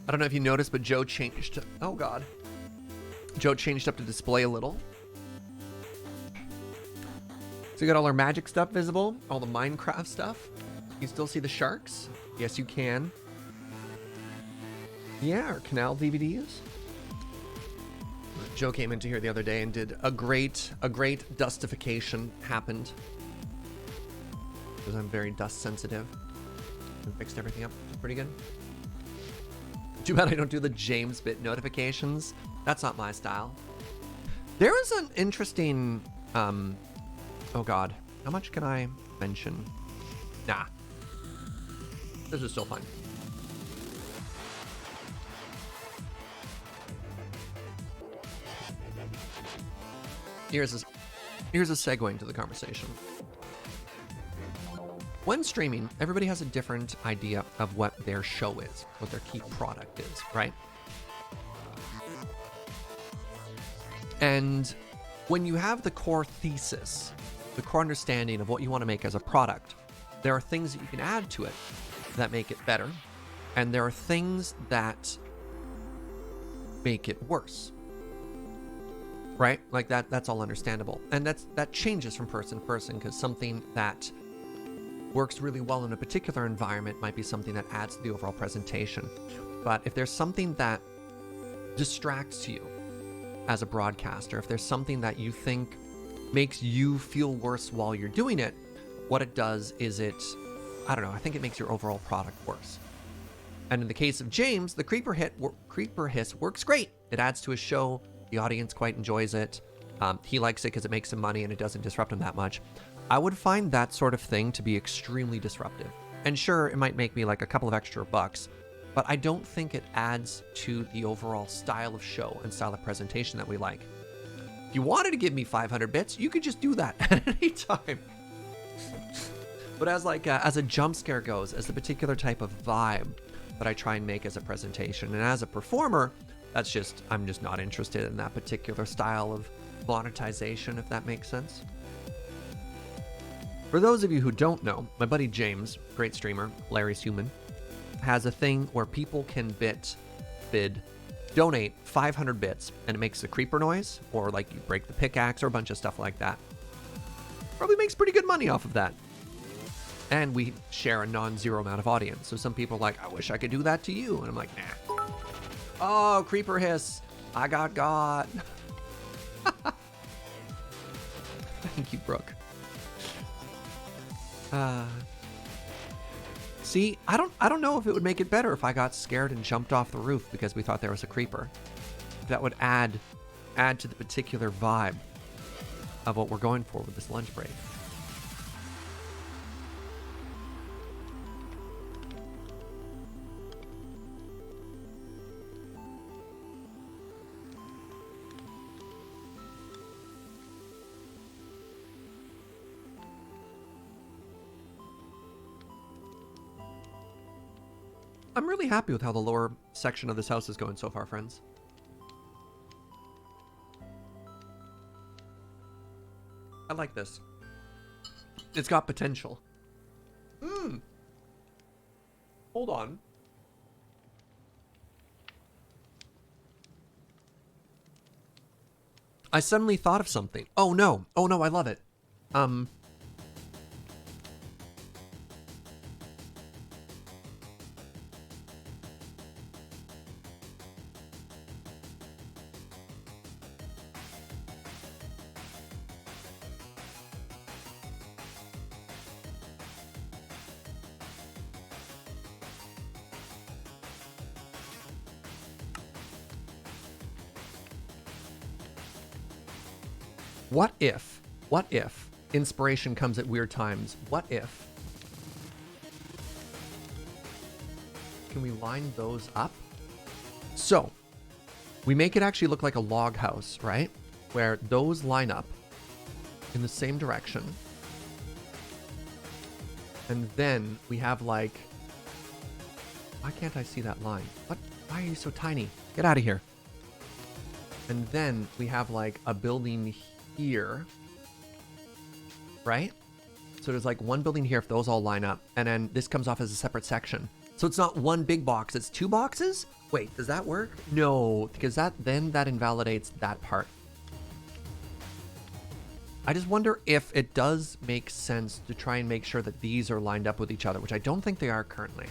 I don't know if you noticed, but Joe changed. Oh, God. Joe changed up the display a little. So you got all our magic stuff visible, all the Minecraft stuff. You still see the sharks? Yes, you can. Yeah, our canal DVDs. Joe came into here the other day and did a great dustification happened. Because I'm very dust sensitive. And fixed everything up pretty good. Too bad I don't do the James bit notifications. That's not my style. There was an interesting, oh God, how much can I mention? Nah, this is still fun. Here's a segue into the conversation. When streaming, everybody has a different idea of what their show is, what their key product is, right? And when you have the core thesis, the core understanding of what you want to make as a product, there are things that you can add to it that make it better, and there are things that make it worse. Right? Like that's all understandable. And that changes from person to person, because something that works really well in a particular environment might be something that adds to the overall presentation. But if there's something that distracts you as a broadcaster, if there's something that you think makes you feel worse while you're doing it, what it does is I don't know, I think it makes your overall product worse. And in the case of James, the creeper hiss works great. It adds to his show. The audience quite enjoys it. He likes it because it makes him money and it doesn't disrupt him that much. I would find that sort of thing to be extremely disruptive. And sure, it might make me like a couple of extra bucks, but I don't think it adds to the overall style of show and style of presentation that we like. If you wanted to give me 500 bits, you could just do that at any time. But as a jump scare goes, as the particular type of vibe that I try and make as a presentation, and as a performer, I'm just not interested in that particular style of monetization, if that makes sense. For those of you who don't know, my buddy James, great streamer, Larry's Human, has a thing where people can donate 500 bits, and it makes a creeper noise, or like you break the pickaxe, or a bunch of stuff like that. Probably makes pretty good money off of that. And we share a non-zero amount of audience. So some people are like, I wish I could do that to you. And I'm like, nah. Oh, creeper hiss. I got. Thank you, Brooke. See, I don't know if it would make it better if I got scared and jumped off the roof because we thought there was a creeper. That would add to the particular vibe of what we're going for with this lunch break. I'm really happy with how the lower section of this house is going so far, friends. I like this. It's got potential. Hold on. I suddenly thought of something. Oh no, I love it. What if inspiration comes at weird times? What if? Can we line those up? So, we make it actually look like a log house, right? Where those line up in the same direction. And then we have like... Why can't I see that line? What? Why are you so tiny? Get out of here. And then we have like a building here, right? So there's like one building here if those all line up, and then this comes off as a separate section. So it's not one big box, it's two boxes? Wait, does that work? No, because that invalidates that part. I just wonder if it does make sense to try and make sure that these are lined up with each other, which I don't think they are currently.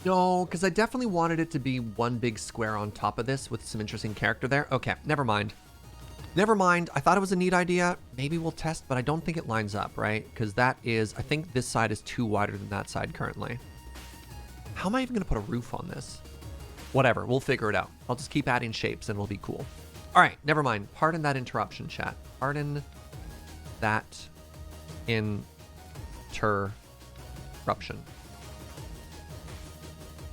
No, because I definitely wanted it to be one big square on top of this with some interesting character there. Okay, never mind. Never mind. I thought it was a neat idea. Maybe we'll test, but I don't think it lines up, right? Because that is, I think this side is two wider than that side currently. How am I even going to put a roof on this? Whatever, we'll figure it out. I'll just keep adding shapes and we'll be cool. All right, never mind. Pardon that interruption, chat. Pardon that interruption.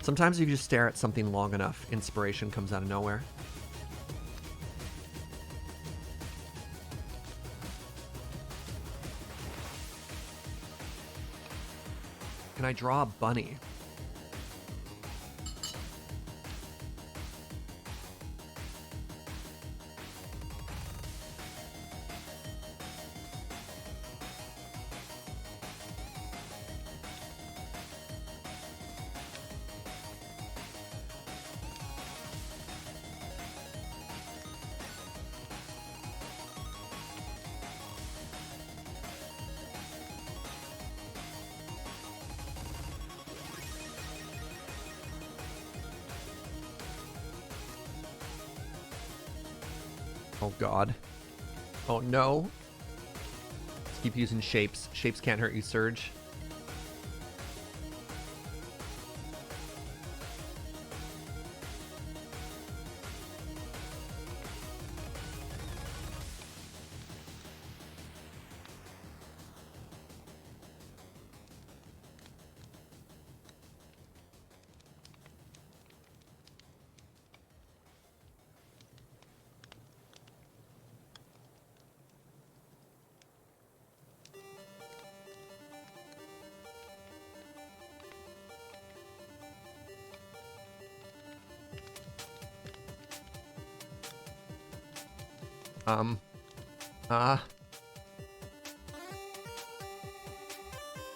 Sometimes if you just stare at something long enough, inspiration comes out of nowhere. Can I draw a bunny? Oh god. Oh no. Let's keep using shapes. Shapes can't hurt you, Serge.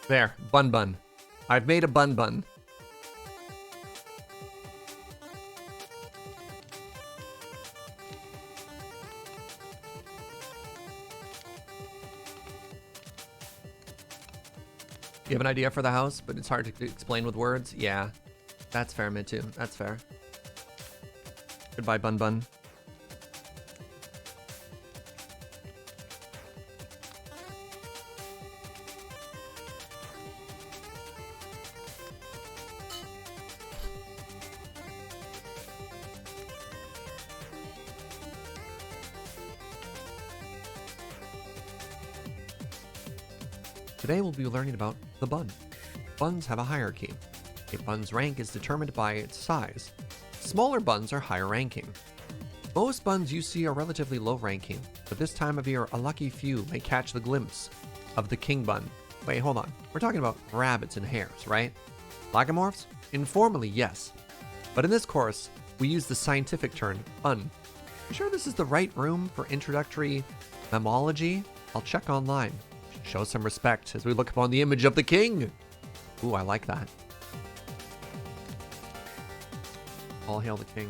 There, bun bun. I've made a bun bun. You have an idea for the house, but it's hard to explain with words? Yeah, that's fair, me too. That's fair. Goodbye, bun bun. Today we'll be learning about the bun. Buns have a hierarchy. A bun's rank is determined by its size. Smaller buns are higher ranking. Most buns you see are relatively low ranking, but this time of year a lucky few may catch the glimpse of the king bun. Wait, hold on. We're talking about rabbits and hares, right? Lagomorphs? Informally, yes. But in this course, we use the scientific term bun. You sure this is the right room for introductory mammalogy? I'll check online. Show some respect as we look upon the image of the king. Ooh, I like that. All hail the king.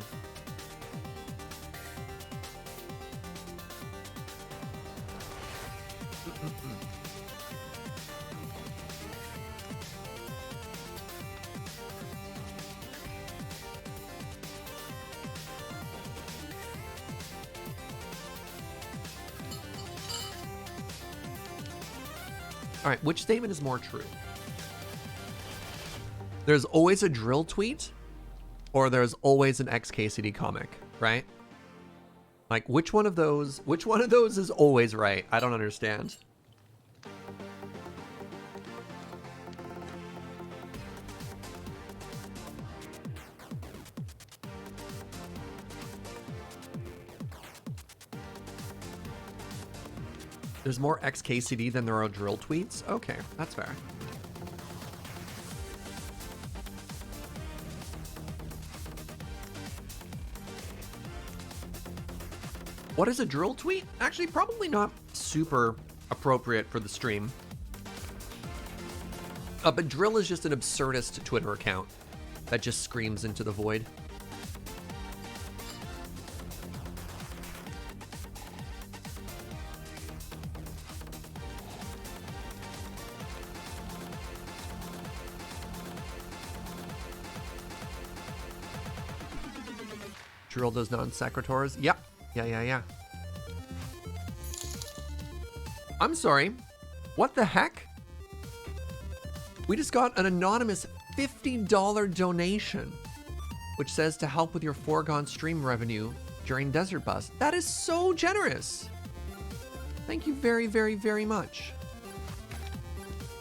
All right, which statement is more true? There's always a drill tweet, or there's always an XKCD comic, right? Like, which one of those is always right? I don't understand. There's more XKCD than there are drill tweets? Okay, that's fair. What is a drill tweet? Actually, probably not super appropriate for the stream. But drill is just an absurdist Twitter account that just screams into the void. Drill those non-secretors. Yep. Yeah. I'm sorry. What the heck? We just got an anonymous $50 donation, which says to help with your foregone stream revenue during Desert Bus. That is so generous. Thank you very, very, very much.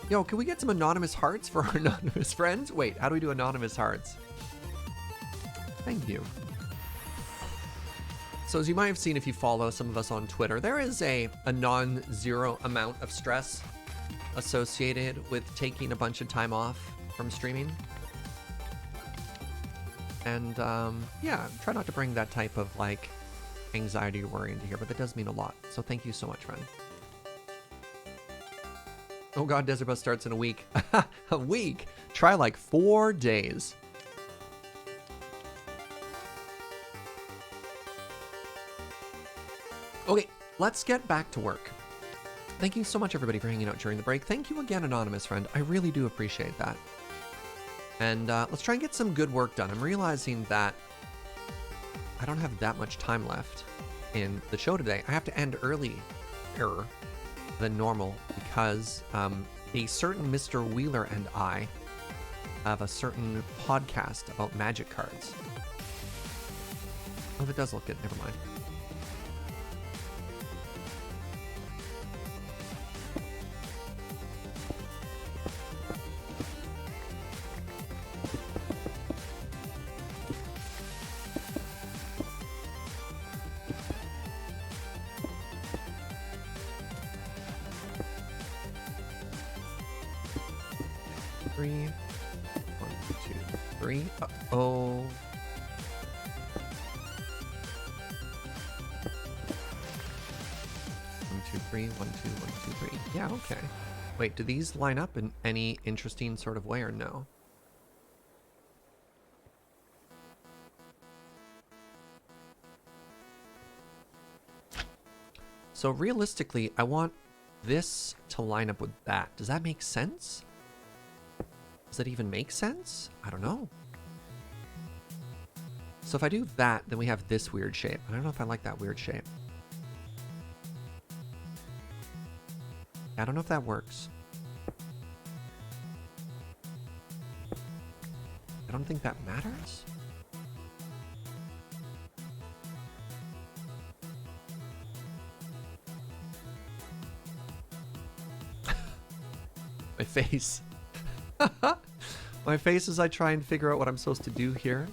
Yo, can we get some anonymous hearts for our anonymous friends? Wait, how do we do anonymous hearts? Thank you. So as you might have seen if you follow some of us on Twitter, there is a non-zero amount of stress associated with taking a bunch of time off from streaming. And yeah, try not to bring that type of like anxiety or worry into here, but that does mean a lot. So thank you so much, friend. Oh God, Desert Bus starts in a week. A week? Try like 4 days. Okay, let's get back to work. Thank you so much, everybody, for hanging out during the break. Thank you again, anonymous friend. I really do appreciate that. And let's try and get some good work done. I'm realizing that I don't have that much time left. in the show today. I have to end earlier than normal because a certain Mr. Wheeler and I have a certain podcast about magic cards. Oh, it does look good. Never mind. Three. 1, 2, 3. Uh-oh. One, two, three. 1, 2, 1, 2, 3. Yeah, okay. Wait, do these line up in any interesting sort of way or no? So realistically, I want this to line up with that. Does that make sense? Does that even make sense? I don't know. So if I do that, then we have this weird shape. I don't know if I like that weird shape. I don't know if that works. I don't think that matters. My face. My face as I try and figure out what I'm supposed to do here.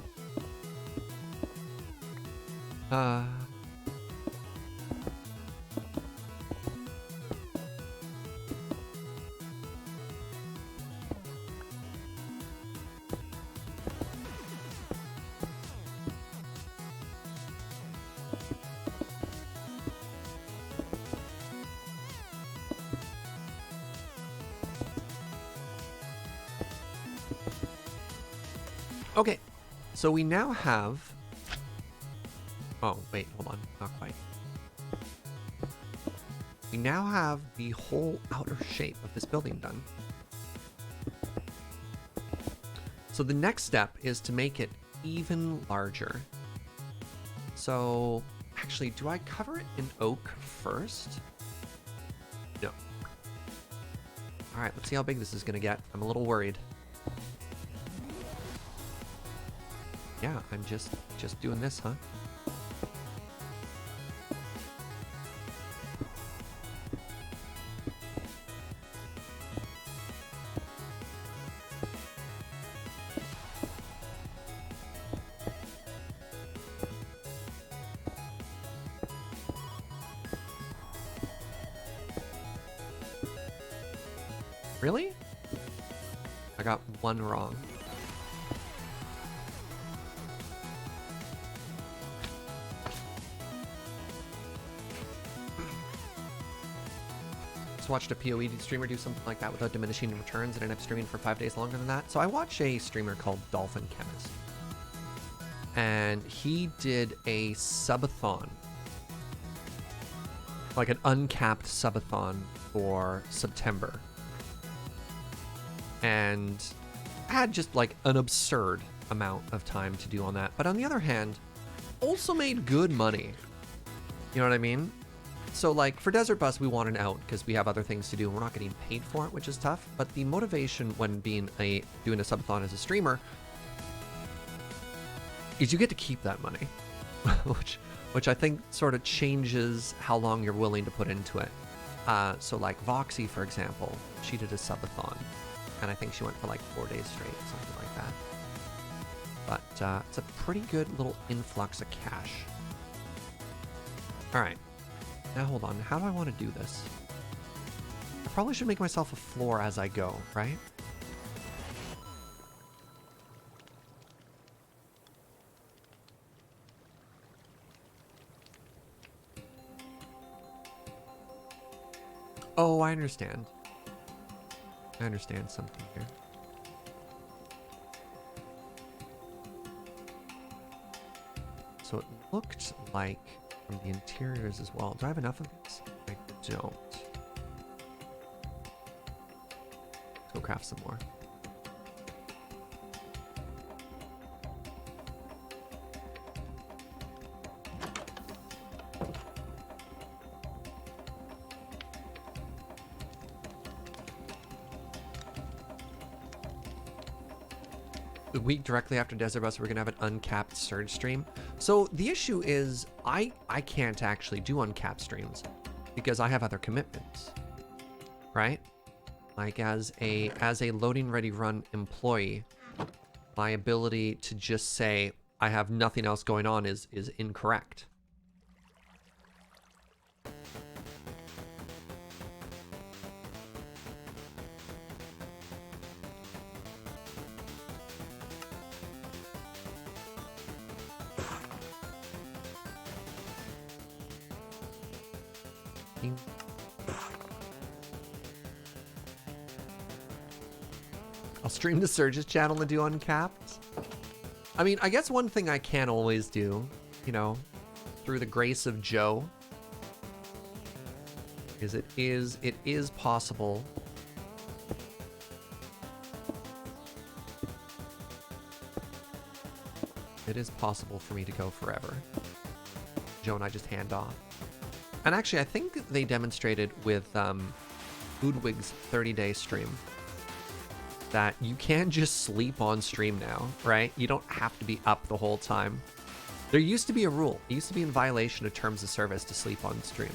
Okay, so we now have... Oh, wait, hold on. Not quite. We now have the whole outer shape of this building done. So the next step is to make it even larger. So, actually, do I cover it in oak first? No. All right, let's see how big this is going to get. I'm a little worried. Yeah, I'm just doing this, huh? Really? I got one wrong. Watched a PoE streamer do something like that without diminishing returns and ended up streaming for 5 days longer than that. So I watch a streamer called Dolphin Chemist, and he did a subathon, like an uncapped subathon for September, and had just like an absurd amount of time to do on that. But on the other hand, also made good money. You know what I mean? So like for Desert Bus, we want an out because we have other things to do and we're not getting paid for it, which is tough. But the motivation when doing a subathon as a streamer is you get to keep that money, which I think sort of changes how long you're willing to put into it. So like Voxy, for example, she did a subathon, and I think she went for like 4 days straight, something like that. But it's a pretty good little influx of cash. All right. Now hold on, how do I want to do this? I probably should make myself a floor as I go, right? Oh, I understand. I understand something here. So it looked like from the interiors as well. Do I have enough of this? I don't. Let's go craft some more. the week directly after Desert Bus, we're gonna have an uncapped Surge stream. So the issue is I can't actually do uncapped streams because I have other commitments, right? Like as a loading ready run employee, my ability to just say I have nothing else going on is incorrect. I'll stream to Serge's channel and do uncapped. I mean, I guess one thing I can always do, you know, through the grace of Joe, is it is possible. It is possible for me to go forever. Joe and I just hand off. And actually, I think they demonstrated with Ludwig's 30-day stream that you can just sleep on stream now, right? You don't have to be up the whole time. There used to be a rule. It used to be in violation of terms of service to sleep on stream.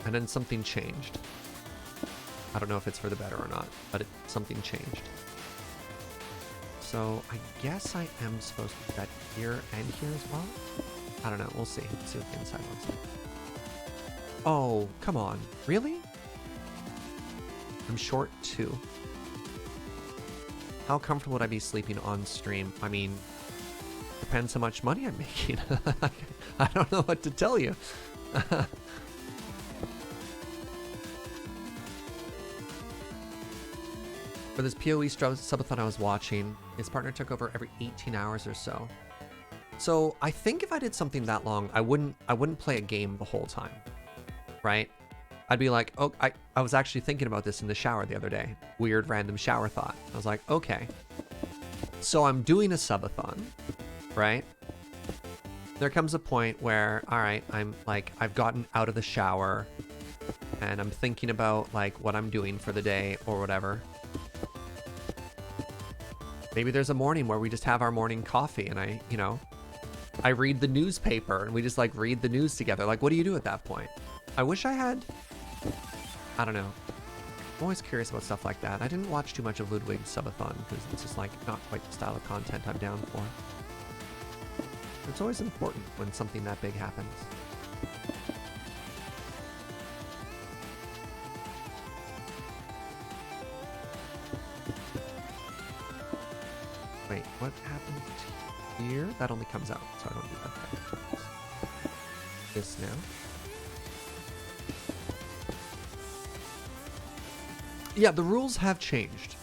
And then something changed. I don't know if it's for the better or not, but something changed. So I guess I am supposed to do that here and here as well? I don't know. We'll see. Let's see what the inside looks like. Oh, come on. Really? I'm short 2. How comfortable would I be sleeping on stream? I mean, depends how much money I'm making. I don't know what to tell you. For this PoE subathon I was watching, his partner took over every 18 hours or so. So I think if I did something that long, I wouldn't play a game the whole time, right? I'd be like, oh, I was actually thinking about this in the shower the other day. Weird random shower thought. I was like, okay, so I'm doing a subathon, right? There comes a point where, all right, I'm like, I've gotten out of the shower and I'm thinking about like what I'm doing for the day or whatever. Maybe there's a morning where we just have our morning coffee and I read the newspaper and we just like read the news together. Like, what do you do at that point? I wish I had, I don't know. I'm always curious about stuff like that. I didn't watch too much of Ludwig's subathon because it's just like not quite the style of content I'm down for. It's always important when something that big happens. Wait, what happened here? That only comes out, so I don't do that. This now. Yeah, the rules have changed.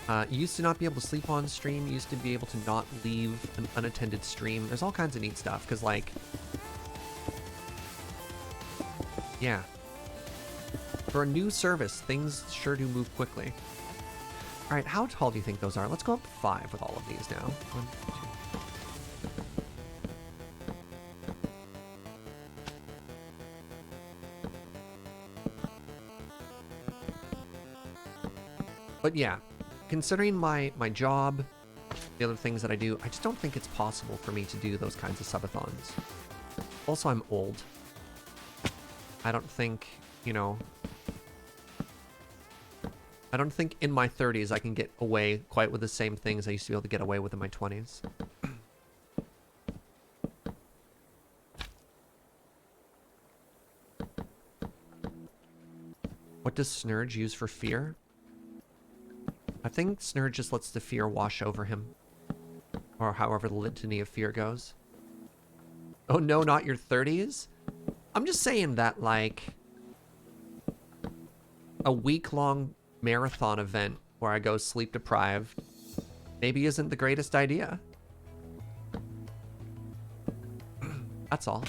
You used to not be able to sleep on stream. You used to be able to not leave an unattended stream. There's all kinds of neat stuff, because, like... Yeah. For a new service, things sure do move quickly. Alright, how tall do you think those are? Let's go up to 5 with all of these now. 1, 2. But yeah, considering my job, the other things that I do, I just don't think it's possible for me to do those kinds of subathons. Also, I'm old. I don't think, you know... I don't think in my 30s I can get away quite with the same things I used to be able to get away with in my 20s. What does Serge use for fear? I think Serge just lets the fear wash over him. Or however the litany of fear goes. Oh no, not your 30s? I'm just saying that, like... a week-long marathon event where I go sleep deprived maybe isn't the greatest idea. That's all.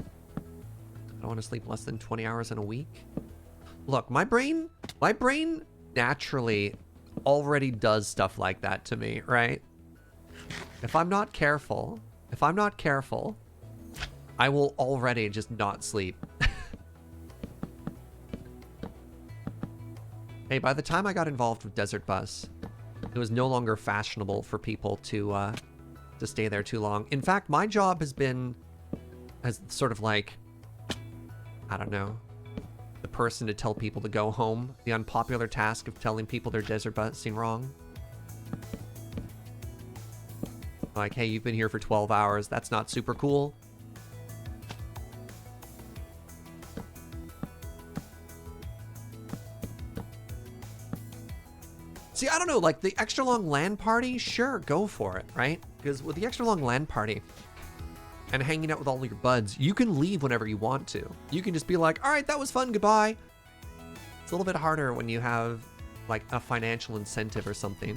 I don't want to sleep less than 20 hours in a week. Look, my brain naturally already does stuff like that to me, right? If I'm not careful, I will already just not sleep. Hey, by the time I got involved with Desert Bus, it was no longer fashionable for people to stay there too long. In fact, my job has been as sort of like, I don't know, the person to tell people to go home. The unpopular task of telling people they're desert busing wrong. Like, hey, you've been here for 12 hours. That's not super cool. See, I don't know, like the extra long LAN party, sure, go for it, right? Because with the extra long LAN party and hanging out with all your buds, you can leave whenever you want to. You can just be like, all right, that was fun, goodbye. It's a little bit harder when you have like a financial incentive or something.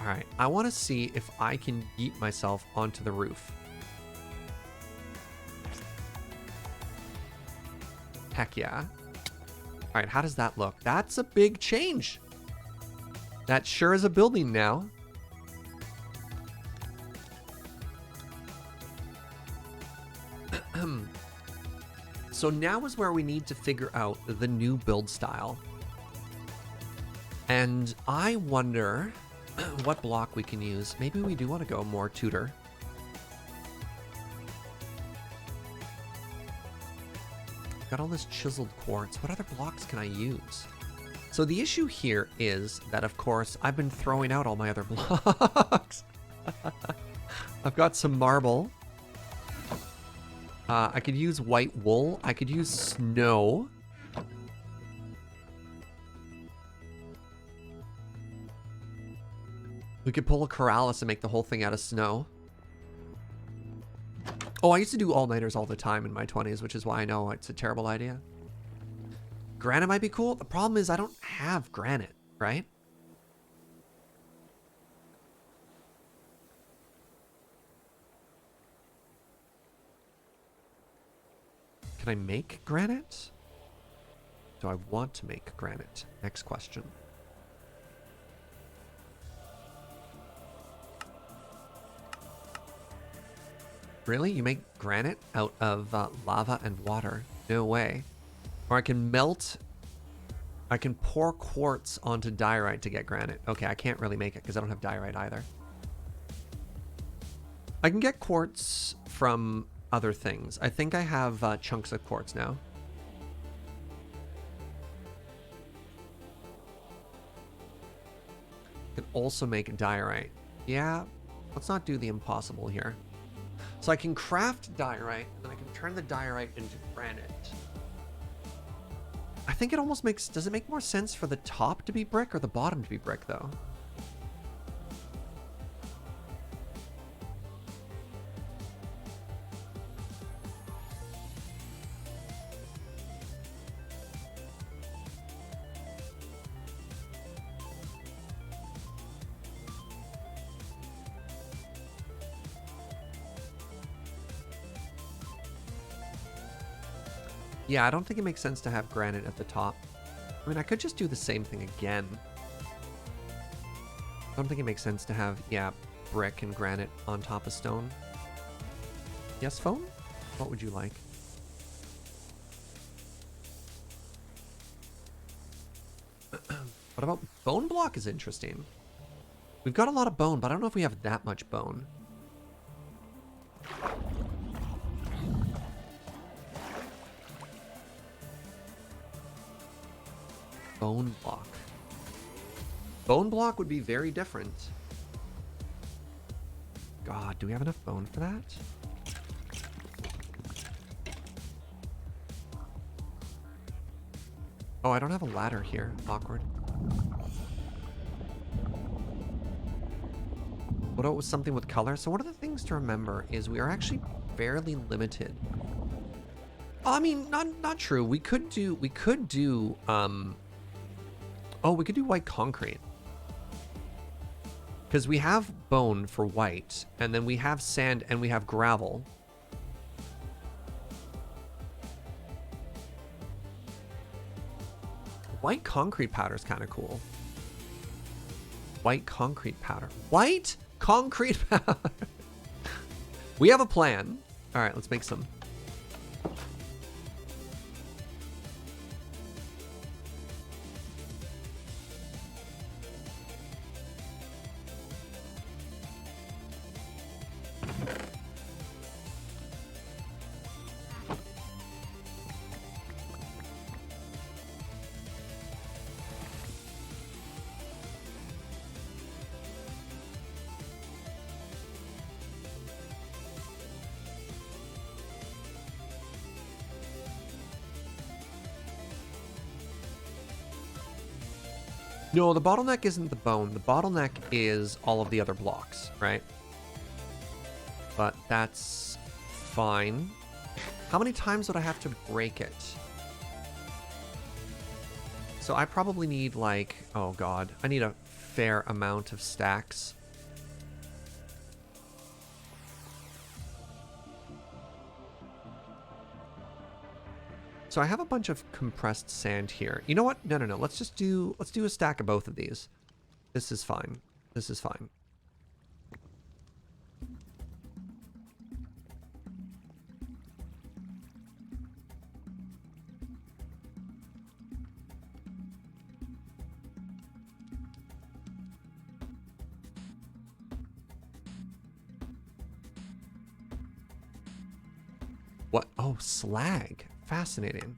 All right, I want to see if I can yeet myself onto the roof. Heck yeah. All right, how does that look? That's a big change. That sure is a building now. So now is where we need to figure out the new build style. And I wonder what block we can use. Maybe we do want to go more Tudor. Got all this chiseled quartz. What other blocks can I use? So the issue here is that, of course, I've been throwing out all my other blocks. I've got some marble. I could use white wool. I could use snow. We could pull a Corrales and make the whole thing out of snow. Oh, I used to do all-nighters all the time in my 20s, which is why I know it's a terrible idea. Granite might be cool. The problem is I don't have granite, right? Can I make granite? Do I want to make granite? Next question. Really? You make granite out of lava and water? No way. Or I can melt... I can pour quartz onto diorite to get granite. Okay, I can't really make it because I don't have diorite either. I can get quartz from other things. I think I have chunks of quartz now. I can also make diorite. Yeah, let's not do the impossible here. So I can craft diorite, and then I can turn the diorite into granite. I think it almost makes... Does it make more sense for the top to be brick or the bottom to be brick, though? Yeah, I don't think it makes sense to have granite at the top. I mean, I could just do the same thing again. I don't think it makes sense to have, yeah, brick and granite on top of stone. Yes, phone? What would you like? What about bone block is interesting. We've got a lot of bone, but I don't know if we have that much bone. Bone block. Bone block would be very different. God, do we have enough bone for that? Oh, I don't have a ladder here. Awkward. What about something with color? So one of the things to remember is we are actually fairly limited. I mean, not true. We could do oh, we could do white concrete. Because we have bone for white, and then we have sand and we have gravel. White concrete powder is kind of cool. White concrete powder. White concrete powder. We have a plan. All right, let's make some. No, the bottleneck isn't the bone. The bottleneck is all of the other blocks, right? But that's fine. How many times would I have to break it? So I probably need like, oh god, I need a fair amount of stacks. So I have a bunch of compressed sand here. You know what? No. Let's do a stack of both of these. This is fine. This is fine. What? Oh, slag. Fascinating.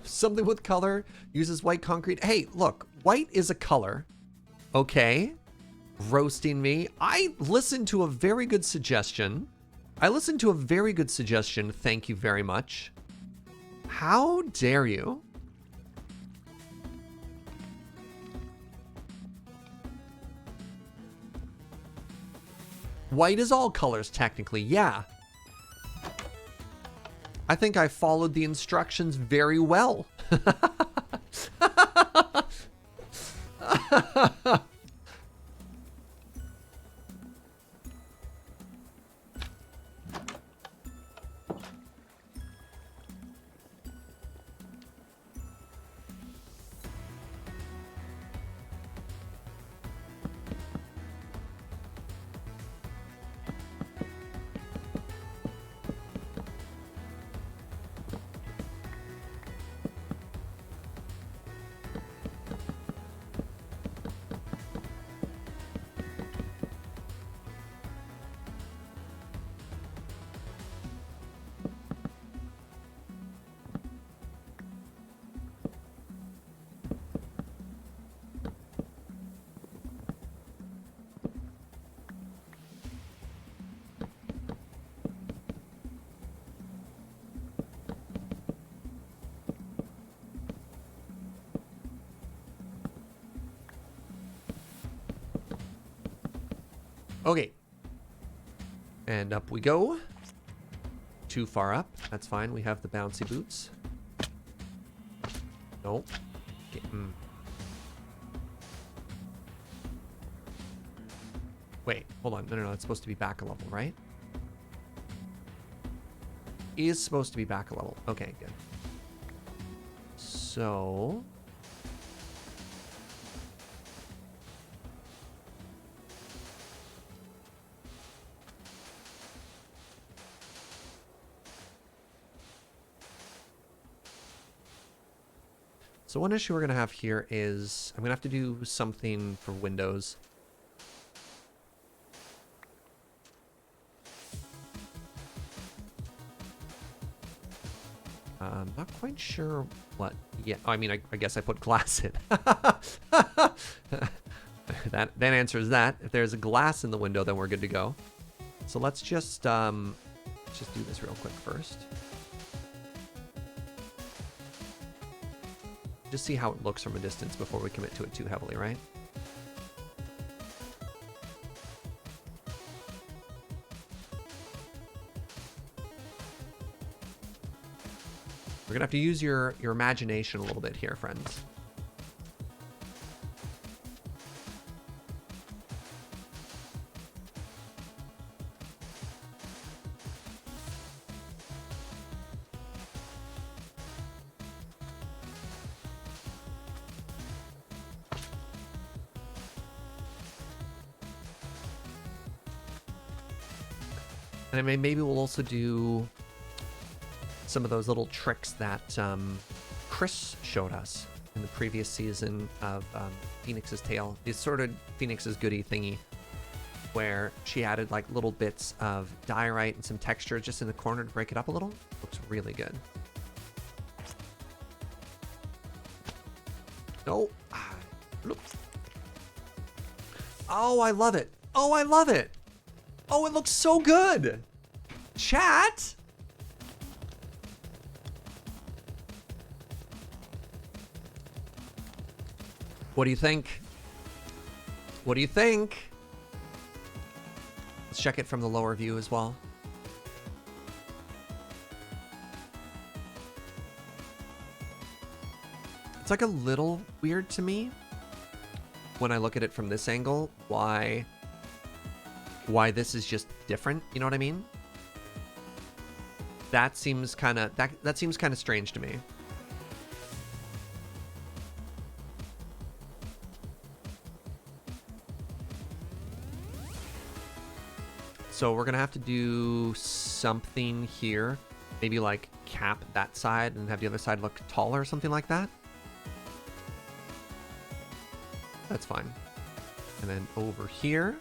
Something with color uses white concrete. Hey, look, white is a color. Okay. Roasting me. I listened to a very good suggestion. Thank you very much. How dare you? White is all colors, technically, yeah. I think I followed the instructions very well. Okay. And up we go. Too far up. That's fine. We have the bouncy boots. Nope. Okay. Wait, hold on. No. It's supposed to be back a level, right? Is supposed to be back a level. Okay, good. So... So one issue we're going to have here is I'm going to have to do something for windows. I'm not quite sure what yet. I mean, I guess I put glass in. that answers that. If there's a glass in the window, then we're good to go. So let's just do this real quick first. Just see how it looks from a distance before we commit to it too heavily, right? We're gonna have to use your imagination a little bit here, friends. And I mean, maybe we'll also do some of those little tricks that Chris showed us in the previous season of Phoenix's Tale. It's sort of Phoenix's Goodie thingy, where she added like little bits of diorite and some texture just in the corner to break it up a little. Looks really good. Oh, Oh, I love it. Oh, I love it. Oh, it looks so good. Chat. What do you think? What do you think? Let's check it from the lower view as well. It's like a little weird to me when I look at it from this angle, why this is just different, you know what I mean? That seems kind of that seems kind of strange to me. So we're gonna have to do something here, maybe like cap that side and have the other side look taller or something like that. That's fine. And then over here.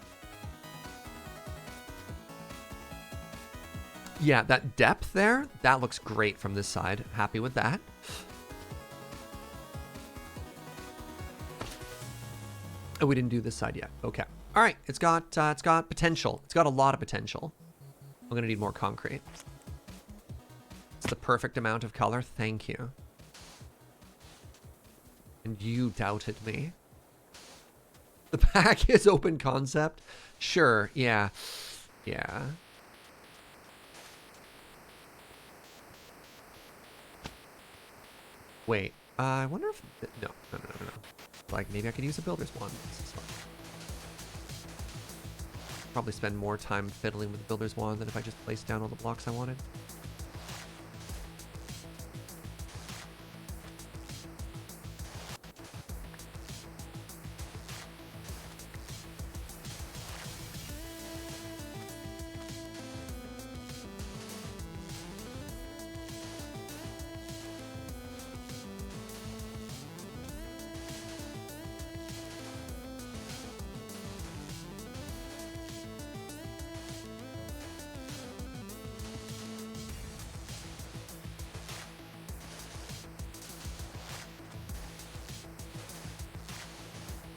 Yeah, that depth there, that looks great from this side. Happy with that. Oh, we didn't do this side yet. Okay. All right, it's got potential. It's got a lot of potential. I'm gonna need more concrete. It's the perfect amount of color. Thank you. And you doubted me. The pack is open concept. Sure. Yeah. Yeah. Wait. I wonder if no. Like maybe I could use a builder's wand. This is fun. Probably spend more time fiddling with the builder's wand than if I just placed down all the blocks I wanted.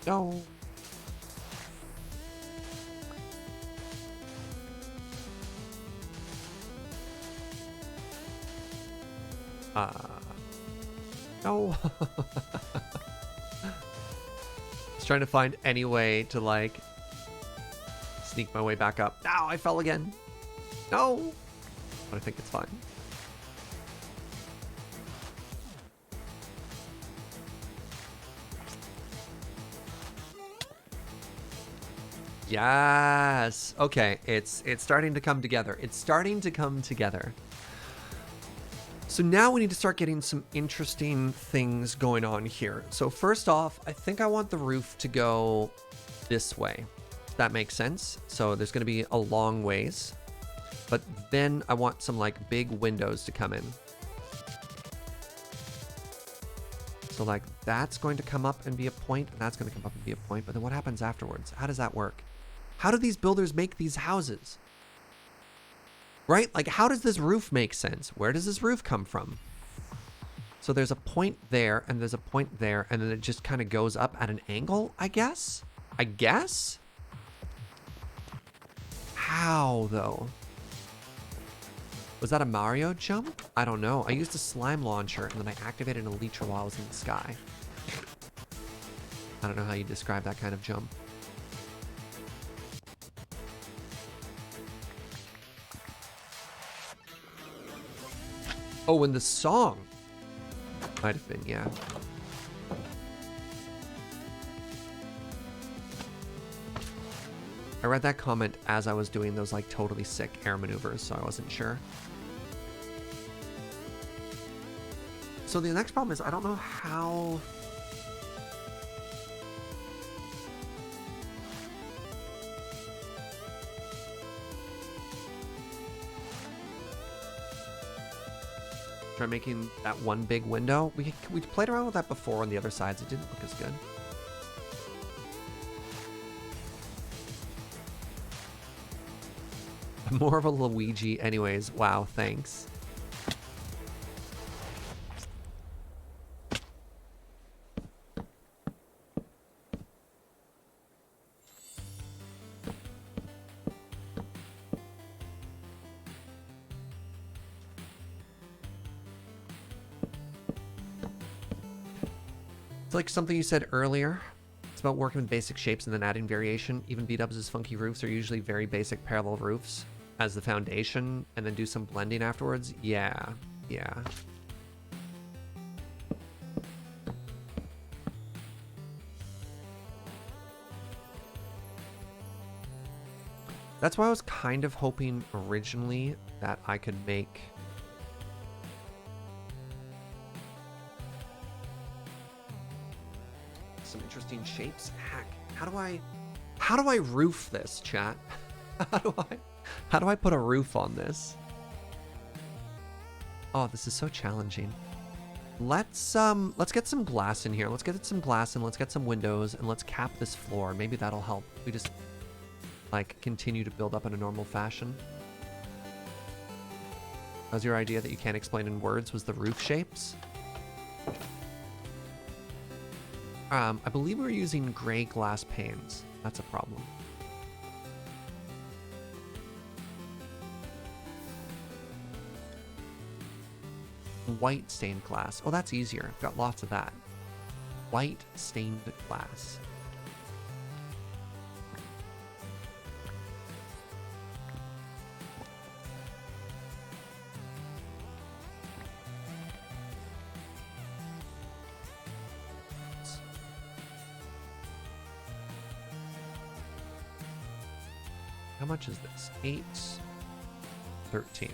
No. No. Just trying to find any way to like sneak my way back up. Ow, I fell again. No. But I think it's fine. Yes. Okay, it's starting to come together. It's starting to come together. So now we need to start getting some interesting things going on here. So first off, I think I want the roof to go this way. If that makes sense. So there's going to be a long ways. But then I want some like big windows to come in. So like that's going to come up and be a point, and that's going to come up and be a point. But then what happens afterwards? How does that work? How do these builders make these houses? Right? Like, how does this roof make sense? Where does this roof come from? So there's a point there, and there's a point there, and then it just kind of goes up at an angle, I guess? I guess? How, though? Was that a Mario jump? I don't know. I used a slime launcher, and then I activated an elytra while I was in the sky. I don't know how you describe that kind of jump. Oh, in the song. Might have been, yeah. I read that comment as I was doing those like totally sick air maneuvers, so I wasn't sure. So the next problem is I don't know how... Try making that one big window. We played around with that before on the other sides. It didn't look as good. I'm more of a Luigi anyways. Wow, thanks. It's like something you said earlier. It's about working with basic shapes and then adding variation. Even B-dubs' funky roofs are usually very basic parallel roofs as the foundation and then do some blending afterwards. Yeah, yeah. That's why I was kind of hoping originally that I could make some interesting shapes. Heck, how do I roof this, chat? How do I put a roof on this? Oh, this is so challenging. Let's get some glass in here. Let's get some glass and let's get some windows and let's cap this floor. Maybe that'll help. We just like continue to build up in a normal fashion. That was your idea that you can't explain in words, was the roof shapes? I believe we're using gray glass panes. That's a problem. White stained glass. Oh, that's easier. I've got lots of that. White stained glass. How much is this? 8, 13.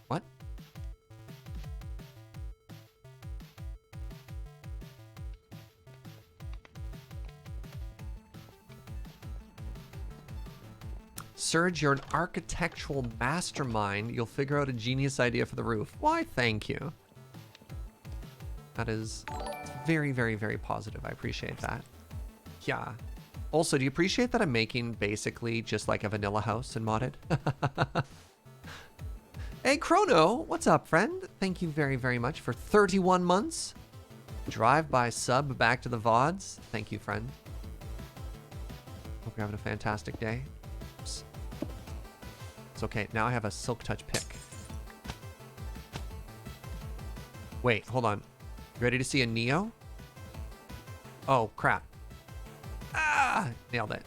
What? Serge, you're an architectural mastermind. You'll figure out a genius idea for the roof. Why, thank you. That is very, very, very positive. I appreciate that. Yeah. Also, do you appreciate that I'm making basically just like a vanilla house in modded? Hey, Chrono, what's up, friend? Thank you very, very much for 31 months. Drive-by sub back to the VODs. Thank you, friend. Hope you're having a fantastic day. Oops. It's okay. Now I have a Silk Touch pick. Wait, hold on. You ready to see a Neo? Oh, crap. Ah! Nailed it.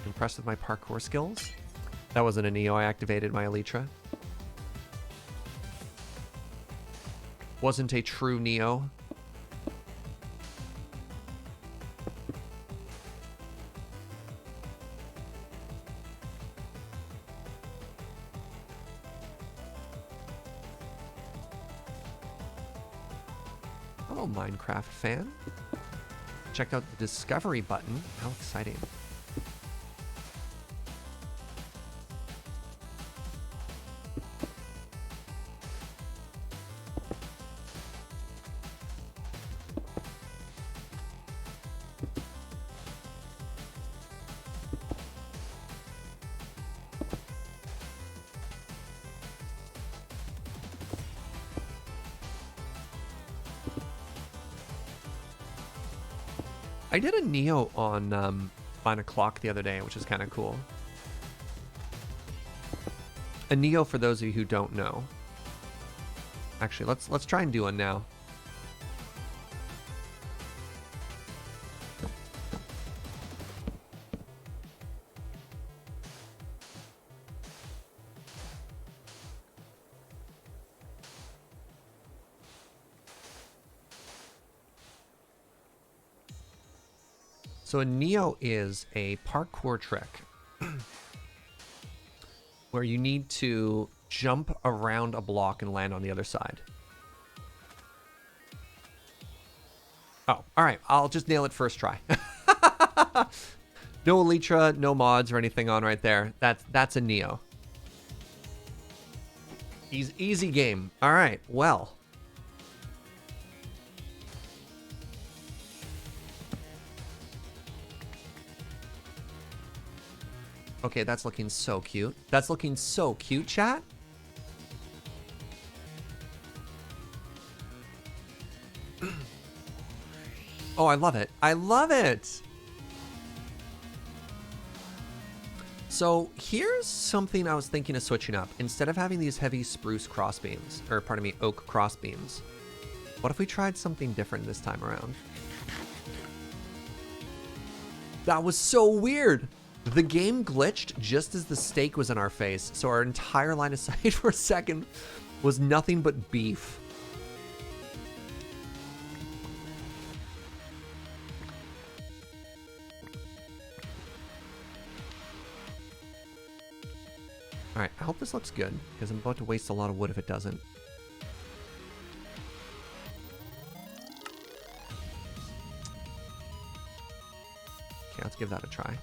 Impressed with my parkour skills. That wasn't a Neo. I activated my Elytra. Wasn't a true Neo. Hello, Minecraft fan. Checked out the discovery button. How exciting. I did a Neo on 9 o'clock the other day, which is kind of cool. A Neo, for those of you who don't know. Actually, let's try and do one now. So a Neo is a parkour trick where you need to jump around a block and land on the other side. Oh, all right. I'll just nail it first try. No Elytra, no mods or anything on right there. That's a Neo. Easy game. All right. Well. Okay, that's looking so cute. That's looking so cute, chat. Oh, I love it. I love it. So here's something I was thinking of switching up. Instead of having these heavy spruce crossbeams, or pardon me, oak crossbeams, what if we tried something different this time around? That was so weird. The game glitched just as the steak was in our face, so our entire line of sight for a second was nothing but beef. All right, I hope this looks good, because I'm about to waste a lot of wood if it doesn't. Okay, let's give that a try.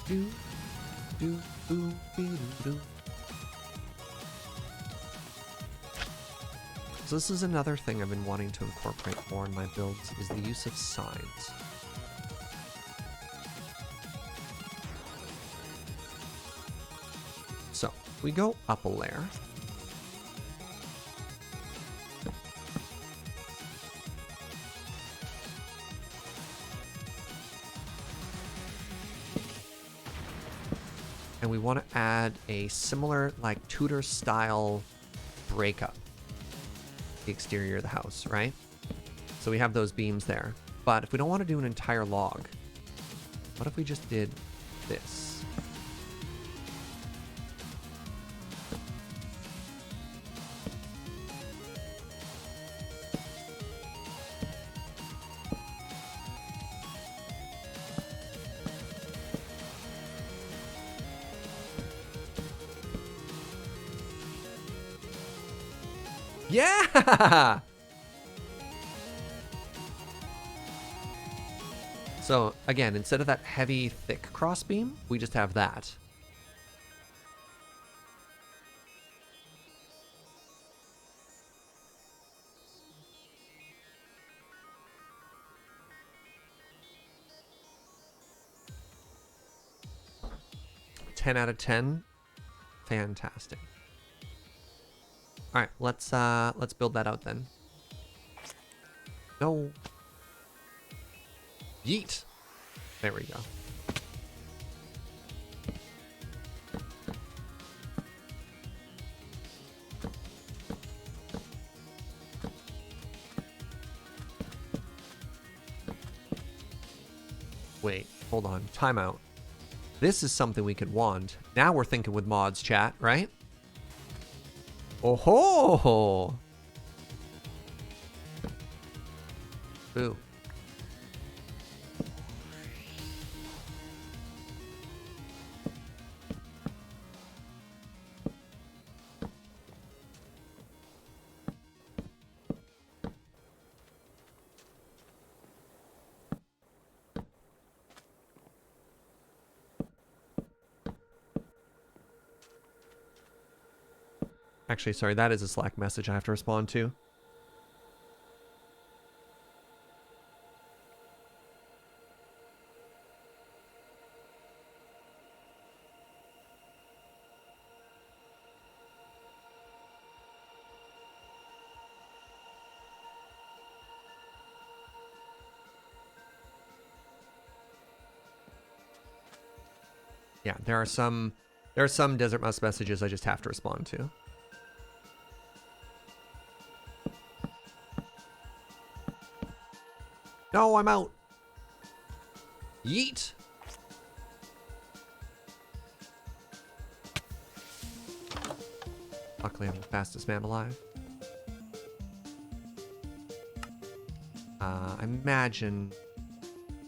Do, do, do, do, do. So this is another thing I've been wanting to incorporate more in my builds, is the use of signs. So we go up a layer. And we want to add a similar, like, Tudor style breakup the exterior of the house, right? So we have those beams there. But if we don't want to do an entire log, what if we just did this? Yeah! So, again, instead of that heavy, thick crossbeam, we just have that. $10 out of 10. Fantastic. All right, let's build that out then. No. Yeet. There we go. Wait, hold on. Timeout. This is something we could wand. Now we're thinking with mods, chat, right? Oh ho! Boo. Actually, sorry, that is a Slack message I have to respond to. Yeah, there are some Desert Mouse messages I just have to respond to. No, I'm out. Yeet. Luckily, I'm the fastest man alive. I imagine.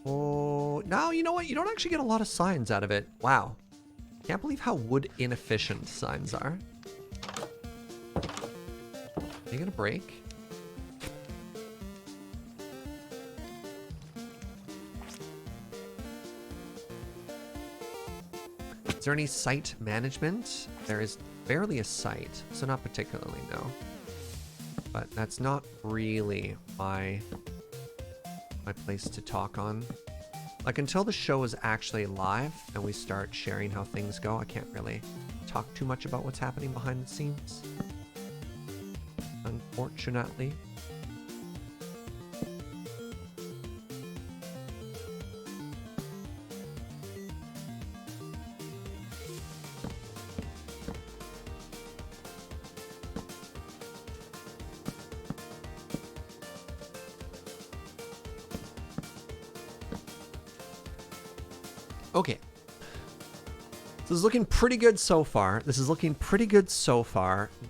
Oh, no, you know what? You don't actually get a lot of signs out of it. Wow. Can't believe how wood inefficient signs are. Are you gonna break? Is there any site management? There is barely a site, so not particularly, no. But that's not really my place to talk on. Like, until the show is actually live and we start sharing how things go, I can't really talk too much about what's happening behind the scenes, unfortunately. Okay. This is looking pretty good so far.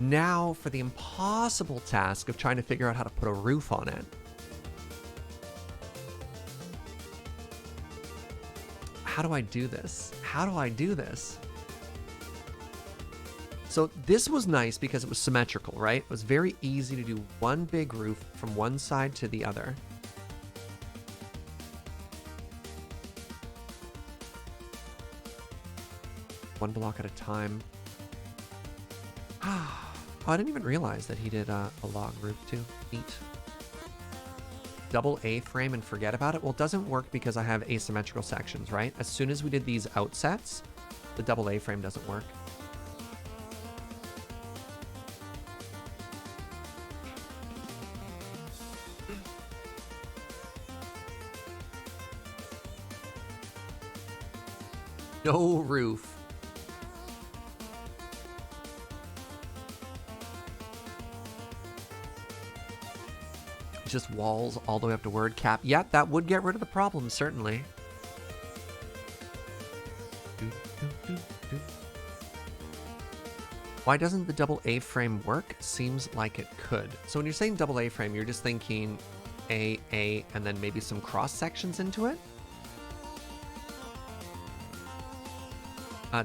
Now for the impossible task of trying to figure out how to put a roof on it. How do I do this? So this was nice because it was symmetrical, right? It was very easy to do one big roof from one side to the other. One block at a time. Oh, I didn't even realize that he did a log roof too. Neat. Double A-frame and forget about it? Well, it doesn't work because I have asymmetrical sections, right? As soon as we did these outsets, the double A-frame doesn't work. No roof. Just walls all the way up to word cap. Yeah, that would get rid of the problem, certainly. Why doesn't the double A-frame work? Seems like it could. So when you're saying double A-frame, you're just thinking A, and then maybe some cross sections into it?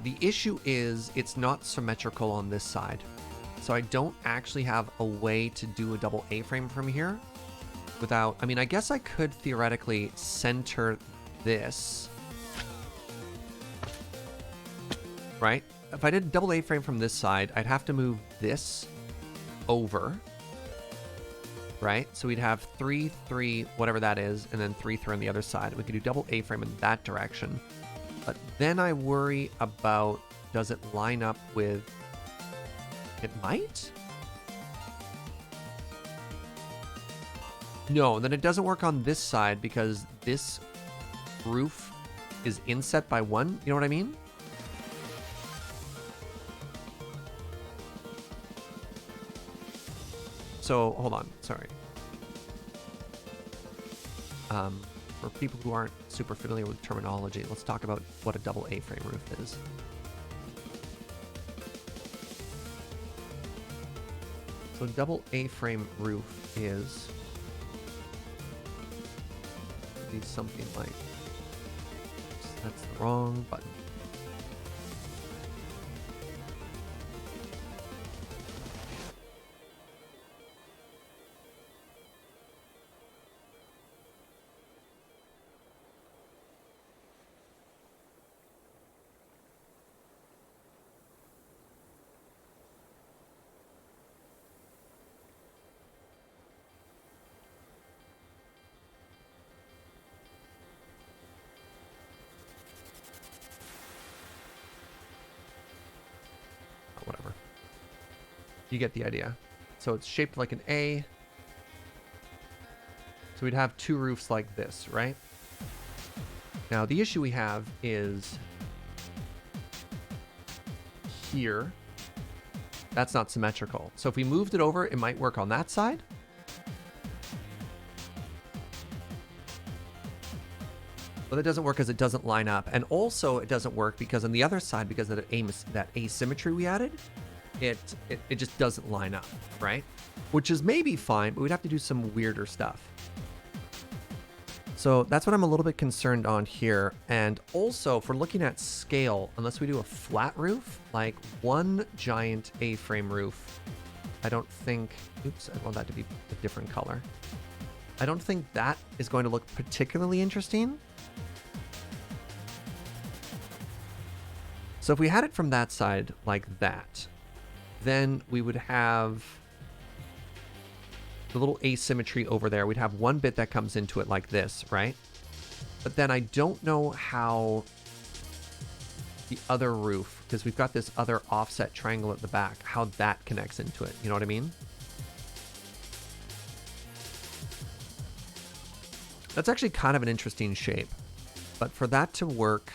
The issue is it's not symmetrical on this side. So I don't actually have a way to do a double A-frame from here without, I mean, I guess I could theoretically center this, right? If I did a double A-frame from this side, I'd have to move this over, right? So we'd have 3, 3, whatever that is, and then 3, 3 on the other side. We could do double A-frame in that direction. But then I worry about, does it line up with, it might? No, then it doesn't work on this side because this roof is inset by 1. You know what I mean? So, hold on, sorry. For people who aren't super familiar with terminology, let's talk about what a double A-frame roof is. So a double A-frame roof is something like, that's the wrong button. Whatever. You get the idea. So it's shaped like an A. So we'd have 2 roofs like this, right? Now the issue we have is here. That's not symmetrical. So if we moved it over, it might work on that side. But it doesn't work because it doesn't line up. And also it doesn't work because on the other side, because of that asymmetry we added, it just doesn't line up, right? Which is maybe fine, but we'd have to do some weirder stuff. So that's what I'm a little bit concerned on here. And also, if we're looking at scale, unless we do a flat roof, like one giant A-frame roof, I don't think, oops, I want that to be a different color. I don't think that is going to look particularly interesting. So if we had it from that side like that, then we would have the little asymmetry over there. We'd have one bit that comes into it like this, right? But then I don't know how the other roof, because we've got this other offset triangle at the back, how that connects into it. You know what I mean? That's actually kind of an interesting shape. But for that to work,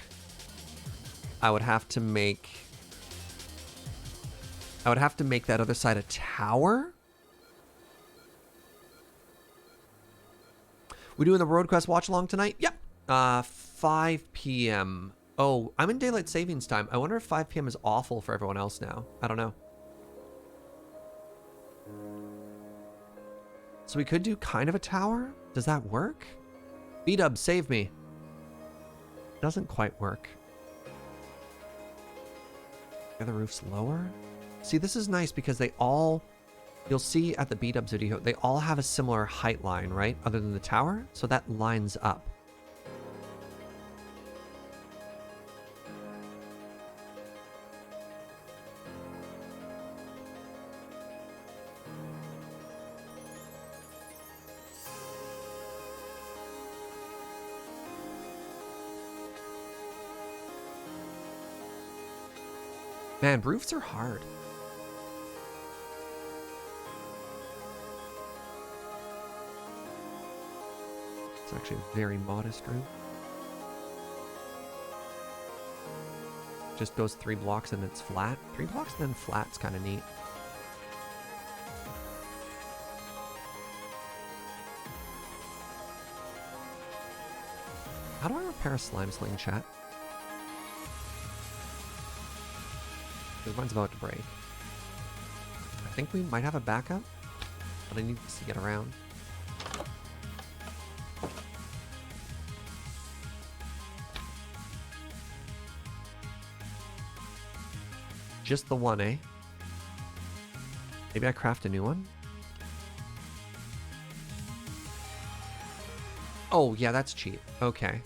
I would have to make that other side a tower. We doing the Road Quest watch along tonight? Yep. 5 p.m. Oh, I'm in daylight savings time. I wonder if 5 p.m. is awful for everyone else now. I don't know. So we could do kind of a tower. Does that work? B-dub, save me. Doesn't quite work. The roof's lower. See, this is nice because they all, you'll see at the B-dubs video, they all have a similar height line, right? Other than the tower. So that lines up. Man, roofs are hard. It's actually a very modest roof. Just goes 3 blocks and it's flat. 3 blocks and then flat's kind of neat. How do I repair a slime sling, chat? Because mine's about to break. I think we might have a backup, but I need to get around. Just the one, eh? Maybe I craft a new one? Oh, yeah, that's cheap. Okay.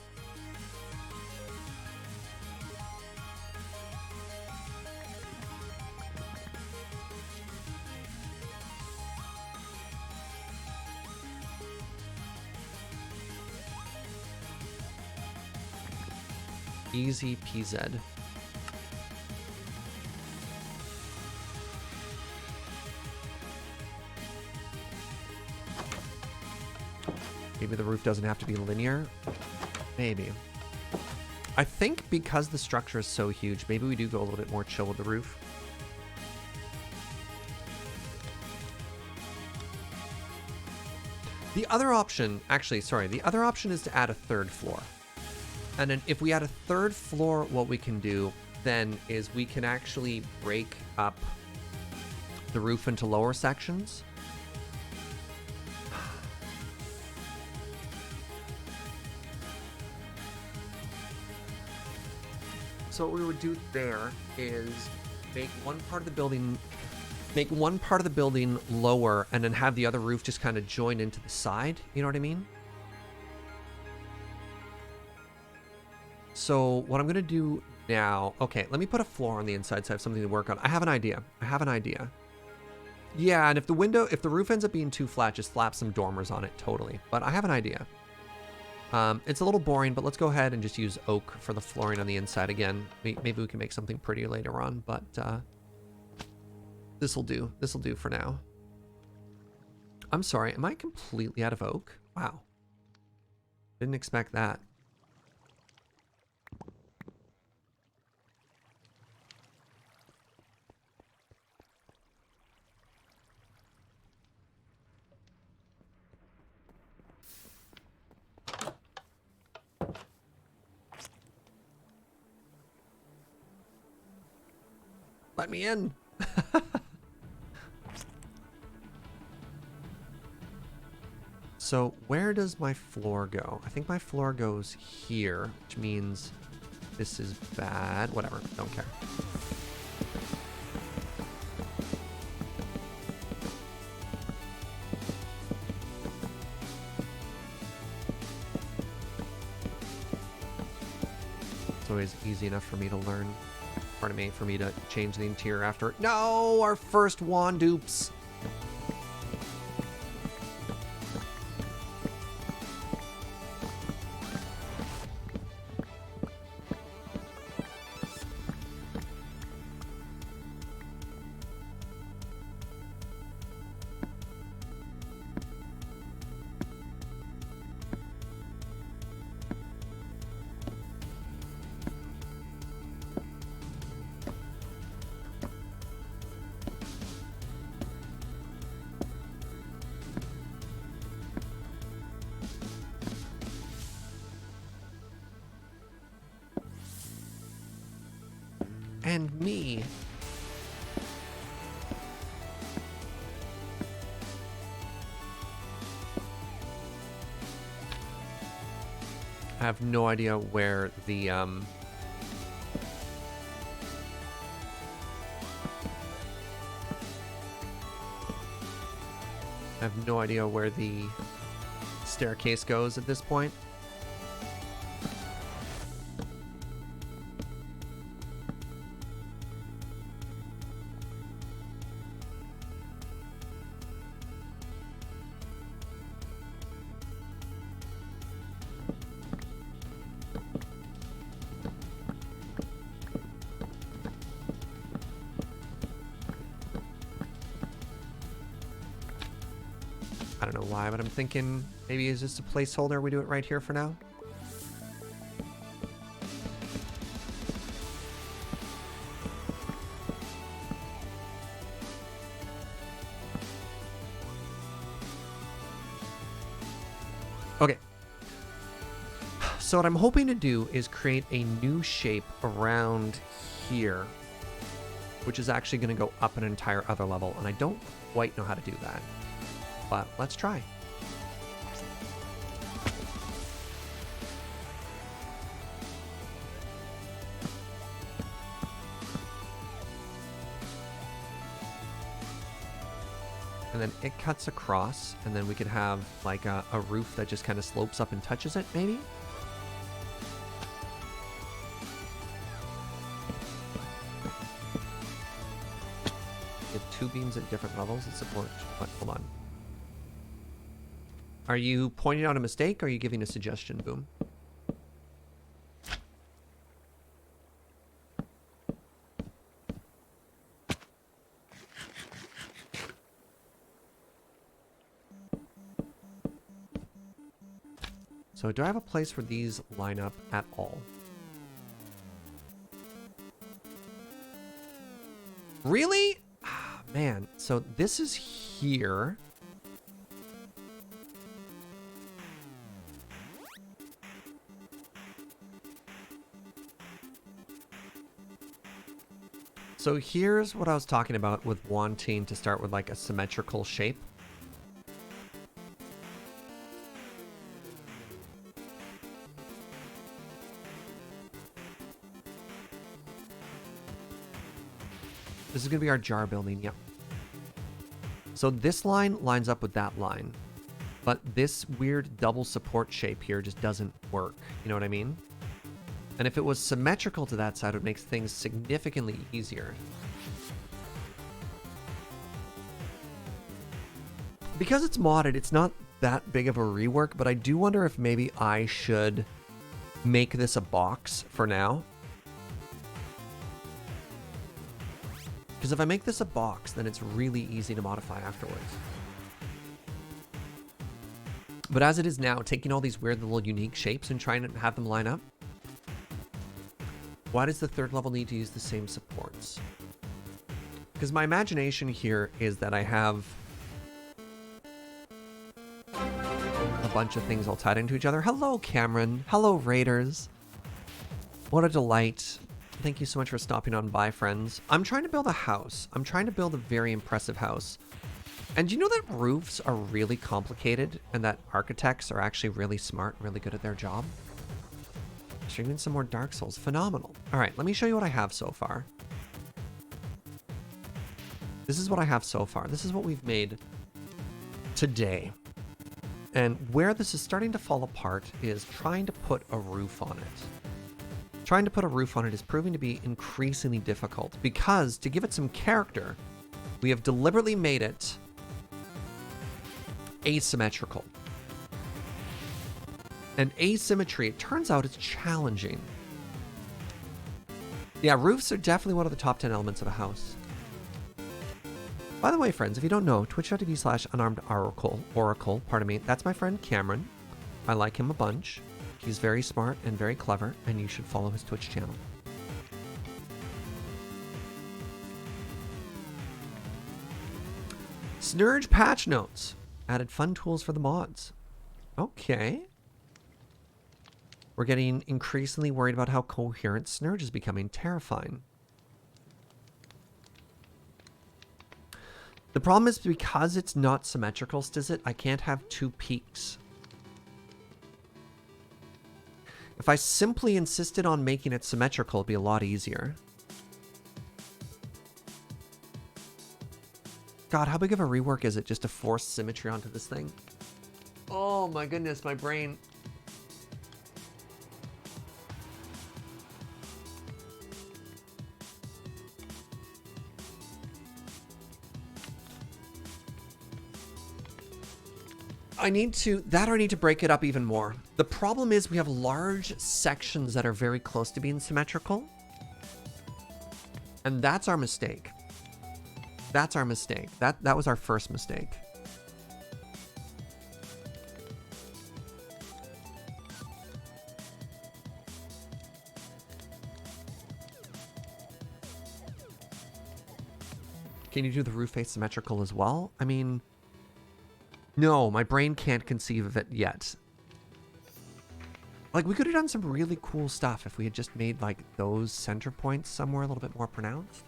Easy PZ. Maybe the roof doesn't have to be linear. Maybe. I think because the structure is so huge, maybe we do go a little bit more chill with the roof. The other option, actually, sorry, the other option is to add a 3rd floor. And then if we add a 3rd floor, what we can do then is we can actually break up the roof into lower sections. So what we would do there is make one part of the building lower and then have the other roof just kind of join into the side. You know what I mean? So what I'm going to do now, okay, let me put a floor on the inside so I have something to work on. I have an idea. Yeah, and if the roof ends up being too flat, just slap some dormers on it, totally. But I have an idea. It's a little boring, but let's go ahead and just use oak for the flooring on the inside again. Maybe we can make something prettier later on, but this'll do. This'll do for now. I'm sorry, am I completely out of oak? Wow. Didn't expect that. Let me in. So where does my floor go? I think my floor goes here, which means this is bad. Whatever, don't care. It's always easy enough for me to learn. Pardon me, for me to change the interior after. No, our first wand oops. and me. I have no idea where the I have no idea where the staircase goes at this point. I don't know why, but I'm thinking maybe is this a placeholder? We do it right here for now. Okay. So what I'm hoping to do is create a new shape around here, which is actually going to go up an entire other level, and I don't quite know how to do that. But let's try. And then it cuts across, and then we could have like a roof that just kind of slopes up and touches it, maybe? Get two beams at different levels of support. What? Hold on. Are you pointing out a mistake, or are you giving a suggestion, Boom? So do I have a place where these line up at all? Really? Ah, man. So this is here. So here's what I was talking about with wanting to start with like a symmetrical shape. This is going to be our jar building, yep. So this line lines up with that line, but this weird double support shape here just doesn't work. You know what I mean? And if it was symmetrical to that side, it would make things significantly easier. Because it's modded, it's not that big of a rework, but I do wonder if maybe I should make this a box for now. Because if I make this a box, then it's really easy to modify afterwards. But as it is now, taking all these weird little unique shapes and trying to have them line up, why does the third level need to use the same supports? Because my imagination here is that I have a bunch of things all tied into each other. Hello, Cameron. Hello, Raiders. What a delight. Thank you so much for stopping on by, friends. I'm trying to build a house. I'm trying to build a very impressive house. And you know that roofs are really complicated and that architects are actually really smart, really good at their job? Streaming some more Dark Souls. Phenomenal. All right, let me show you what I have so far. This is what I have so far. This is what we've made today. And where this is starting to fall apart is trying to put a roof on it. Trying to put a roof on it is proving to be increasingly difficult because to give it some character, we have deliberately made it asymmetrical. And asymmetry, it turns out it's challenging. Yeah, roofs are definitely one of the top 10 elements of a house. By the way, friends, if you don't know, twitch.tv/unarmedoracle, pardon me, that's my friend Cameron. I like him a bunch. He's very smart and very clever, and you should follow his Twitch channel. Serge patch notes. Added fun tools for the mods. Okay. We're getting increasingly worried about how coherent Serge is becoming. Terrifying. The problem is because it's not symmetrical, Stizit, I can't have two peaks. If I simply insisted on making it symmetrical, it'd be a lot easier. God, how big of a rework is it just to force symmetry onto this thing? Oh my goodness, my brain. I need to break it up even more. The problem is we have large sections that are very close to being symmetrical. And that's our mistake. That's our mistake. That was our first mistake. Can you do the roof face symmetrical as well? I mean, no, my brain can't conceive of it yet. Like, we could have done some really cool stuff if we had just made, like, those center points somewhere a little bit more pronounced.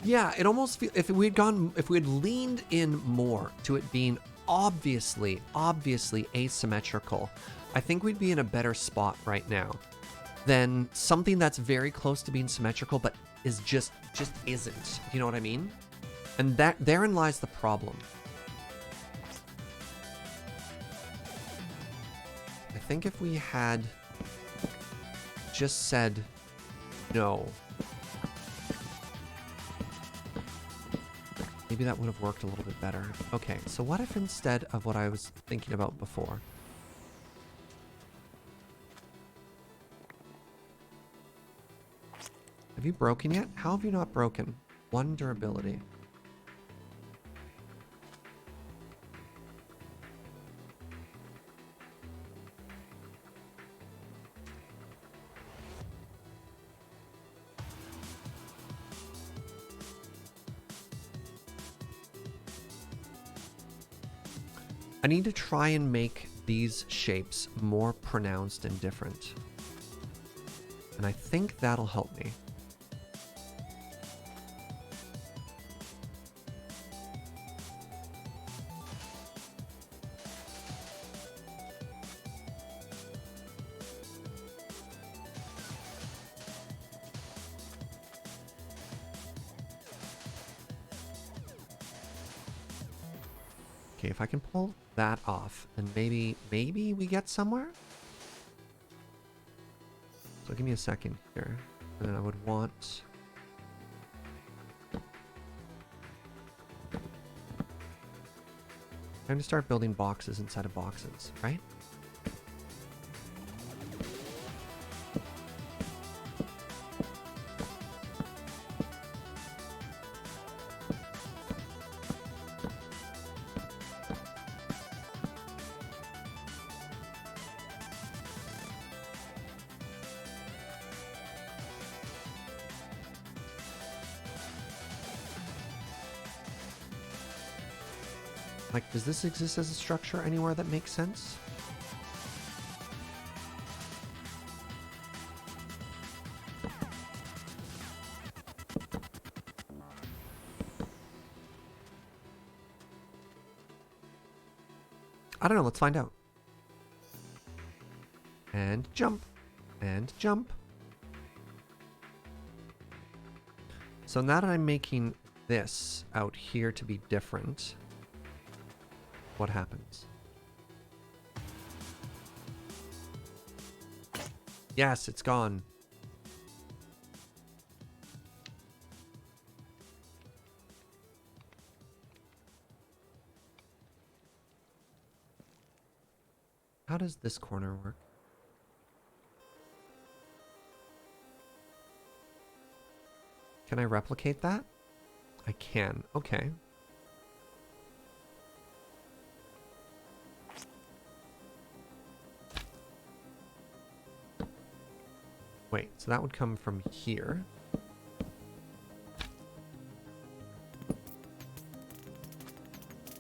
Yeah, it almost feels, if we had leaned in more to it being obviously asymmetrical, I think we'd be in a better spot right now than something that's very close to being symmetrical but is just isn't. You know what I mean? And therein lies the problem. I think if we had just said no, maybe that would have worked a little bit better. Okay, so what if instead of what I was thinking about before? Have you broken yet? How have you not broken? 1 durability. I need to try and make these shapes more pronounced and different. And I think that'll help me. Okay, if I can pull that off, and maybe we get somewhere? So give me a second here. And then I would want... time to start building boxes inside of boxes, right? Like, does this exist as a structure anywhere that makes sense? I don't know, let's find out. And jump. And jump. So now that I'm making this out here to be different, what happens? Yes, it's gone. How does this corner work? Can I replicate that? I can. Okay. Wait, so that would come from here.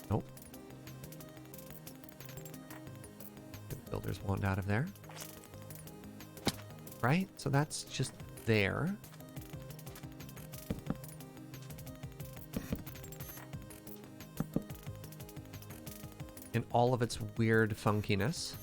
Nope. Get the builder's wand out of there. right? So that's just there. In all of its weird funkiness.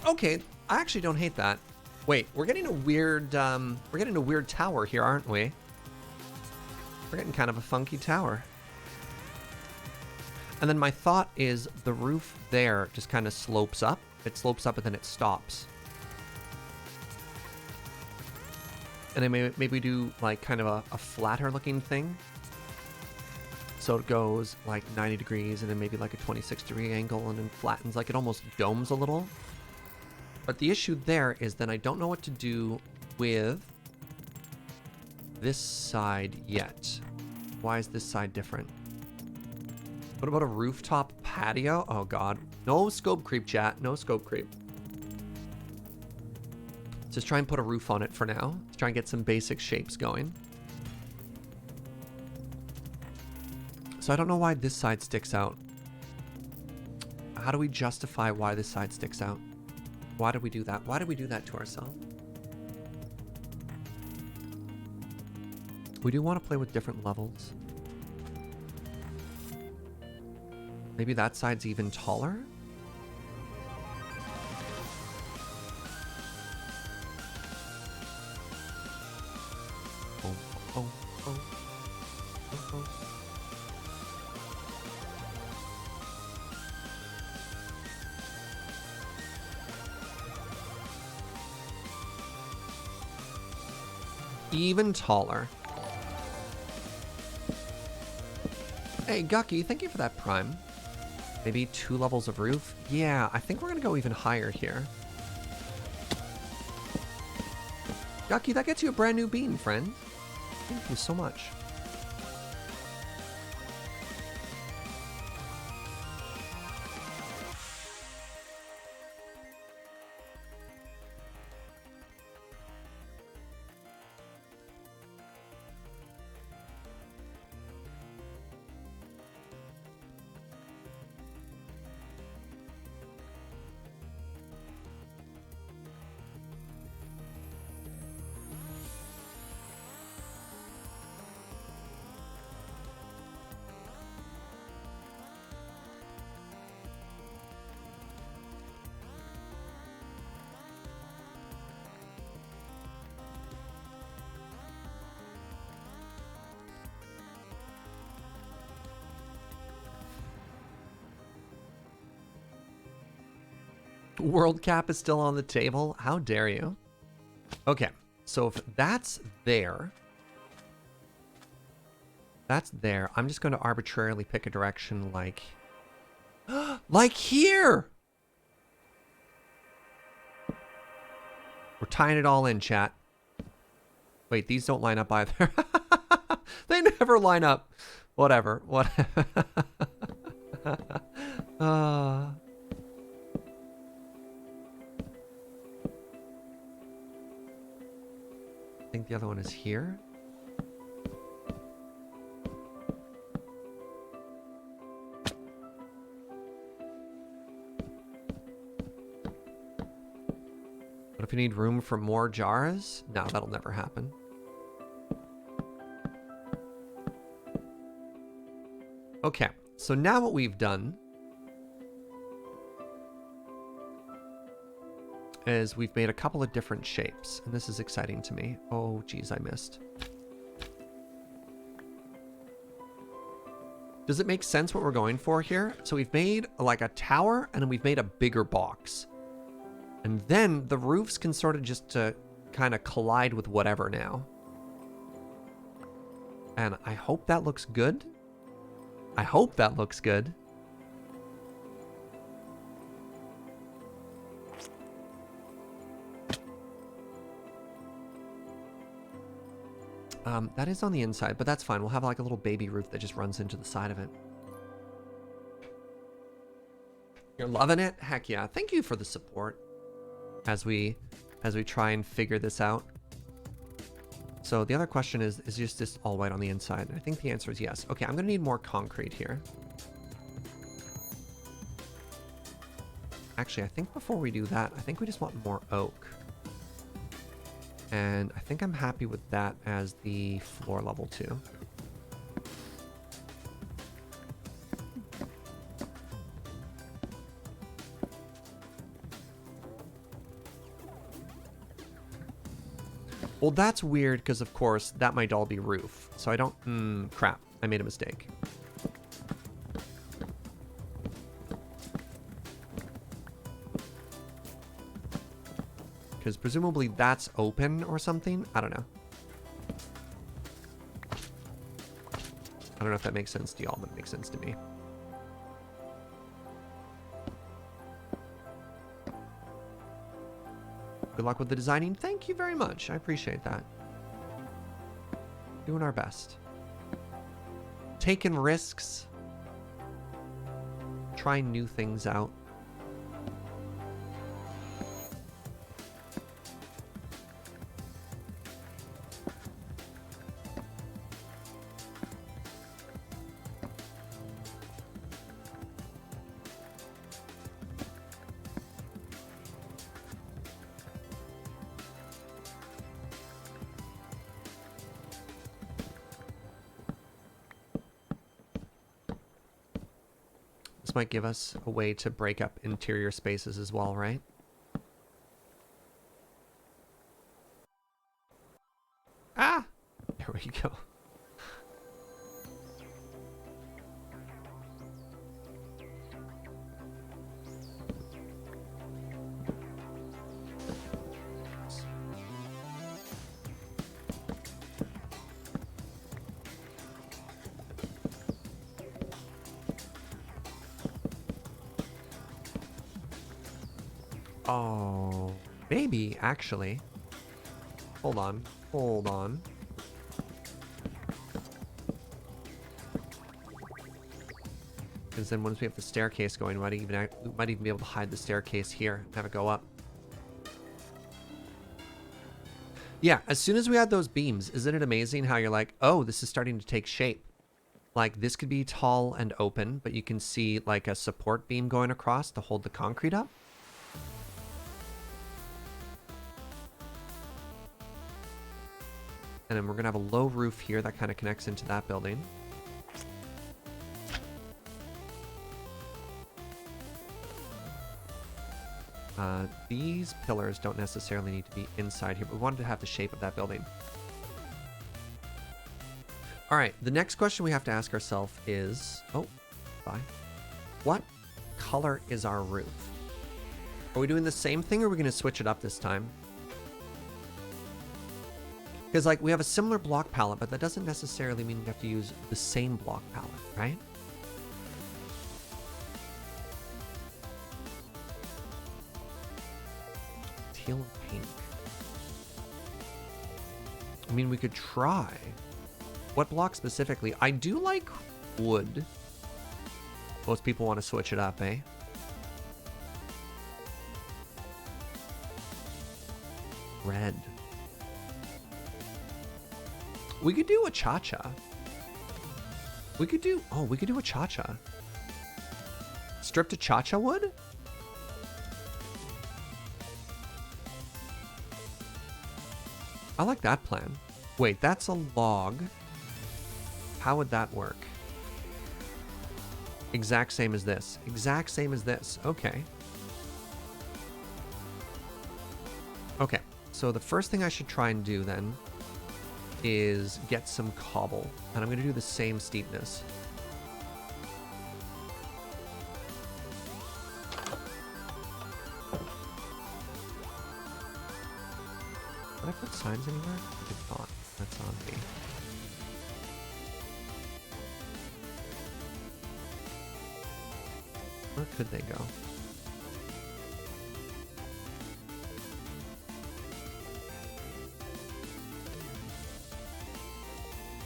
Okay, I actually don't hate that. Wait, we're getting a weird tower here, aren't we? We're getting kind of a funky tower. And then my thought is the roof there just kind of slopes up. It slopes up and then it stops. And then maybe we do like kind of a flatter looking thing. So it goes like 90 degrees and then maybe like a 26-degree angle and then flattens, like it almost domes a little. But the issue there is then I don't know what to do with this side yet. Why is this side different? What about a rooftop patio? Oh God, no scope creep, chat, no scope creep. Just try and put a roof on it for now. Let's try and get some basic shapes going. So I don't know why this side sticks out. How do we justify why this side sticks out? Why did we do that? Why did we do that to ourselves? We do want to play with different levels. Maybe that side's even taller? Oh, oh, oh, oh, oh. Even taller. Hey, Gucky, thank you for that prime. Maybe 2 levels of roof? Yeah, I think we're gonna go even higher here. Gucky, that gets you a brand new bean, friend. Thank you so much. World cap is still on the table? How dare you? Okay, so if that's there, I'm just going to arbitrarily pick a direction like... like here! We're tying it all in, chat. Wait, these don't line up either. They never line up. Whatever. What? I think the other one is here. What if you need room for more jars? No, that'll never happen. Okay, so now what we've done is we've made a couple of different shapes, and this is exciting to me. Oh, geez, I missed. Does it make sense what we're going for here? So we've made like a tower, and then we've made a bigger box. And then the roofs can sort of just kind of collide with whatever now. And I hope that looks good. I hope that looks good. That is on the inside, but that's fine. We'll have like a little baby roof that just runs into the side of it. You're loving it? Heck yeah. Thank you for the support as we try and figure this out. So the other question is just this all white on the inside? And I think the answer is yes. Okay, I'm gonna need more concrete here. Actually, I think before we do that, I think we just want more oak. And I think I'm happy with that as the floor level too. Well, that's weird because, of course, that might all be roof. So I don't... crap. I made a mistake. Because presumably that's open or something. I don't know. I don't know if that makes sense to y'all, but it makes sense to me. Good luck with the designing. Thank you very much. I appreciate that. Doing our best. Taking risks. Trying new things out. This might give us a way to break up interior spaces as well, right? Ah! There we go. Oh, maybe, actually. Hold on. Hold on. Because then once we have the staircase going, we might even be able to hide the staircase here and have it go up. Yeah, as soon as we add those beams, isn't it amazing how you're like, oh, this is starting to take shape? Like, this could be tall and open, but you can see like a support beam going across to hold the concrete up. And then we're going to have a low roof here that kind of connects into that building. These pillars don't necessarily need to be inside here, but we wanted to have the shape of that building. All right, the next question we have to ask ourselves is, oh, bye. What color is our roof? Are we doing the same thing or are we going to switch it up this time? Because, like, we have a similar block palette, but that doesn't necessarily mean we have to use the same block palette, right? Teal and pink. I mean, we could try. What block specifically? I do like wood. Most people want to switch it up, eh? Red. We could do a cha-cha. We could do a cha-cha. Stripped to cha-cha wood? I like that plan. Wait, that's a log. How would that work? Exact same as this. Exact same as this. Okay. Okay, so the first thing I should try and do then is get some cobble. And I'm going to do the same steepness. Did I put signs anywhere? I did not. That's on me. Where could they go?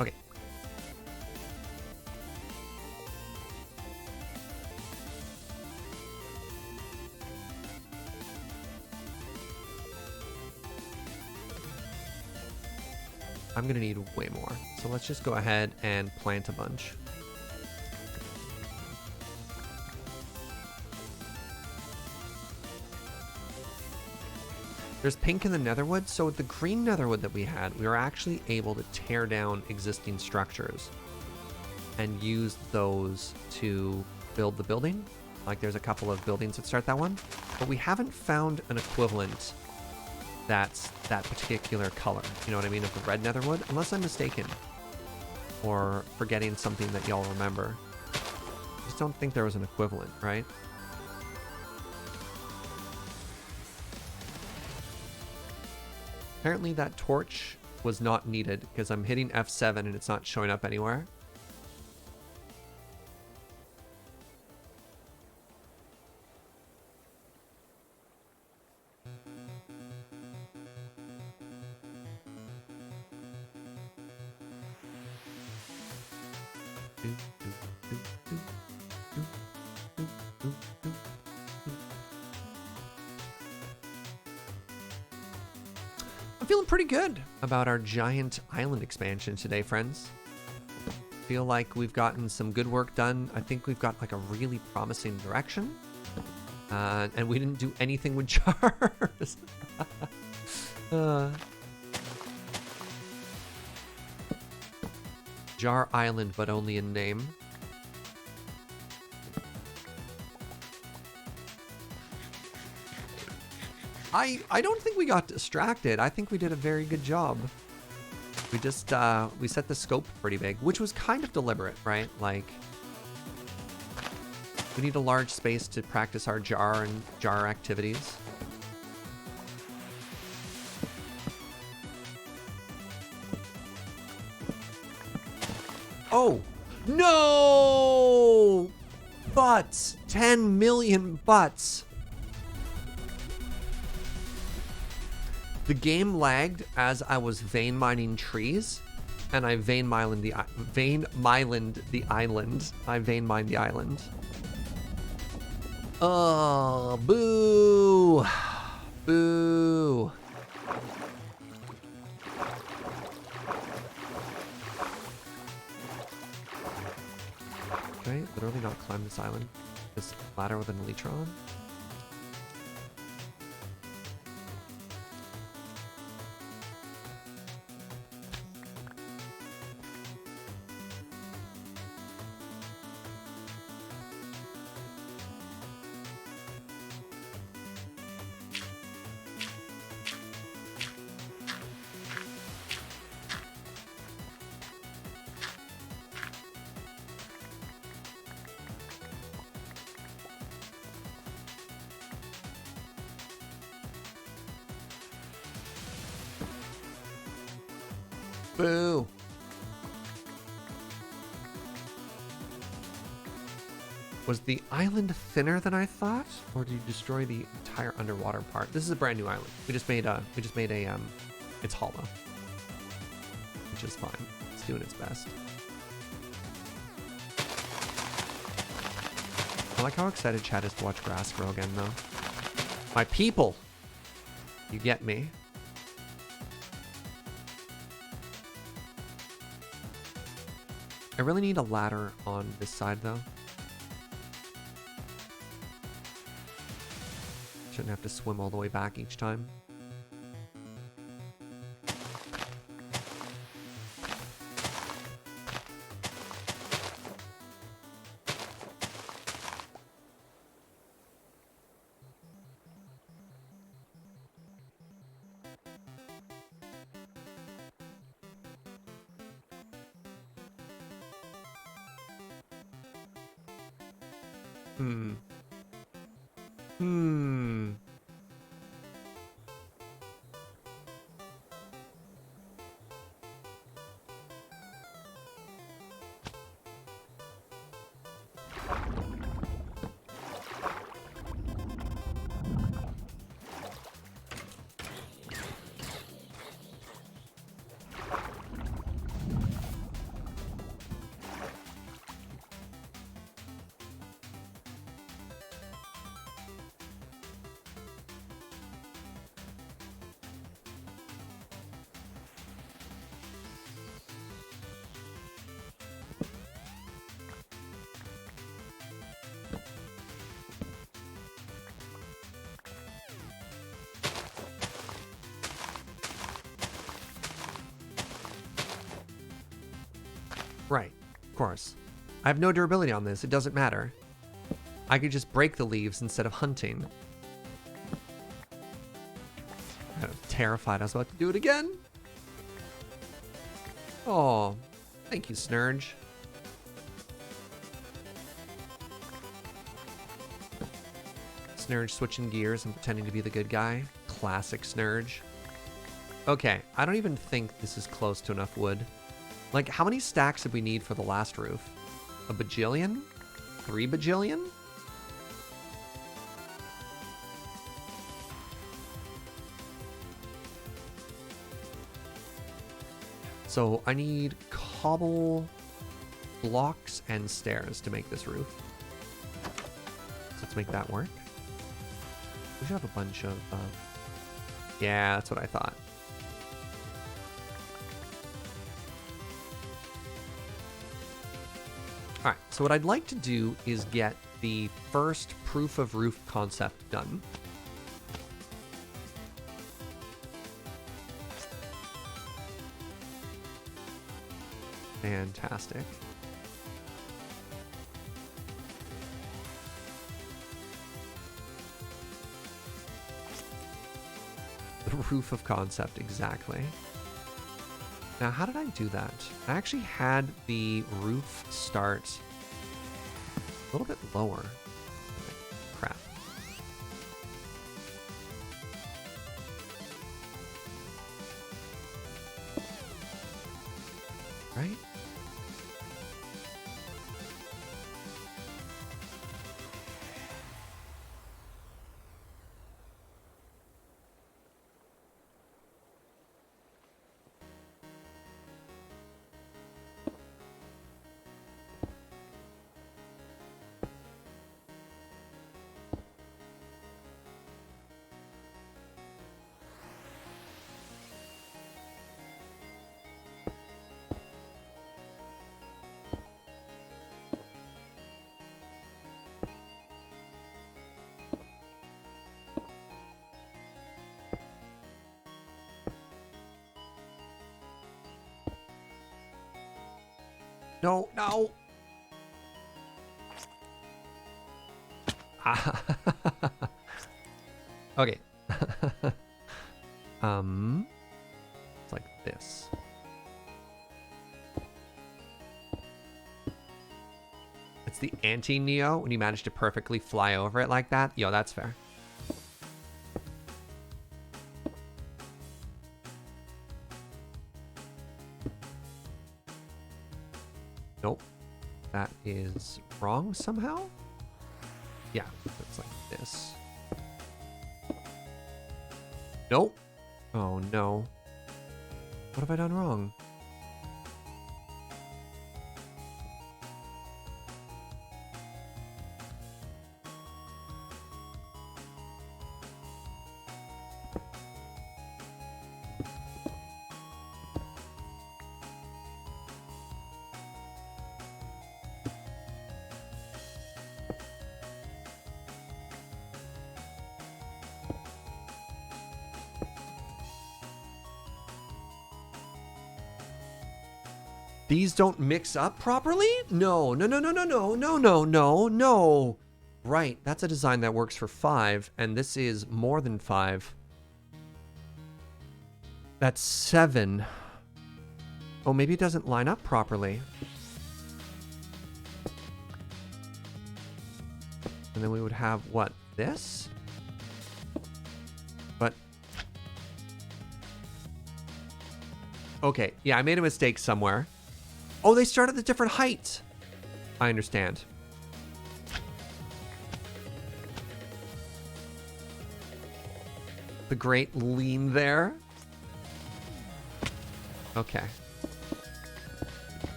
Okay. I'm gonna need way more. So let's just go ahead and plant a bunch. There's pink in the netherwood. So with the green netherwood that we had, we were actually able to tear down existing structures and use those to build the building. Like there's a couple of buildings that start that one, but we haven't found an equivalent that's that particular color. You know what I mean? Of the red netherwood, unless I'm mistaken or forgetting something that y'all remember. I just don't think there was an equivalent, right? Apparently that torch was not needed because I'm hitting F7 and it's not showing up anywhere. I'm feeling pretty good about our giant island expansion today, friends. Feel like we've gotten some good work done. I think we've got like a really promising direction. And we didn't do anything with jars. Jar Island, but only in name. I don't think we got distracted. I think we did a very good job. We just, we set the scope pretty big, which was kind of deliberate, right? Like, we need a large space to practice our jar and jar activities. Oh, no! Butts! 10 million butts! The game lagged as I was vein mining trees, and I vein mined the island. I vein mined the island. Oh, boo! Boo! Okay, literally not climb this island. This ladder with an elytron. Boo! Was the island thinner than I thought, or did you destroy the entire underwater part? This is a brand new island. We just made a. It's hollow, which is fine. It's doing its best. I like how excited Chad is to watch grass grow again, though. My people, you get me. I really need a ladder on this side, though. Shouldn't have to swim all the way back each time. Right, of course. I have no durability on this. It doesn't matter. I could just break the leaves instead of hunting. I'm terrified I was about to do it again. Oh, thank you, Serge. Serge switching gears and pretending to be the good guy. Classic Serge. Okay, I don't even think this is close to enough wood. Like, how many stacks did we need for the last roof? A bajillion? 3 bajillion? So I need cobble blocks and stairs to make this roof. So let's make that work. We should have a bunch of... yeah, that's what I thought. All right, so what I'd like to do is get the first proof of roof concept done. Fantastic. The roof of concept, exactly. Now, how did I do that? I actually had the roof start a little bit lower. Crap. Right? No, no. Okay. It's like this. It's the anti-Neo when you manage to perfectly fly over it like that. Yo, that's fair. Nope. That is wrong somehow? Yeah, it's like this. Nope. Oh no. What have I done wrong? These don't mix up properly? No, no, no, no, no, no, no, no, no, no. Right, that's a design that works for 5, and this is more than 5. That's 7. Oh, maybe it doesn't line up properly. And then we would have, what, this? But... okay, yeah, I made a mistake somewhere. Oh, they start at a different height. I understand. The great lean there. Okay.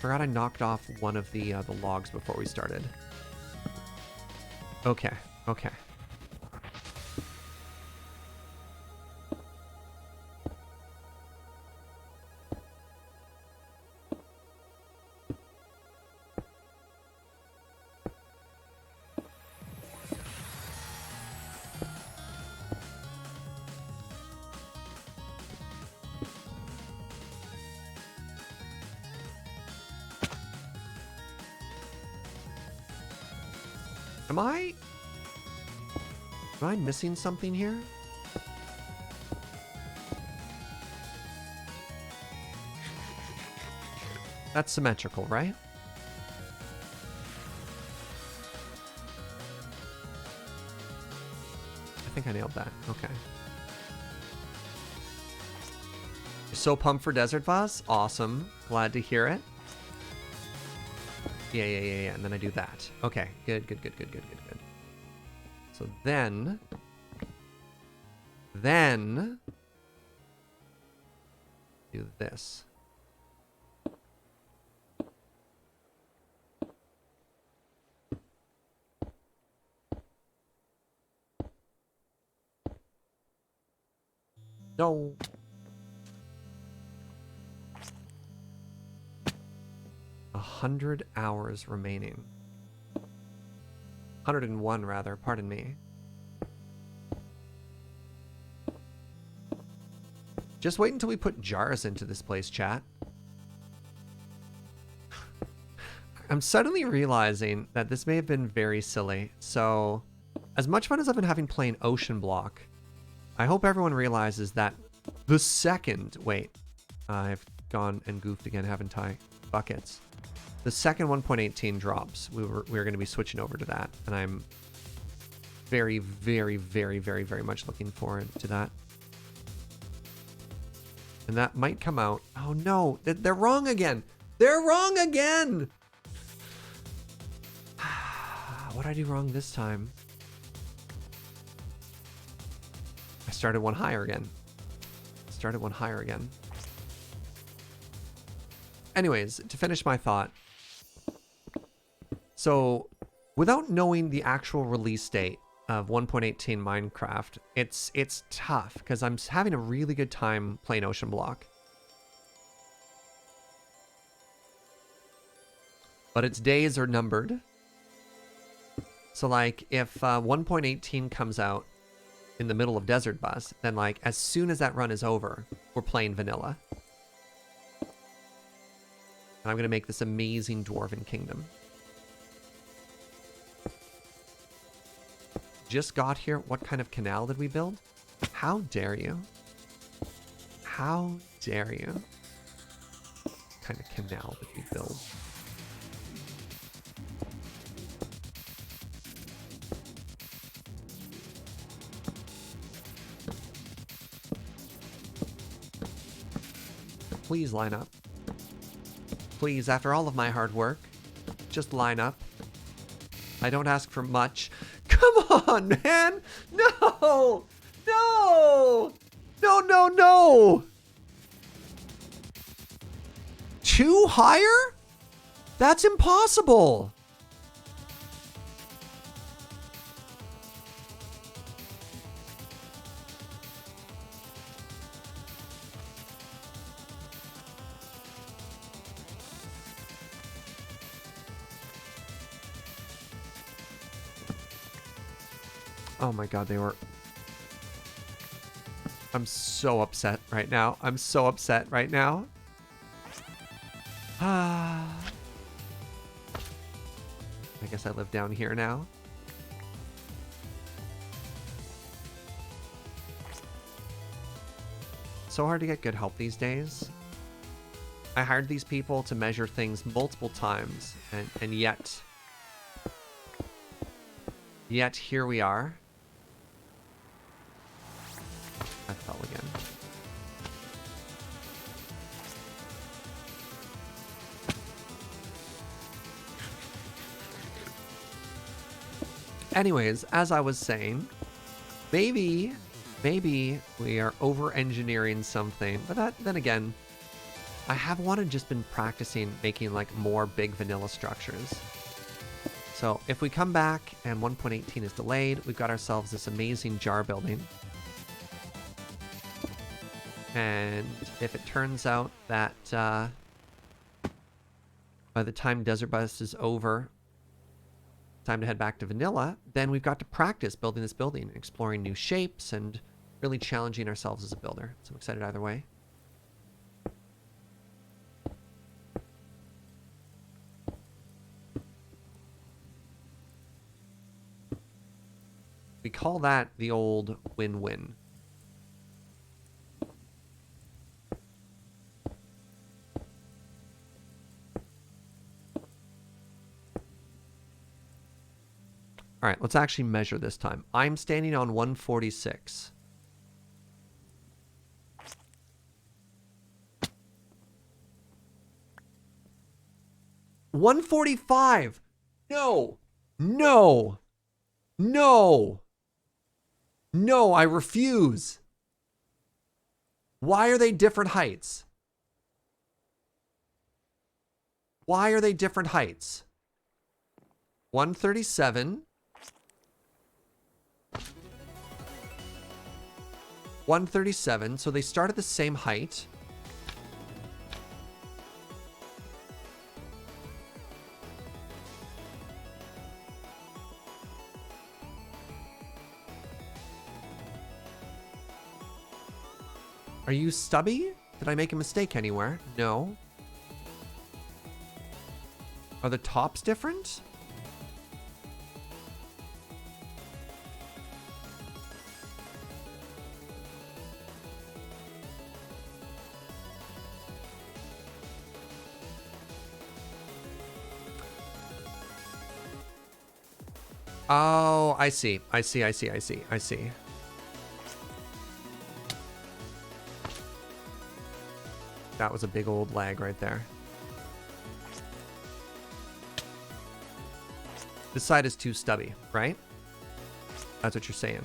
Forgot I knocked off one of the logs before we started. Okay, okay. Am I missing something here? That's symmetrical, right? I think I nailed that. Okay. So pumped for Desert Bus. Awesome. Glad to hear it. Yeah. And then I do that. Okay. Good. So then do this. No. 100 hours remaining. 101 rather, pardon me. Just wait until we put jars into this place, chat. I'm suddenly realizing that this may have been very silly. So, as much fun as I've been having playing OceanBlock, I hope everyone realizes that the second... Wait. I've gone and goofed again, haven't I? Buckets. The second 1.18 drops, we were going to be switching over to that. And I'm very much looking forward to that. And that might come out. Oh no, they're wrong again. They're wrong again. What did I do wrong this time? I started one higher again. Anyways, to finish my thought. So, without knowing the actual release date of 1.18 Minecraft, it's tough because I'm having a really good time playing OceanBlock. But its days are numbered. So like if 1.18 comes out in the middle of Desert Bus, then like as soon as that run is over, we're playing vanilla. And I'm going to make this amazing Dwarven Kingdom. Just got here. What kind of canal did we build? How dare you? How dare you? What kind of canal did we build? Please line up. Please, after all of my hard work, just line up. I don't ask for much. Come on, man! No! No! No! Two higher? That's impossible! Oh my god, they were... I'm so upset right now. I guess I live down here now. So hard to get good help these days. I hired these people to measure things multiple times, and yet here we are. I fell again. Anyways, as I was saying, maybe we are over-engineering something, but then again, I have just been practicing making like more big vanilla structures. So if we come back and 1.18 is delayed, we've got ourselves this amazing jar building. And if it turns out that by the time Desert Bus is over, time to head back to vanilla, then we've got to practice building this building, exploring new shapes, and really challenging ourselves as a builder. So I'm excited either way. We call that the old win-win. All right, let's actually measure this time. I'm standing on 146. $145. No. No. No. No, I refuse. Why are they different heights? Why are they different heights? 137. 137. So they start at the same height. Are you stubby? Did I make a mistake anywhere? No. Are the tops different? Oh, I see. I see. That was a big old lag right there. This side is too stubby, right? That's what you're saying.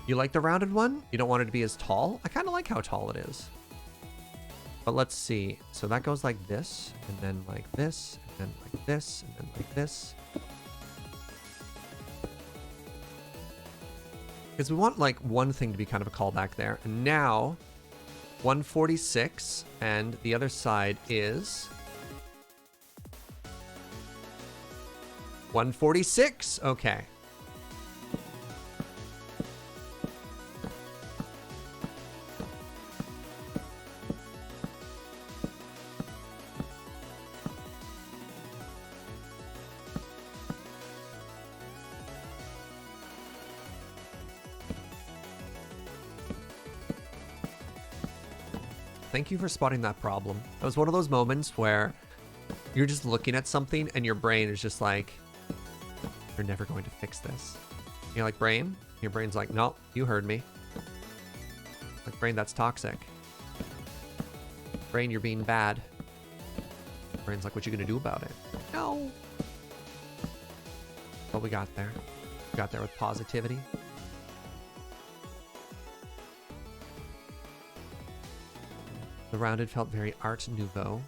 You like the rounded one? You don't want it to be as tall? I kind of like how tall it is. But let's see. So that goes like this, and then like this, and then like this, and then like this. Because we want like one thing to be kind of a callback there. And now 146, and the other side is 146. Okay. Thank you for spotting that problem. It was one of those moments where you're just looking at something and your brain is just like, you're never going to fix this. You're like, brain? Your brain's like, no, you heard me. Like, brain, that's toxic. Brain, you're being bad. Brain's like, what you gonna do about it? No. But we got there. We got there with positivity. The rounded felt very Art Nouveau.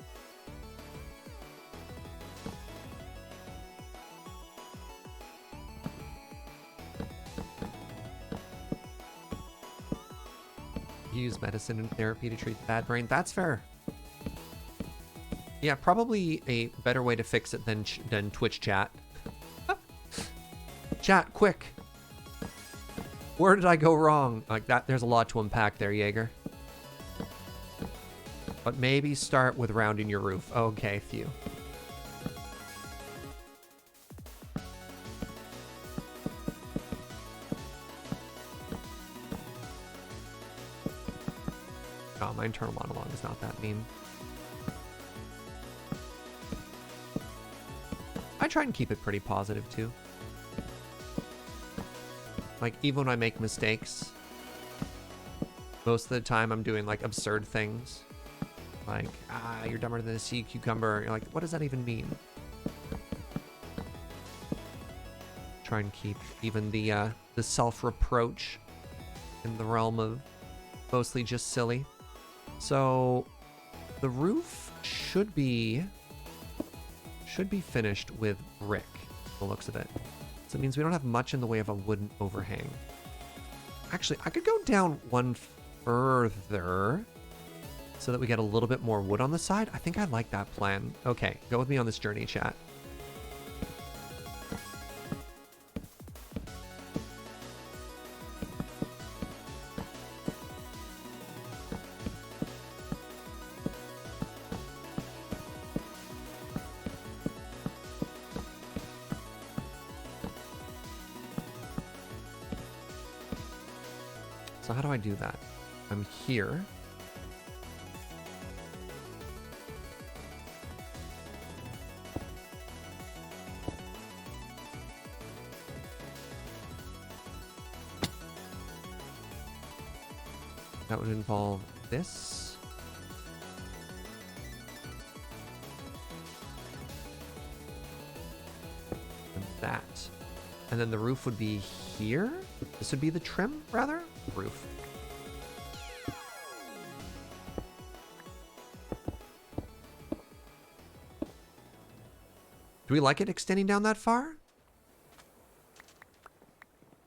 You use medicine and therapy to treat the bad brain. That's fair. Yeah, probably a better way to fix it than Twitch chat. Chat, quick. Where did I go wrong? Like that, there's a lot to unpack there, Jaeger. But maybe start with rounding your roof. Okay, phew. Oh, my internal monologue is not that mean. I try and keep it pretty positive too. Like, even when I make mistakes, most of the time I'm doing like absurd things. Like, you're dumber than a sea cucumber. You're like, what does that even mean? Try and keep even the self-reproach in the realm of mostly just silly. So the roof should be finished with brick, the looks of it. So it means we don't have much in the way of a wooden overhang. Actually, I could go down one further. so that we get a little bit more wood on the side. I think I like that plan. Okay, go with me on this journey, chat. So how do I do that? I'm here. That would involve this. And that. And then the roof would be here? This would be the trim, rather? Roof. Do we like it extending down that far?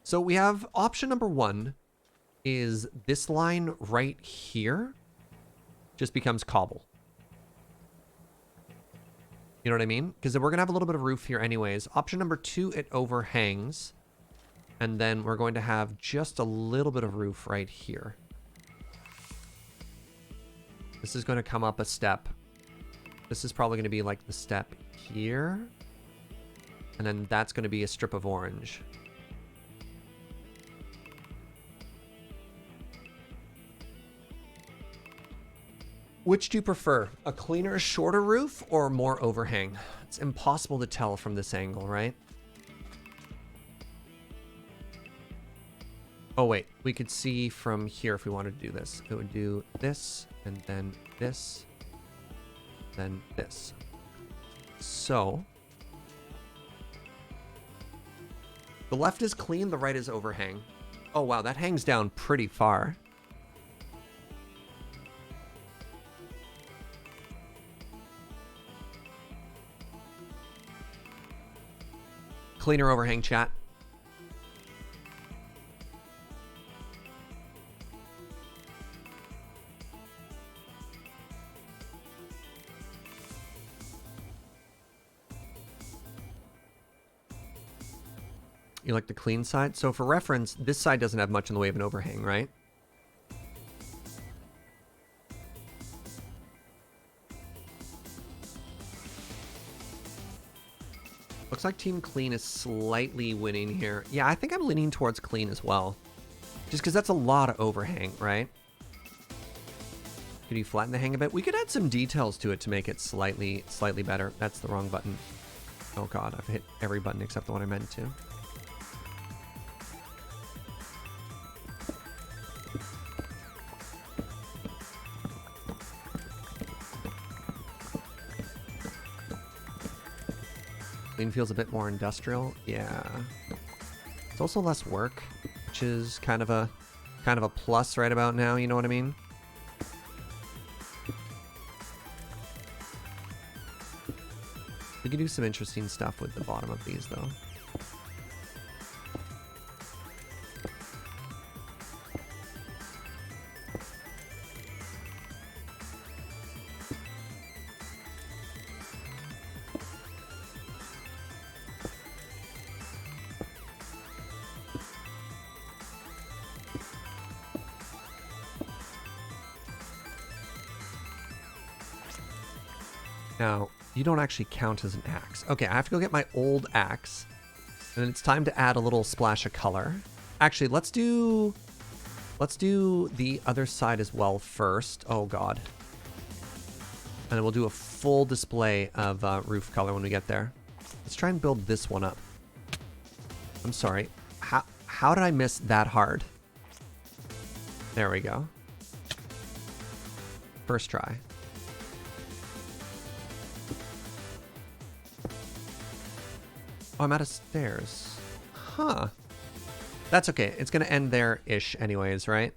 So we have option number 1 is this line right here just becomes cobble. You know what I mean? Because we're going to have a little bit of roof here anyways. Option number 2, it overhangs. And then we're going to have just a little bit of roof right here. This is going to come up a step. This is probably going to be like the step here. And then that's going to be a strip of orange. Which do you prefer? A cleaner, shorter roof or more overhang? It's impossible to tell from this angle, right? Oh wait, we could see from here if we wanted to do this. It would do this, and then this, then this. So, the left is clean, the right is overhang. Oh wow, that hangs down pretty far. Cleaner overhang, chat. You like the clean side? So for reference, this side doesn't have much in the way of an overhang, right? Looks like Team Clean is slightly winning here. Yeah, I think I'm leaning towards clean as well. Just because that's a lot of overhang, right? Could you flatten the hang a bit? We could add some details to it to make it slightly better. That's the wrong button. Oh god, I've hit every button except the one I meant to. Clean feels a bit more industrial. Yeah. It's also less work, which is kind of a plus right about now, you know what I mean? We can do some interesting stuff with the bottom of these though. Now, you don't actually count as an axe. Okay, I have to go get my old axe. And it's time to add a little splash of color. Actually, let's do the other side as well first. Oh god. And then we'll do a full display of roof color when we get there. Let's try and build this one up. I'm sorry. How did I miss that hard? There we go. First try. Oh, I'm out of stairs. Huh. That's okay. It's going to end there-ish anyways, right?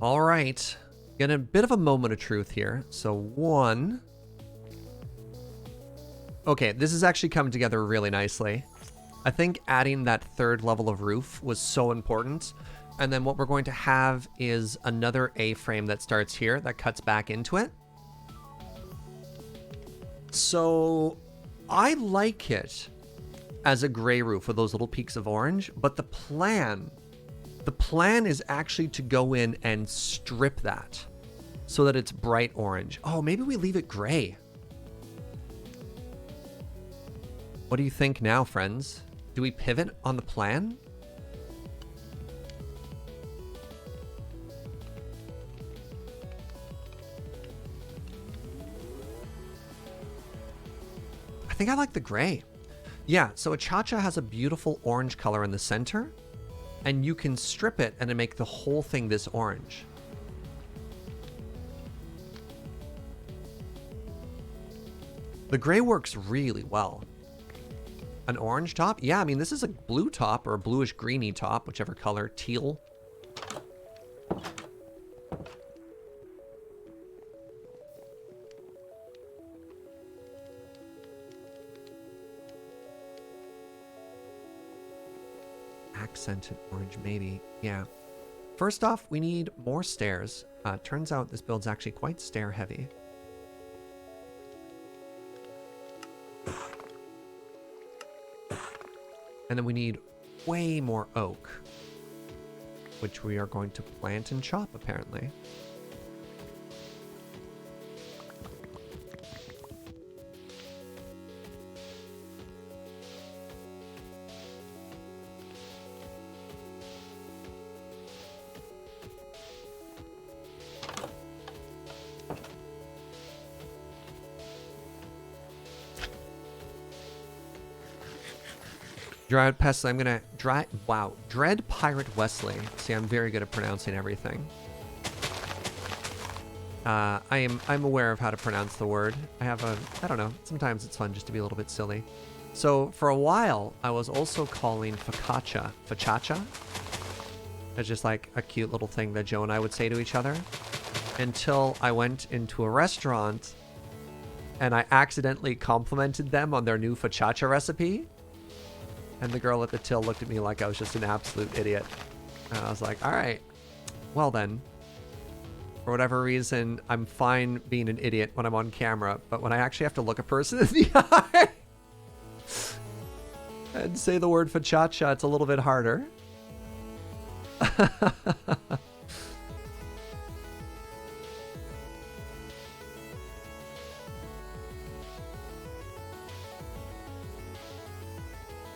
All right. Get a bit of a moment of truth here. So 1. Okay, this is actually coming together really nicely. I think adding that 3rd level of roof was so important. And then what we're going to have is another A-frame that starts here that cuts back into it. So I like it as a gray roof with those little peaks of orange, but the plan is actually to go in and strip that so that it's bright orange. Oh, maybe we leave it gray. What do you think now, friends? Do we pivot on the plan? I think I like the gray. Yeah, so a cha-cha has a beautiful orange color in the center, and you can strip it and make the whole thing this orange. The gray works really well. An orange top? Yeah, I mean, this is a blue top or a bluish greeny top, whichever color, teal. Accented orange, maybe. Yeah. First off, we need more stairs. Turns out this build's actually quite stair heavy. And then we need way more oak, which we are going to plant and chop, apparently. Dread Pestle, I'm gonna Dread Pirate Wesley. See, I'm very good at pronouncing everything. I'm aware of how to pronounce the word. I don't know, sometimes it's fun just to be a little bit silly. So for a while, I was also calling focaccia. It's just like a cute little thing that Joe and I would say to each other. Until I went into a restaurant and I accidentally complimented them on their new focaccia recipe. And the girl at the till looked at me like I was just an absolute idiot. And I was like, all right, well then. For whatever reason, I'm fine being an idiot when I'm on camera, but when I actually have to look a person in the eye and say the word focaccia, it's a little bit harder.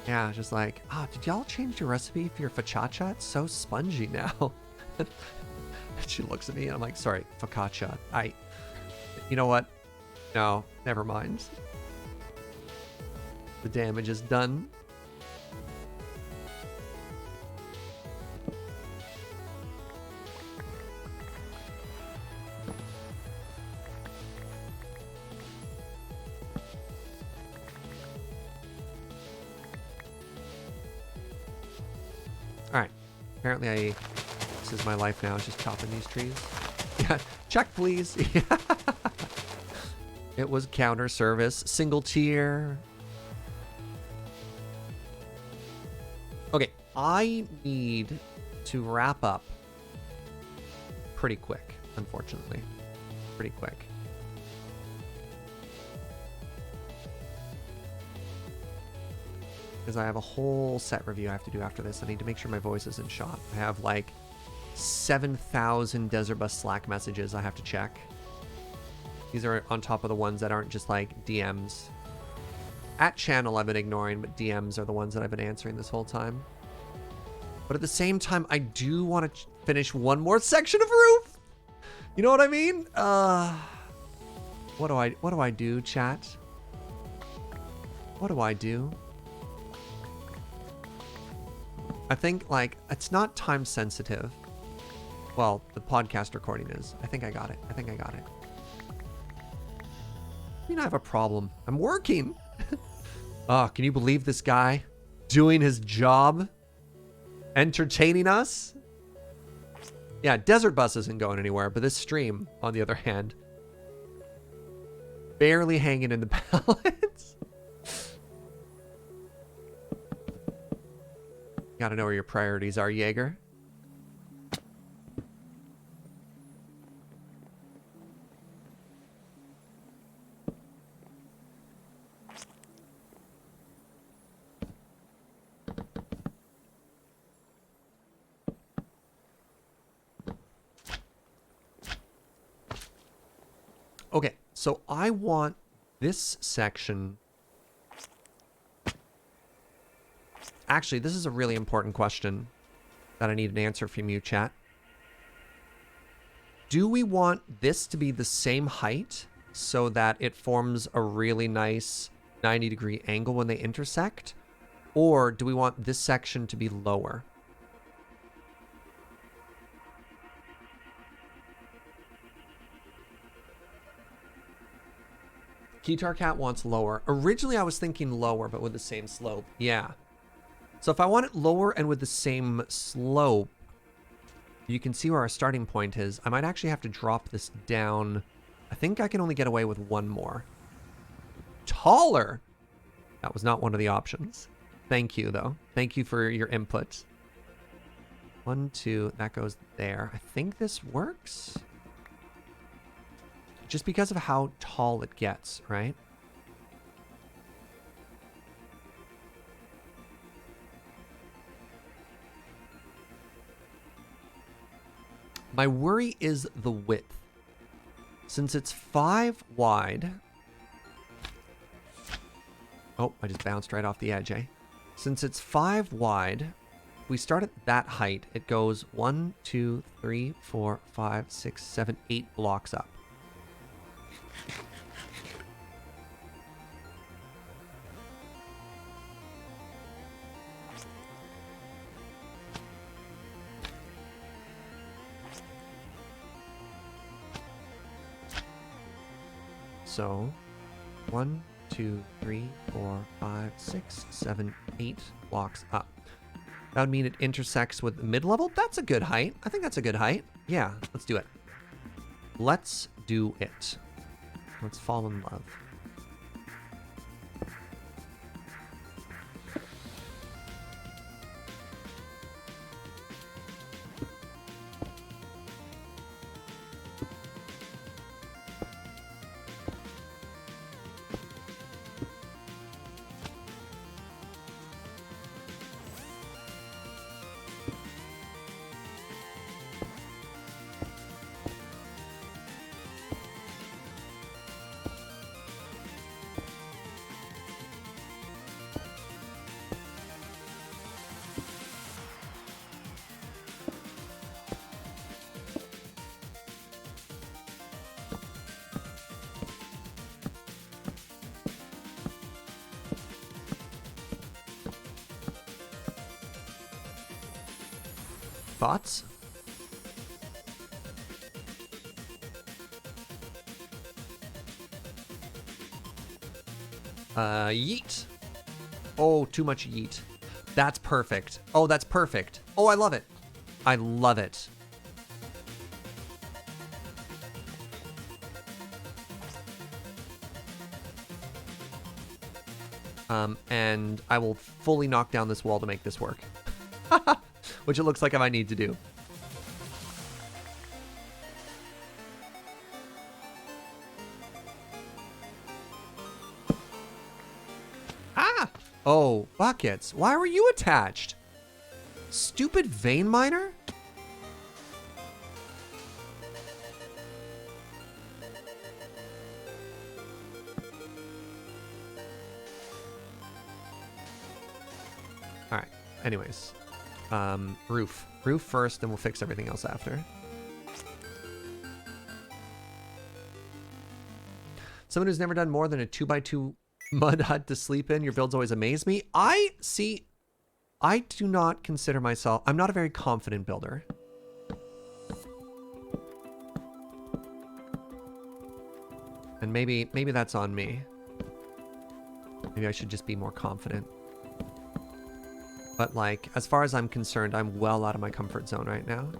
Yeah, just like, oh, did y'all change your recipe for your focaccia? It's so spongy now. And she looks at me and I'm like, sorry, focaccia. You know what? No, never mind. The damage is done. All right. Apparently this is my life now, just chopping these trees. Yeah, check please. It was counter service, single tier. Okay, I need to wrap up pretty quick, unfortunately. Pretty quick. Because I have a whole set review I have to do after this. I need to make sure my voice isn't shot. I have like 7,000 Desert Bus Slack messages I have to check. These are on top of the ones that aren't just like DMs. At channel I've been ignoring, but DMs are the ones that I've been answering this whole time. But at the same time, I do want to finish one more section of roof. You know what I mean? What do I do, chat? What do I do? I think, like, it's not time sensitive. Well, the podcast recording is. I think I got it. I mean, I have a problem. I'm working. Oh, can you believe this guy doing his job? Entertaining us? Yeah, Desert Bus isn't going anywhere, but this stream, on the other hand, barely hanging in the pallets. Gotta know where your priorities are, Jaeger. Okay, so I want this section. Actually, this is a really important question that I need an answer from you, chat. Do we want this to be the same height so that it forms a really nice 90-degree angle when they intersect? Or do we want this section to be lower? Keytar Cat wants lower. Originally, I was thinking lower, but with the same slope. Yeah. So if I want it lower and with the same slope, you can see where our starting point is. I might actually have to drop this down. I think I can only get away with one more. Taller! That was not one of the options. Thank you, though. Thank you for your input. 1, 2, that goes there. I think this works. Just because of how tall it gets, right? My worry is the width. Since it's 5 wide... Oh, I just bounced right off the edge, eh? Since it's 5 wide, we start at that height. It goes 1, 2, 3, 4, 5, 6, 7, 8 blocks up. So, 1, 2, 3, 4, 5, 6, 7, 8 blocks up. That would mean it intersects with the mid-level. That's a good height. I think that's a good height. Yeah, let's do it. Let's do it. Let's fall in love. Thoughts? Yeet. Oh, too much yeet. That's perfect. Oh, that's perfect. Oh, I love it. I love it. And I will fully knock down this wall to make this work. Which it looks like I might need to do. Ah! Oh, buckets. Why were you attached? Stupid vein miner? Alright, anyways. Roof. Roof first, then we'll fix everything else after. Someone who's never done more than a 2x2 mud hut to sleep in, your builds always amaze me. I do not consider myself... I'm not a very confident builder. And maybe that's on me. Maybe I should just be more confident. But, like, as far as I'm concerned, I'm well out of my comfort zone right now.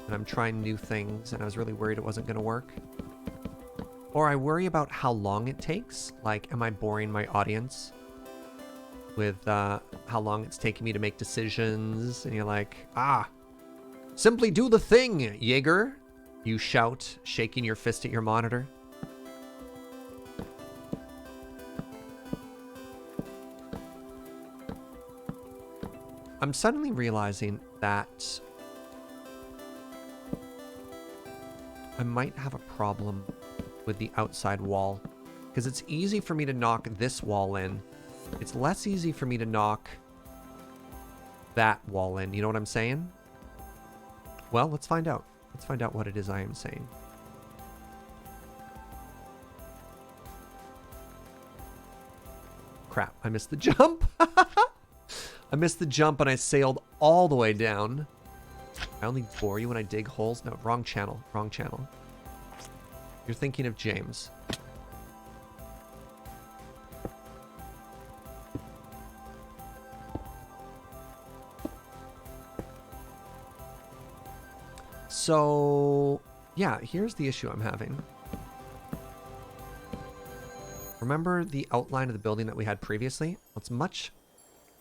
and I'm trying new things, and I was really worried it wasn't going to work. Or I worry about how long it takes. Like, am I boring my audience with how long it's taking me to make decisions? And you're like, simply do the thing, Jaeger. You shout, shaking your fist at your monitor. I'm suddenly realizing that I might have a problem with the outside wall, because it's easy for me to knock this wall in. It's less easy for me to knock that wall in. You know what I'm saying? Well, let's find out. Let's find out what it is I am saying. Crap, I missed the jump. I missed the jump and I sailed all the way down. I only bore you when I dig holes? No, wrong channel. Wrong channel. You're thinking of James. So, yeah, here's the issue I'm having. Remember the outline of the building that we had previously? Well, it's much...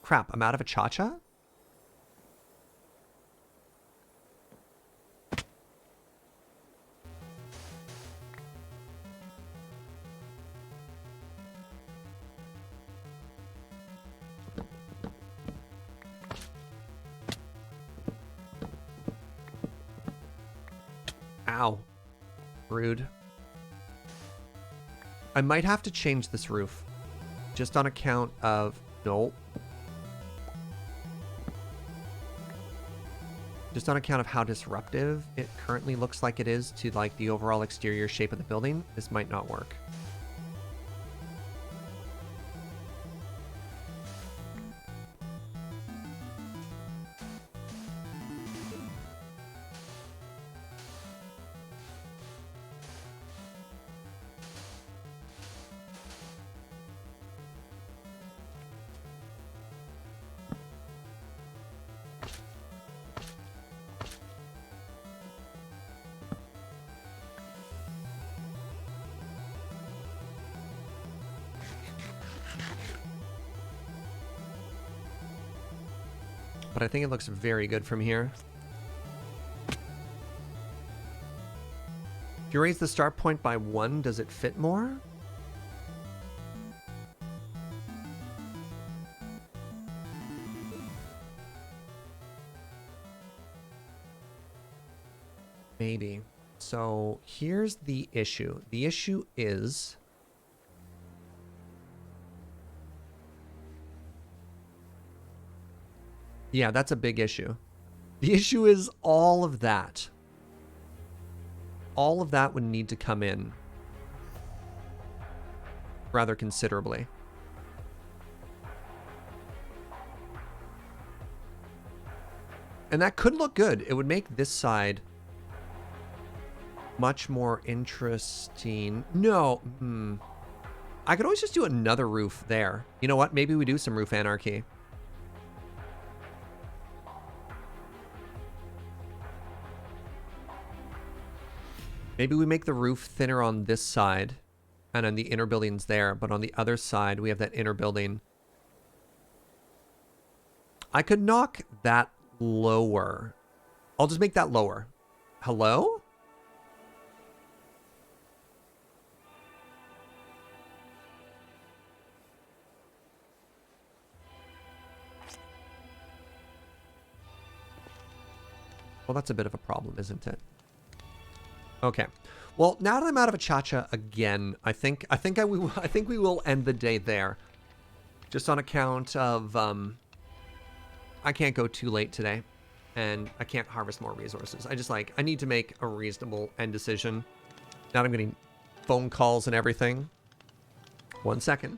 Crap, I'm out of a cha-cha? Ow. Rude. I might have to change this roof. Just on account of... No. Just on account of how disruptive it currently looks like it is to like the overall exterior shape of the building, this might not work. But I think it looks very good from here. If you raise the start point by 1, does it fit more? Maybe. So here's the issue. The issue is... Yeah, that's a big issue. The issue is all of that. All of that would need to come in rather considerably. And that could look good. It would make this side much more interesting. No. I could always just do another roof there. You know what? Maybe we do some roof anarchy. Maybe we make the roof thinner on this side and then the inner building's there, but on the other side we have that inner building. I could knock that lower. I'll just make that lower. Hello? Well, that's a bit of a problem, isn't it? Okay. Well, now that I'm out of a cha-cha again, I think we will end the day there. Just on account of I can't go too late today, and I can't harvest more resources. I need to make a reasonable end decision. Now that I'm getting phone calls and everything. 1 second.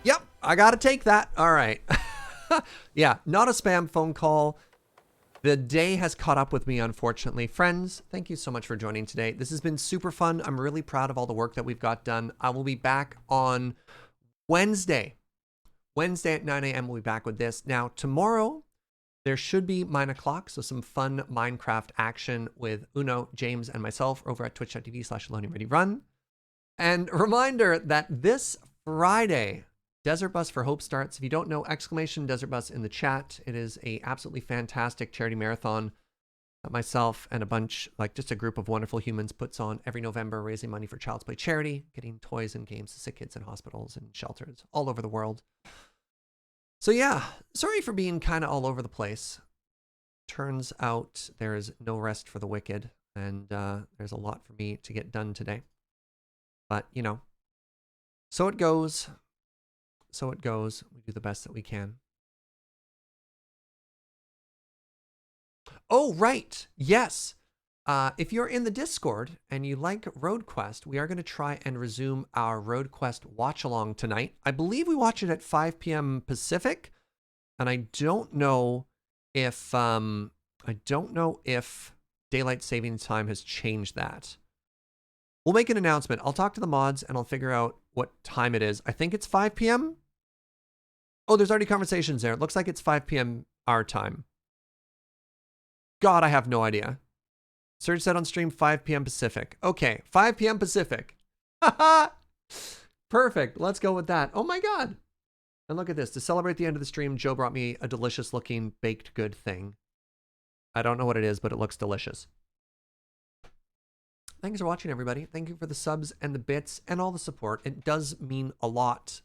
Yep, I got to take that. All right. Yeah, not a spam phone call. The day has caught up with me, unfortunately. Friends, thank you so much for joining today. This has been super fun. I'm really proud of all the work that we've got done. I will be back on Wednesday. Wednesday at 9 a.m. we'll be back with this. Now, tomorrow, there should be 9 o'clock, so some fun Minecraft action with Uno, James, and myself over at twitch.tv/LoadingReadyRun. And a reminder that this Friday, Desert Bus for Hope starts. If you don't know, exclamation Desert Bus in the chat. It is a absolutely fantastic charity marathon that myself and a bunch, like just a group of wonderful humans puts on every November, raising money for Child's Play charity, getting toys and games to sick kids in hospitals and shelters all over the world. So yeah, sorry for being kind of all over the place. Turns out there is no rest for the wicked, and there's a lot for me to get done today. But, you know, so it goes. So it goes. We do the best that we can. Oh, right. Yes. If you're in the Discord and you like Road Quest, we are going to try and resume our Road Quest watch along tonight. I believe we watch it at 5 p.m. Pacific, and I don't know if daylight saving time has changed that. We'll make an announcement. I'll talk to the mods and I'll figure out what time it is. I think it's 5 p.m. Oh, there's already conversations there. It looks like it's 5 p.m. our time. God, I have no idea. Serge said on stream 5 p.m. Pacific. Okay, 5 p.m. Pacific. Perfect. Let's go with that. Oh my God. And look at this. To celebrate the end of the stream, Joe brought me a delicious looking baked good thing. I don't know what it is, but it looks delicious. Thanks for watching, everybody. Thank you for the subs and the bits and all the support. It does mean a lot.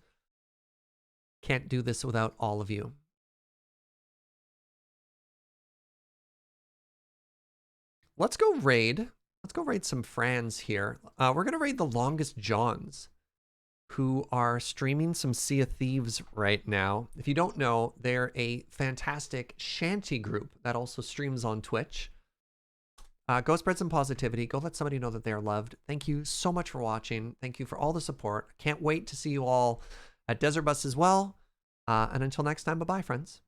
Can't do this without all of you. Let's go raid. Let's go raid some friends here. We're going to raid the Longest Johns, who are streaming some Sea of Thieves right now. If you don't know, they're a fantastic shanty group that also streams on Twitch. Go spread some positivity. Go let somebody know that they're loved. Thank you so much for watching. Thank you for all the support. Can't wait to see you all at Desert Bus as well. And until next time, bye-bye, friends.